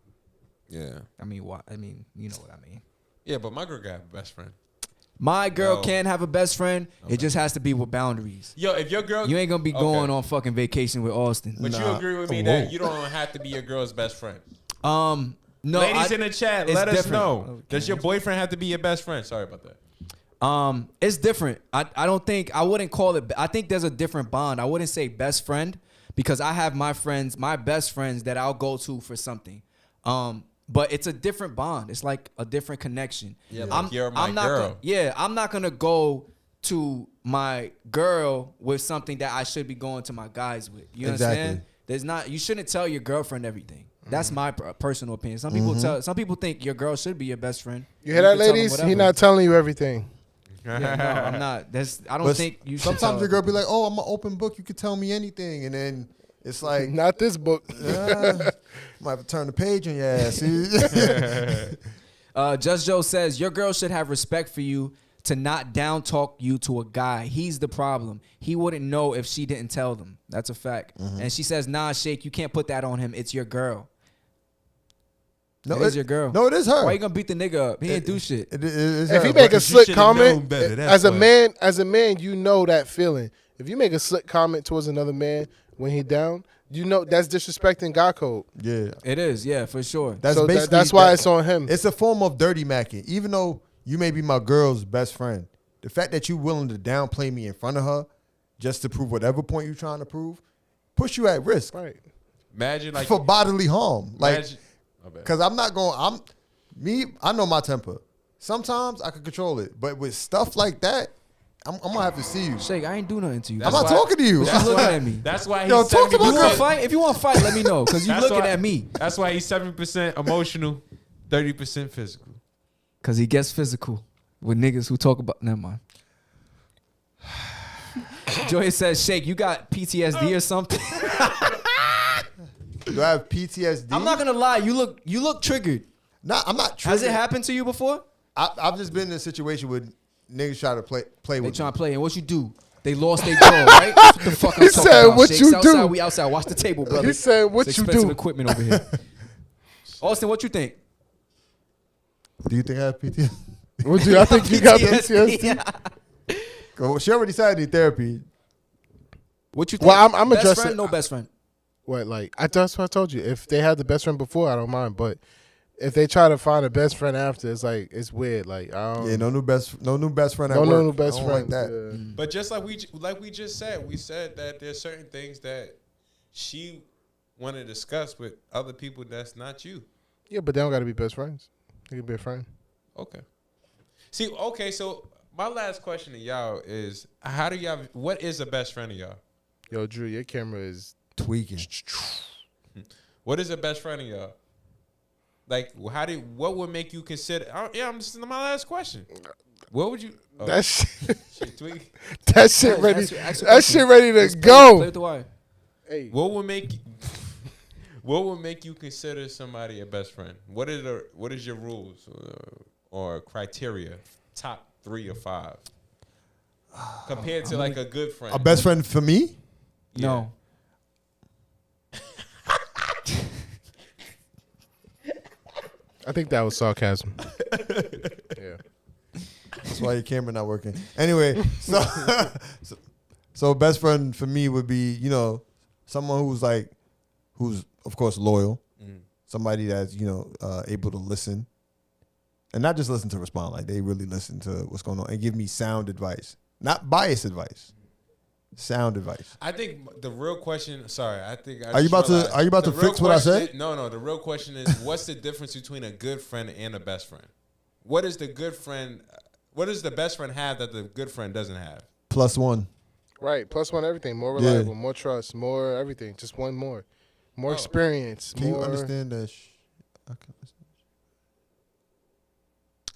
Yeah. I mean, why? I mean, you know what I mean. Yeah, but my girl got a best friend. My girl No. can have a best friend. It just has to be with boundaries. Yo, if your girl, You ain't gonna be going on fucking vacation with Austin. But you agree with me that you don't have to be your girl's best friend. No, ladies in the chat, it's let us different. know. Okay. Does your boyfriend have to be your best friend? Sorry about that. It's different. I don't think I wouldn't call it. I think there's a different bond. I wouldn't say best friend because I have my friends, my best friends that I'll go to for something. But it's a different bond. It's like a different connection. Yeah, like you're my girl. I'm not gonna go to my girl with something that I should be going to my guys with. You understand? You shouldn't tell your girlfriend everything. That's my personal opinion. Some people think your girl should be your best friend. You hear that, ladies? He not telling you everything. Yeah, no, I'm not. I don't think you should. Sometimes your girl be like, "Oh, I'm an open book. You can tell me anything," and then it's like, not this book. Might have to turn the page on your ass. Just Joe says your girl should have respect for you to not down talk you to a guy. He's the problem. He wouldn't know if she didn't tell them. That's a fact. And she says, "Nah, Shake, you can't put that on him. It's your girl." No, it is your girl. No, it is her. Why you gonna beat the nigga up? He didn't do shit. If he make a slick comment, as a man, you know that feeling. If you make a slick comment towards another man when he down, you know that's disrespecting God code. Yeah, it is. Yeah, for sure. That's why it's on him. It's a form of dirty macking. Even though you may be my girl's best friend, the fact that you willing to downplay me in front of her just to prove whatever point you're trying to prove, puts you at risk. Right. Imagine like for bodily harm. Like, Imagine- because I'm not going. I know my temper. Sometimes I can control it, but with stuff like that, I'm gonna have to see you. Shake, I ain't do nothing to you. I'm not talking to you. That's looking at me. That's why he's Yo, talk to my You want girl. to fight? If you want to fight, let me know. Because you That's looking why- at me. That's why he's 7% emotional, 30% physical. Because he gets physical with niggas who talk about. Never mind. Joy says, Shake, you got PTSD or something? Do I have PTSD? I'm not gonna lie. You look triggered. Nah, I'm not triggered. Has it happened to you before? I've just been in a situation where niggas try to play They with trying me. to play, and what you do? They lost their jaw, right? That's what the fuck I'm He talking said, about. "What Shake. you Outside, do?" We outside. Watch the table, brother. He said, "What It's you expensive do?" equipment over here. Austin, what you think? Do you think I have PTSD? What do I think you got PTSD? Well, she already said I need therapy. What you think? Well, I'm best addressing. friend, no best friend. What, like, that's what I told you. If they had the best friend before, I don't mind. But if they try to find a best friend after, it's like, it's weird. Like, I don't. Yeah, no new best friend. At No work. new best I don't like friends. that. Yeah. But just like we just said, we said that there's certain things that she want to discuss with other people that's not you. Yeah, but they don't got to be best friends. They can be a friend. Okay. So my last question to y'all is, what is a best friend of y'all? Yo, Drew, your camera is tweaking. What is a best friend of y'all? Like, what would make you consider? This is my last question. What would you? That shit, tweak. that shit ready. Ask That shit ready to Play go. with the wire. Hey, What would make you consider somebody a best friend? What is your rules or criteria? Top 3 or 5 compared to like a good friend. A best friend for me? No. I think that was sarcasm. Yeah. That's why your camera not working. Anyway, so best friend for me would be, someone who's of course loyal, somebody that's able to listen, and not just listen to respond, like they really listen to what's going on and give me sound advice, not biased advice, sound advice. I think the real question. Sorry, I think. Are you about to fix what I said? No. The real question is, what's the difference between a good friend and a best friend? What is the good friend? What does the best friend have that the good friend doesn't have? +1. Right. +1 everything. More reliable, more trust, more everything. Just one more. More experience. Can more... you understand that?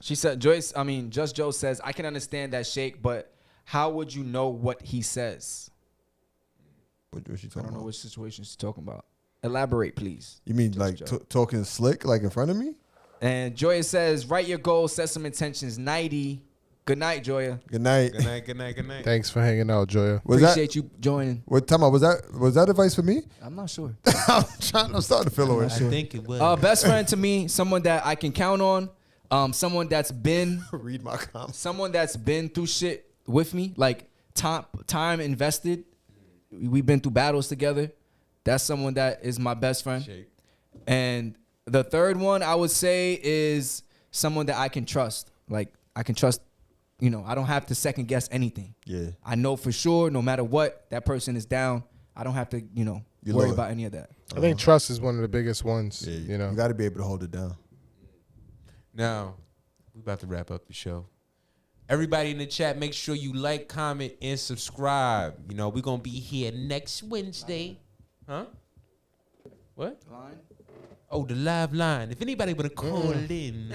She said, Just Joe says, I can understand that, Shake, but how would you know what he says? What she talking I don't know about? which situation she's talking about. Elaborate, please. You mean Just like Joe. talking slick, like in front of me? And Joya says, write your goals, set some intentions. Nighty. Good night, Joya. Good night. Good night. Good night. Good night. Thanks for hanging out, Joya. Appreciate you joining. What time was that advice for me? I'm not sure. I'm starting to feel away. I think it was. Best friend to me, someone that I can count on. Someone that's been read my comments. Someone that's been through shit with me, like time invested. We've been through battles together. That's someone that is my best friend. Shake. And the third one I would say is someone that I can trust. Like I can trust, I don't have to second guess anything. Yeah. I know for sure, no matter what, that person is down. I don't have to, worry about any of that. I think trust is one of the biggest ones. You got to be able to hold it down. Now, we about to wrap up the show. Everybody in the chat, make sure you like, comment, and subscribe. We're going to be here next Wednesday. Huh? What? Line? Oh, the live line. If anybody want to call in,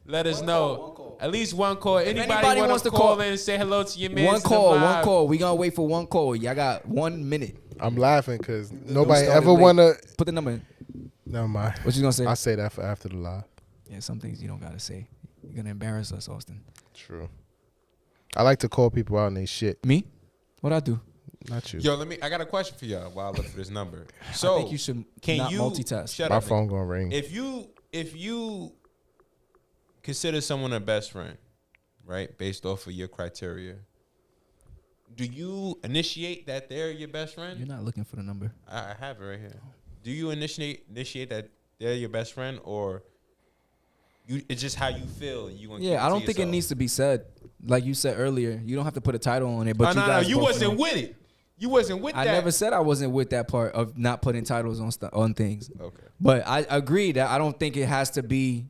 let us know. At least one call. Anybody wants to call in and say hello to your man? One call. We gonna wait for one call. Y'all got 1 minute. I'm laughing because nobody ever want to. Put the number in. Never mind. What you gonna say? I'll say that for after the live. Yeah, some things you don't gotta say. You're gonna embarrass us, Austin. True. I like to call people out on their shit. Me? What'd I do? Not you. Yo, I got a question for y'all while I look for this number. So I think you should not multitask. Shut My up, phone gonna ring. If you consider someone a best friend, right, based off of your criteria, do you initiate that they're your best friend? You're not looking for the number. I have it right here. Do you initiate that they're your best friend, or it's just how you feel? You gonna keep it I to don't think it yourself? needs to be said. Like you said earlier, you don't have to put a title on it. But you wasn't with it. You wasn't with that. I never said I wasn't with that part of not putting titles on things. Okay. But I agree that I don't think it has to be.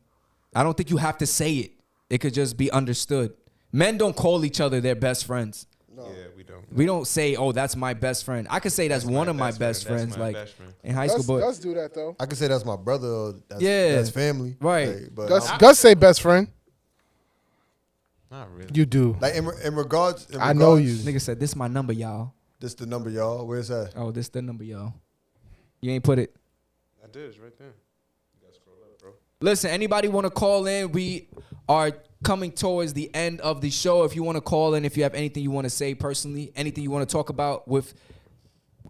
I don't think you have to say it. It could just be understood. Men don't call each other their best friends. No. Yeah, we don't. We don't say, "Oh, that's my best friend." I could say that's one of my best friends, like in high school. But Gus do that though. I can say that's my brother. That's family. Right. Like, but Gus say best friend. Not really. You do. Like in regards, I know you. Nigga said, "This my number, y'all." This the number, y'all. Where's that? Oh, this the number, y'all. You ain't put it. I did. It's right there. You gotta scroll up, bro. Listen, anybody want to call in? We are coming towards the end of the show. If you want to call in, if you have anything you want to say personally, anything you want to talk about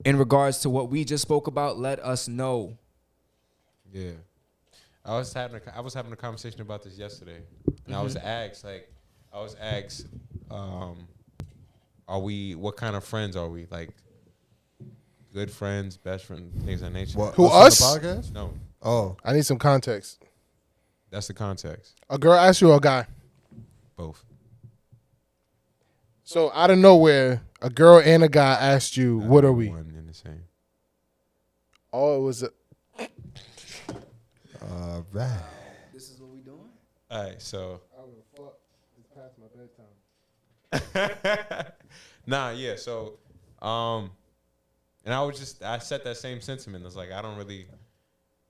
in regards to what we just spoke about, let us know. Yeah, I was having a conversation about this yesterday, and I was asked, what kind of friends are we? Like, good friends, best friends, things of that nature. What, Who, us us? on the podcast? No, Oh, I need some context. that's the context. A girl asked you or a guy? Both. So out of nowhere, a girl and a guy asked you, "What are we?" One and the same. Oh, it was a. right. This is what we doing? All right, so. It's past my bedtime. Nah, yeah. So, and I said that same sentiment. It's like I don't really.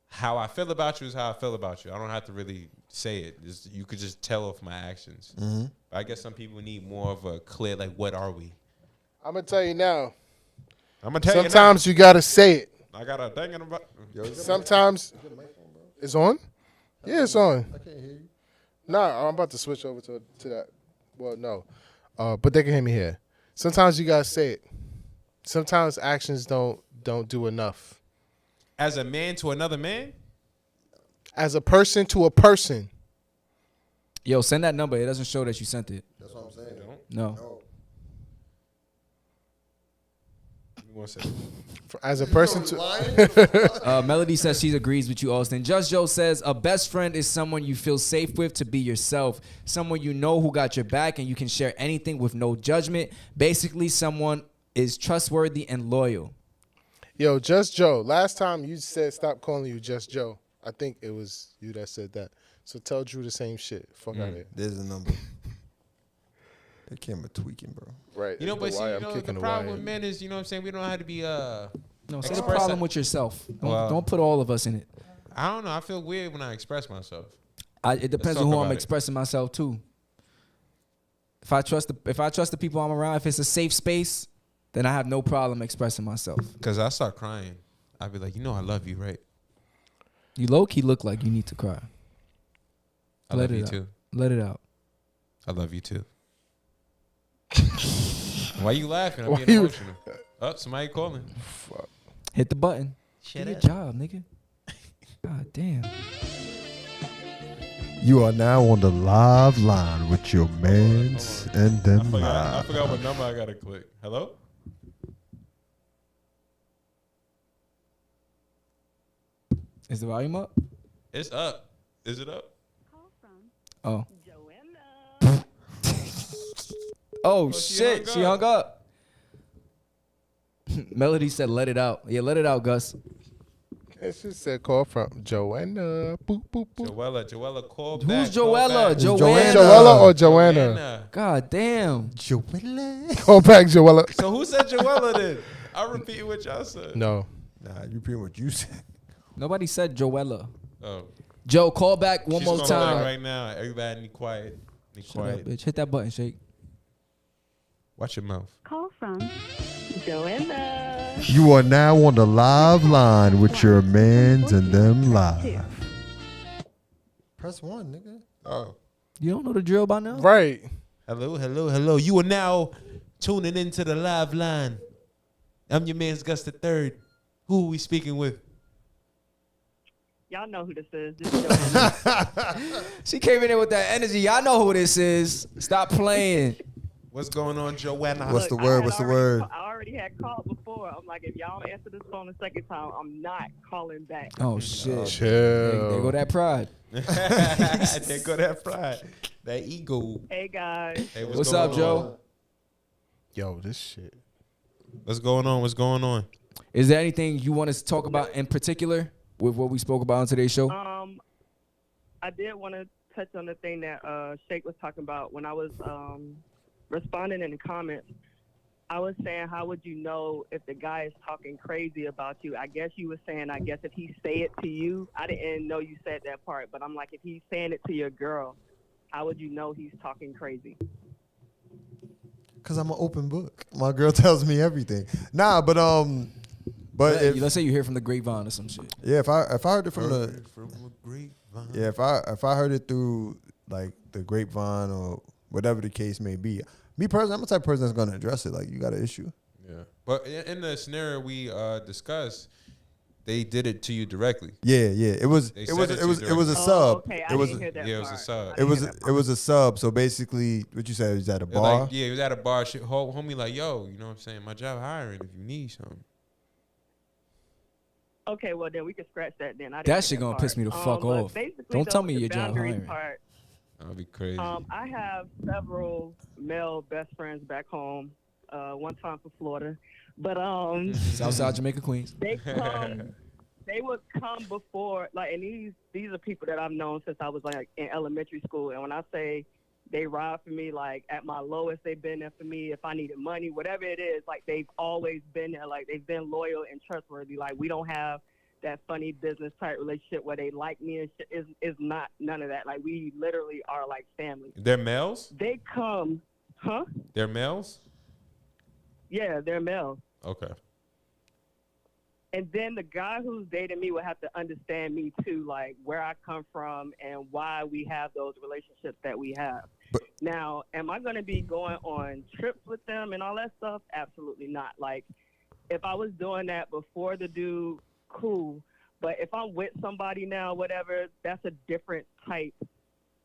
How I feel about you is how I feel about you. I don't have to really say it. You could just tell off my actions. Mm-hmm. But I guess some people need more of a clear, like, what are we? I'm gonna tell you now. I'm gonna tell you. Sometimes you gotta say it. I got a thing in the. Sometimes it's on. Yeah, it's on. I can't hear you. Nah, I'm about to switch over to that. Well, no, but they can hear me here. Sometimes you gotta say it. Sometimes actions don't do enough. As a man to another man? As a person to a person. Yo, send that number. It doesn't show that you sent it. That's what I'm saying. No. Give me 1 second. As a person to. Melody says she agrees with you, Austin. Just Joe says a best friend is someone you feel safe with to be yourself. Someone you know who got your back and you can share anything with no judgment. Basically, someone is trustworthy and loyal. Yo, Just Joe. Last time you said stop calling you Just Joe. I think it was you that said that. So tell Drew the same shit. Fuck out of here. There's a number. That camera tweaking, bro. Right. You know, but see, wire. you know, I'm the kicking problem wire. with men is, you know what I'm saying, we don't know how to be No, it's a express problem that- with yourself. Well- Don't put all of us in it. I don't know. I feel weird when I express myself. It depends talk on who I'm about it. expressing myself to. If I trust the people I'm around, if it's a safe space, then I have no problem expressing myself. Because I start crying. I'd be like, you know I love you, right? You low key look like you need to cry. I love you too. Let it out. I love you too. Why you laughing? I'm Why being you- emotional. Oh, somebody calling. Fuck. Hit the button. Shut Do your up. job, nigga. God damn. You are now on the live line with your mans and them I live. forgot what number I gotta click. Hello? Is the volume up? It's up. Is it up? Oh. Oh, shit. She hung up. Melody said, let it out. Yeah, let it out, Gus. It just said call from Joanna. Boop, boop, boop. Joella, call Who's back. Joella? Joanna. Joella or Joanna? God damn. Joella. Call back, Joella. So who said Joella then? I'll repeat what y'all said. No. Nah, you repeat what you said. Nobody said Joella. Oh. Joe, call back one She's more gonna time. play right now. Everybody be quiet. Be Shut quiet. up, bitch. Hit that button, Shake. Watch your mouth. Call from Joanna. You are now on the live line with your mans and them live. Press 1, nigga. Oh. You don't know the drill by now? Right. Hello. You are now tuning into the live line. I'm your man's Gus the Third. Who are we speaking with? Y'all know who this is. This is Joanna. She came in there with that energy. Y'all know who this is. Stop playing. What's going on, Joanna? What's the word? What's the word? I already had called before. I'm like, if y'all don't answer this phone a second time, I'm not calling back. Oh, shit. Chill. There go that pride. There go that pride. That ego. Hey, guys. Hey, What's going up, on? Joe? Yo, this shit. What's going on? Is there anything you want us to talk about in particular with what we spoke about on today's show? I did want to touch on the thing that Shake was talking about when I was responding in the comments. I was saying, how would you know if the guy is talking crazy about you? I guess you were saying, if he say it to you, I didn't know you said that part, but I'm like, if he's saying it to your girl, how would you know he's talking crazy? Cause I'm an open book. My girl tells me everything. Nah, but if, let's say you hear from the grapevine or some shit. yeah, if I heard it from the grapevine. yeah, if I heard it through like the grapevine or whatever the case may be, me personally, I'm the type of person that's gonna address it. Like, you got an issue. Yeah, but in the scenario we discussed, they did it to you directly. Yeah. It was They it said was it it to was you it was a directly. sub. Okay, It was It was a sub. it was a sub. So basically, what you said, it was at a It bar. like, yeah, he was at a bar. Shit, homie, like, yo, you know what I'm saying? My job hiring if you need something. Okay, well, then we can scratch that then. That shit gonna piss me the fuck but off. basically, Don't tell though, me the your job boundaries hiring. part, That'd be crazy. I have several male best friends back home. One time for Florida, but Southside Jamaica, Queens. they would come before, like, and these are people that I've known since I was like in elementary school. And when I say they ride for me, like at my lowest, they've been there for me. If I needed money, whatever it is, like they've always been there. Like they've been loyal and trustworthy. Like we don't have that funny business type relationship where they like me and shit. Is not none of that. Like we literally are like family. They're males? They come, huh? They're males? Yeah, they're males. Okay. And then the guy who's dating me would have to understand me too, like where I come from and why we have those relationships that we have. Now, am I going to be going on trips with them and all that stuff? Absolutely not. Like, if I was doing that before the dude, cool. But if I'm with somebody now, whatever, that's a different type.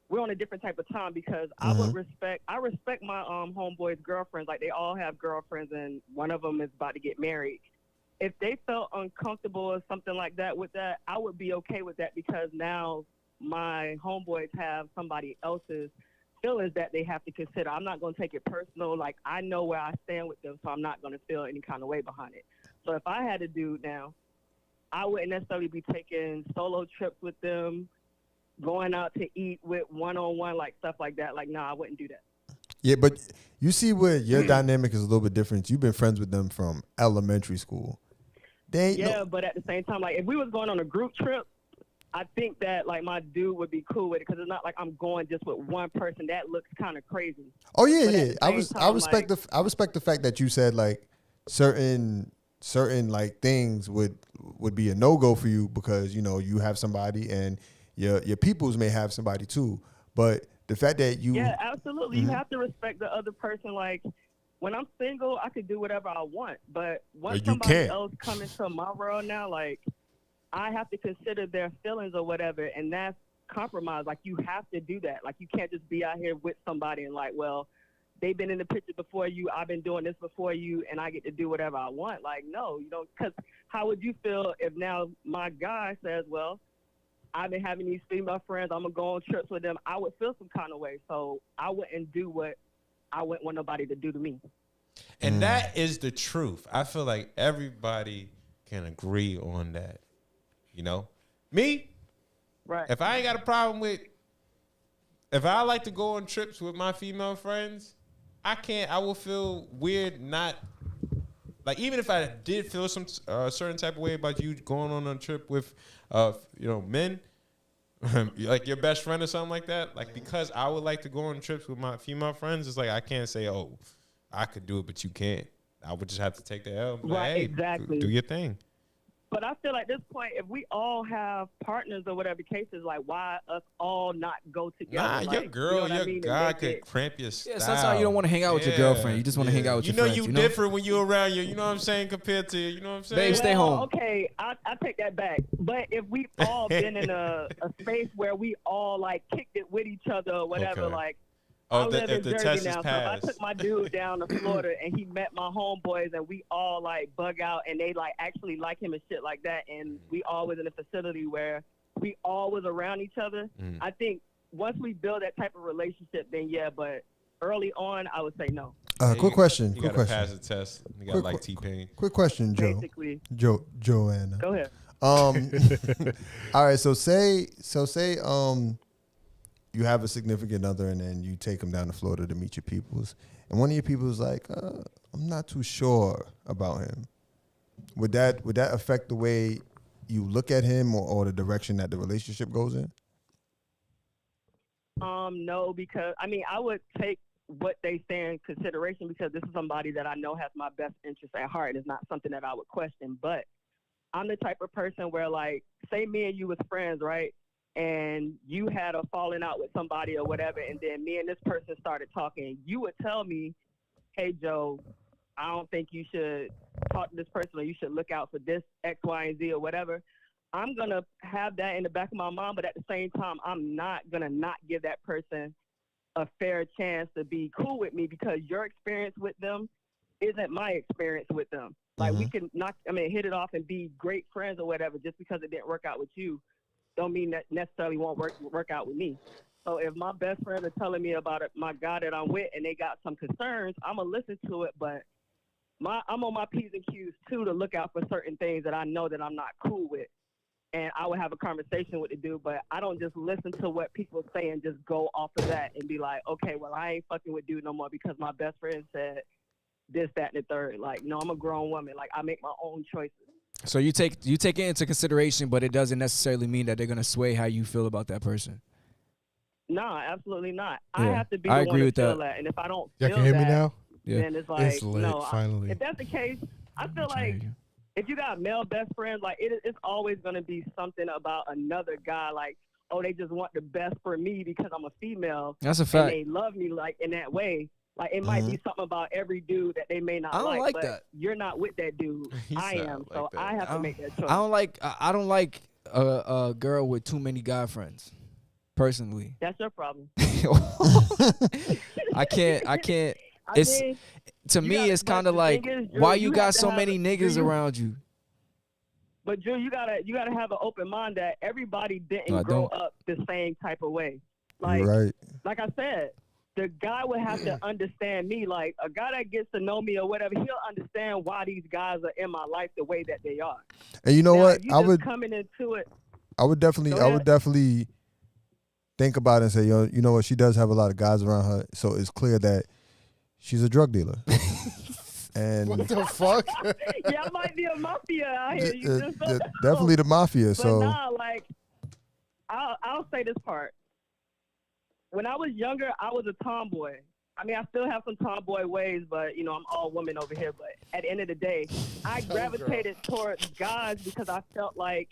We're on a different type of time because I respect my homeboys' girlfriends. Like, they all have girlfriends, and one of them is about to get married. If they felt uncomfortable or something like that with that, I would be okay with that because now my homeboys have somebody else's feelings that they have to consider. I'm not going to take it personal. Like, I know where I stand with them, so I'm not going to feel any kind of way behind it. So if I had a dude now, I wouldn't necessarily be taking solo trips with them, going out to eat with one-on-one, like stuff like that. Like, no, I wouldn't do that. Yeah, but you see where your dynamic is a little bit different. You've been friends with them from elementary school. But at the same time, like if we was going on a group trip, I think that like my dude would be cool with it because it's not like I'm going just with one person. That looks kind of crazy. Oh yeah, But at yeah. the same I respect time, I respect the fact that you said like certain like things would be a no-go for you because you know you have somebody and your peoples may have somebody too. But the fact that you absolutely, you have to respect the other person. Like when I'm single, I could do whatever I want. But once somebody else comes into my world now, like I have to consider their feelings or whatever, and that's compromise. Like, you have to do that. Like, you can't just be out here with somebody and like, well, they've been in the picture before you, I've been doing this before you, and I get to do whatever I want. Like, no, you don't. Because how would you feel if now my guy says, well, I've been having these female friends, I'm going to go on trips with them. I would feel some kind of way. So I wouldn't do what I wouldn't want nobody to do to me. And that is the truth. I feel like everybody can agree on that. You know? Me? Right. If I ain't got a problem with, if I like to go on trips with my female friends, I will feel weird not, like, even if I did feel some certain type of way about you going on a trip with, men, like your best friend or something like that, like, because I would like to go on trips with my female friends, it's like I can't say, oh, I could do it, but you can't. I would just have to take the L. Like, Right, hey, exactly. Do your thing. But I feel like at this point, if we all have partners or whatever the case is, like, why us all not go together? Nah, like, your girl, what I your mean, and guy make could it- cramp your style. Yeah, sometimes you don't want to hang out with your girlfriend. You just want to hang out with your friends. You different when you're around you. You know what I'm saying? Compared to, you know what I'm saying? Babe, stay home. Okay, I take that back. But if we've all been in a space where we all, like, kicked it with each other or whatever, Okay. like, Oh, I live if in the Jersey test is now, so passed. if I took my dude down to Florida and he met my homeboys and we all like bug out and they like actually like him and shit like that, and we all was in a facility where we all was around each other, I think once we build that type of relationship, then yeah, but early on, I would say no. Quick question. You Quick gotta question. pass the test. You got Quick- like T-Pain. Quick question, Joe. Basically. Joanna. Go ahead. All right. So say you have a significant other and then you take them down to Florida to meet your peoples, and one of your people's like, I'm not too sure about him. Would that affect the way you look at him or the direction that the relationship goes in? No, because I mean, I would take what they say in consideration because this is somebody that I know has my best interest at heart. It's not something that I would question, but I'm the type of person where, like, say me and you was friends, right? And you had a falling out with somebody or whatever, and then me and this person started talking. You would tell me, hey, Joe, I don't think you should talk to this person or you should look out for this X, Y, and Z or whatever. I'm going to have that in the back of my mind, but at the same time, I'm not going to not give that person a fair chance to be cool with me because your experience with them isn't my experience with them. Like, we can hit it off and be great friends or whatever just because it didn't work out with you. Don't mean that necessarily won't work out with me. So if my best friends are telling me about it, my guy that I'm with, and they got some concerns, I'm gonna listen to it. But I'm on my P's and Q's too to look out for certain things that I know that I'm not cool with, and I would have a conversation with the dude. But I don't just listen to what people say and just go off of that and be like, okay, well, I ain't fucking with dude no more because my best friend said this, that, and the third. Like, no, I'm a grown woman. Like, I make my own choices. So you take it into consideration, but it doesn't necessarily mean that they're gonna sway how you feel about that person. Nah, absolutely not. Yeah, I have to be I the agree one with to feel that. that. And if I don't Y'all feel can hear me that, now? Yeah. then it's like, It's lit, no. finally. If that's the case, I feel like if you got male best friends, like it's always going to be something about another guy. Like, oh, they just want the best for me because I'm a female. That's a fact. And they love me like in that way. Like, it might be something about every dude that they may not I don't like but that. you're not with that dude. I am. So I have to make that choice. I don't like a girl with too many guy friends. Personally, That's your problem. I can't. I It's mean, to you me, gotta- it's but kind of the like, thing is, Drew, why you you have got to so have- many niggas Drew, around you? But Drew, you gotta have an open mind that everybody didn't No, I grow don't. up the same type of way. Like, You're right. like I said, the guy would have to understand me. Like, a guy that gets to know me or whatever, he'll understand why these guys are in my life the way that they are. And you know Now, what? if you I just would coming into it. I would definitely think about it and say, yo, you know what? She does have a lot of guys around her, so it's clear that she's a drug dealer. And What the fuck? Yeah, I might be a mafia out here. You just don't know. definitely the mafia. But So nah, like, I'll say this part. When I was younger, I was a tomboy. I mean, I still have some tomboy ways, but, you know, I'm all woman over here. But at the end of the day, I gravitated towards guys because I felt like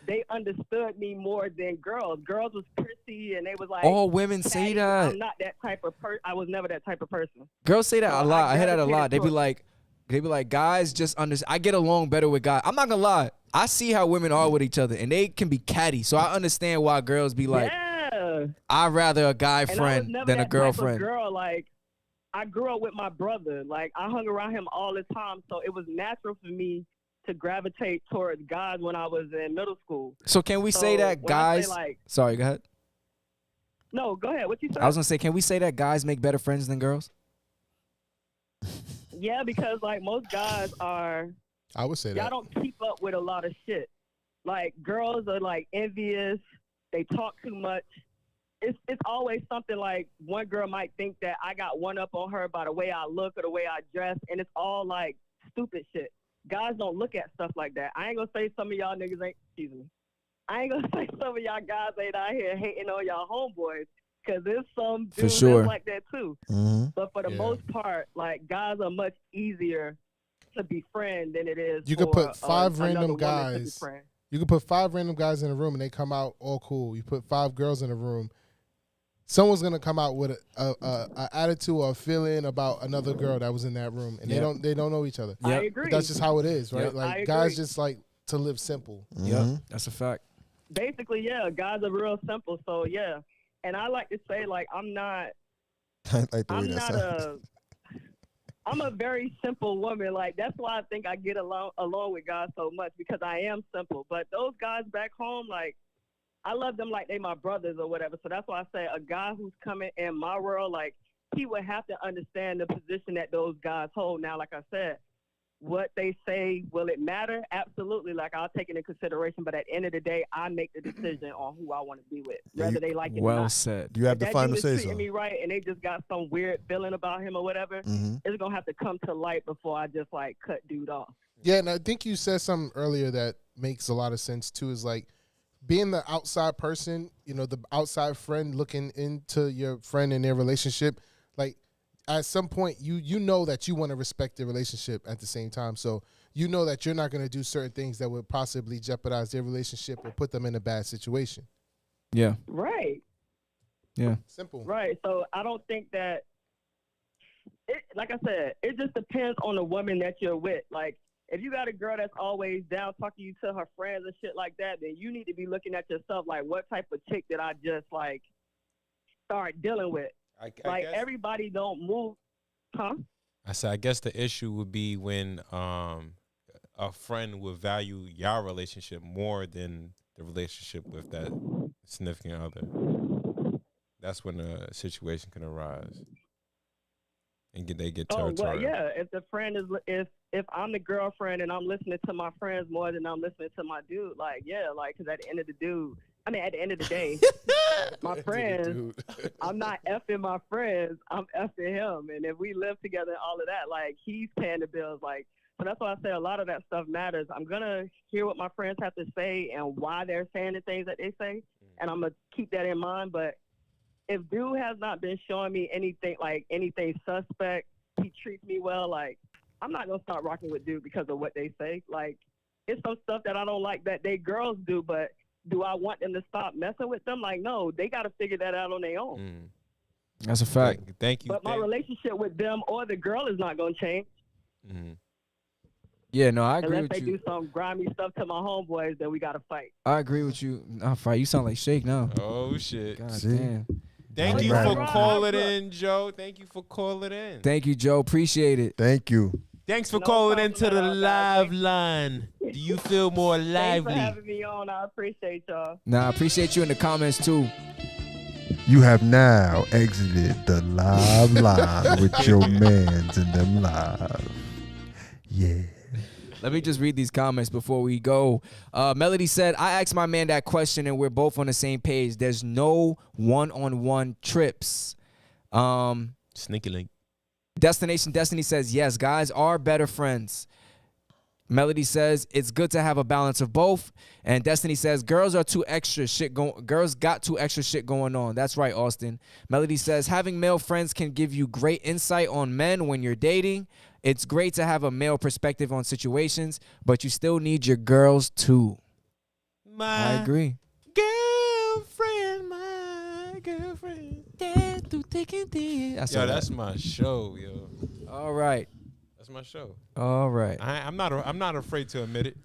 they understood me more than girls. Girls was prissy, and they was like, All women say "Daddy, that. I'm not that type of person. I was never that type of person. Girls say that So a lot. I I hear that a lot. They be gravitated like, They be like, guys just I get along better with guys. I'm not gonna lie. I see how women are with each other, and they can be catty. So I understand why girls be like, I'd rather a guy And I was friend never than a that type of girlfriend. girl, like, I grew up with my brother. Like, I hung around him all the time, so it was natural for me to gravitate towards guys when I was in middle school. So can we say that when I say, guys? like, Sorry, go ahead. no, go ahead. What you said? I was gonna say, can we say that guys make better friends than girls? Yeah, because like most guys are, I would say y'all that. don't keep up with a lot of shit. Like girls are like envious. They talk too much. It's always something like one girl might think that I got one up on her by the way I look or the way I dress, and it's all like stupid shit. Guys don't look at stuff like that. I ain't gonna say some of y'all niggas ain't. Excuse me. I ain't gonna say some of y'all guys ain't out here hating on y'all homeboys, because there's some For dudes sure. that's like that too. Mm-hmm. But for the most part, like guys are much easier to befriend than it is. You for, could put five another random woman to guys. befriend. You could put 5 random guys in a room and they come out all cool. You put 5 girls in a room. Someone's gonna come out with a attitude or a feeling about another girl that was in that room, and Yep. they don't know each other. I Yep. agree. But that's just how it is, right? Yep. I Like guys agree. just like to live simple. Yep, that's a fact. Basically, yeah, guys are real simple. So yeah, and I like to say like I'm not I like the way I'm that not sounds. I'm a very simple woman. Like that's why I think I get along with guys so much, because I am simple. But those guys back home, like I love them like they my brothers or whatever. So that's why I say a guy who's coming in my world, like he would have to understand the position that those guys hold. Now, like I said, what they say, will it matter? Absolutely. Like I'll take it into consideration. But at the end of the day, I make the decision on who I want to be with, Yeah, whether they like it or Well not. said. You have If the that final dude is say treating so. me right and they just got some weird feeling about him or whatever, Mm-hmm. it's gonna have to come to light before I just like cut dude off. Yeah, and I think you said something earlier that makes a lot of sense too. Is like being the outside person, you know, the outside friend looking into your friend and their relationship. Like at some point, you know that you want to respect the relationship at the same time. So you know that you're not going to do certain things that would possibly jeopardize their relationship or put them in a bad situation. Yeah. Right. Yeah. Simple. Right. So I don't think that like I said, it just depends on the woman that you're with. Like if you got a girl that's always down talking to her friends and shit like that, then you need to be looking at yourself like, what type of chick did I just like start dealing with? I Like guess, everybody don't move, huh? I said, I guess the issue would be when a friend would value your relationship more than the relationship with that significant other. That's when a situation can arise, and they get Oh territorial. well, yeah. If the friend is if I'm the girlfriend and I'm listening to my friends more than I'm listening to my dude, like yeah, like because at the end of the day, my friends, I'm not effing my friends, I'm effing him, and if we live together and all of that, like he's paying the bills, like. So that's why I say a lot of that stuff matters. I'm gonna hear what my friends have to say and why they're saying the things that they say, and I'm gonna keep that in mind. But if dude has not been showing me anything suspect, he treats me well, like I'm not gonna start rocking with dude because of what they say. Like it's some stuff that I don't like that they girls do, but do I want them to stop messing with them? Like no, they gotta figure that out on their own. That's a fact. Thank you. But my relationship with them or the girl is not gonna change. Yeah, no, I agree Unless with they you. do some grimy stuff to my homeboys, then we gotta fight. I agree with you. Nah, fight. You sound like Shake now. Oh shit. God See? damn. Thank Oh, you right. for Right. calling in, Joe. Thank you for calling in. Thank you, Joe. Appreciate it. Thank you. Thanks for No calling problem into at the all, guys. live line. Do you feel more Thanks lively? for having me on. I appreciate y'all. Nah, I appreciate you in the comments too. You have now exited the live line with your mans in them live. Yeah. Let me just read these comments before we go. Melody said, I asked my man that question and we're both on the same page. There's no one-on-one trips. Sneaky link. Destination Destiny says, yes, guys are better friends. Melody says, it's good to have a balance of both. And Destiny says, girls got too extra shit going on. That's right, Austin. Melody says, having male friends can give you great insight on men when you're dating. It's great to have a male perspective on situations, but you still need your girls too. I agree. Girlfriend, my girlfriend. That's Yo, that's my show, yo. all right. That's my show. All right. I'm not afraid to admit it.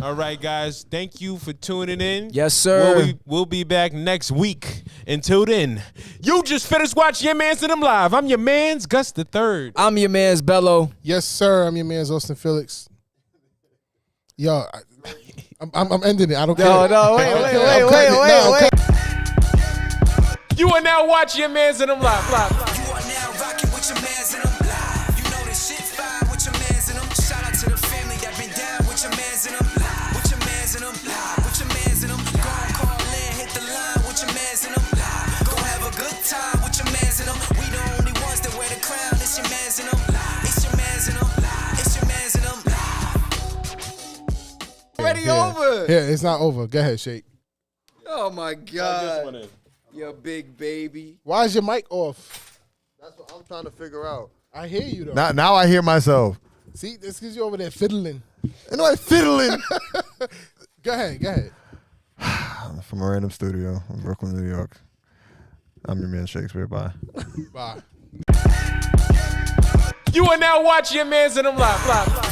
All right, guys. Thank you for tuning in. Yes, sir. We'll be back next week. Until then, you just finished watching Your Mans and them live. I'm your man's Gus the Third. I'm your man's Bello. Yes, sir. I'm your man's Austin Felix. Yo, I'm ending it. I don't care. No, wait. You are now watching Your Mans and them live. You are now rocking with your mans in them live. You know this shit fine with your mans in them. Shout out to the family that been down with your mans in them live. With your mans in them live. With your mans in them. Go and call in, hit the line with your mans in them live. Go have a good time with your mans in them. We the only ones that wear the crown. It's your mans in them live. It's your mans in them live. It's your mans in them live. Already over. Yeah, it's not over. Go ahead, Shake. Oh my God. You big baby. Why is your mic off? That's what I'm trying to figure out. I hear you though. Now I hear myself. See, this because you over there fiddling. And I'm fiddling. Go ahead. From a random studio in Brooklyn, New York. I'm your man Shakespeare. Bye. Bye. You are now watching Your Mans and them live.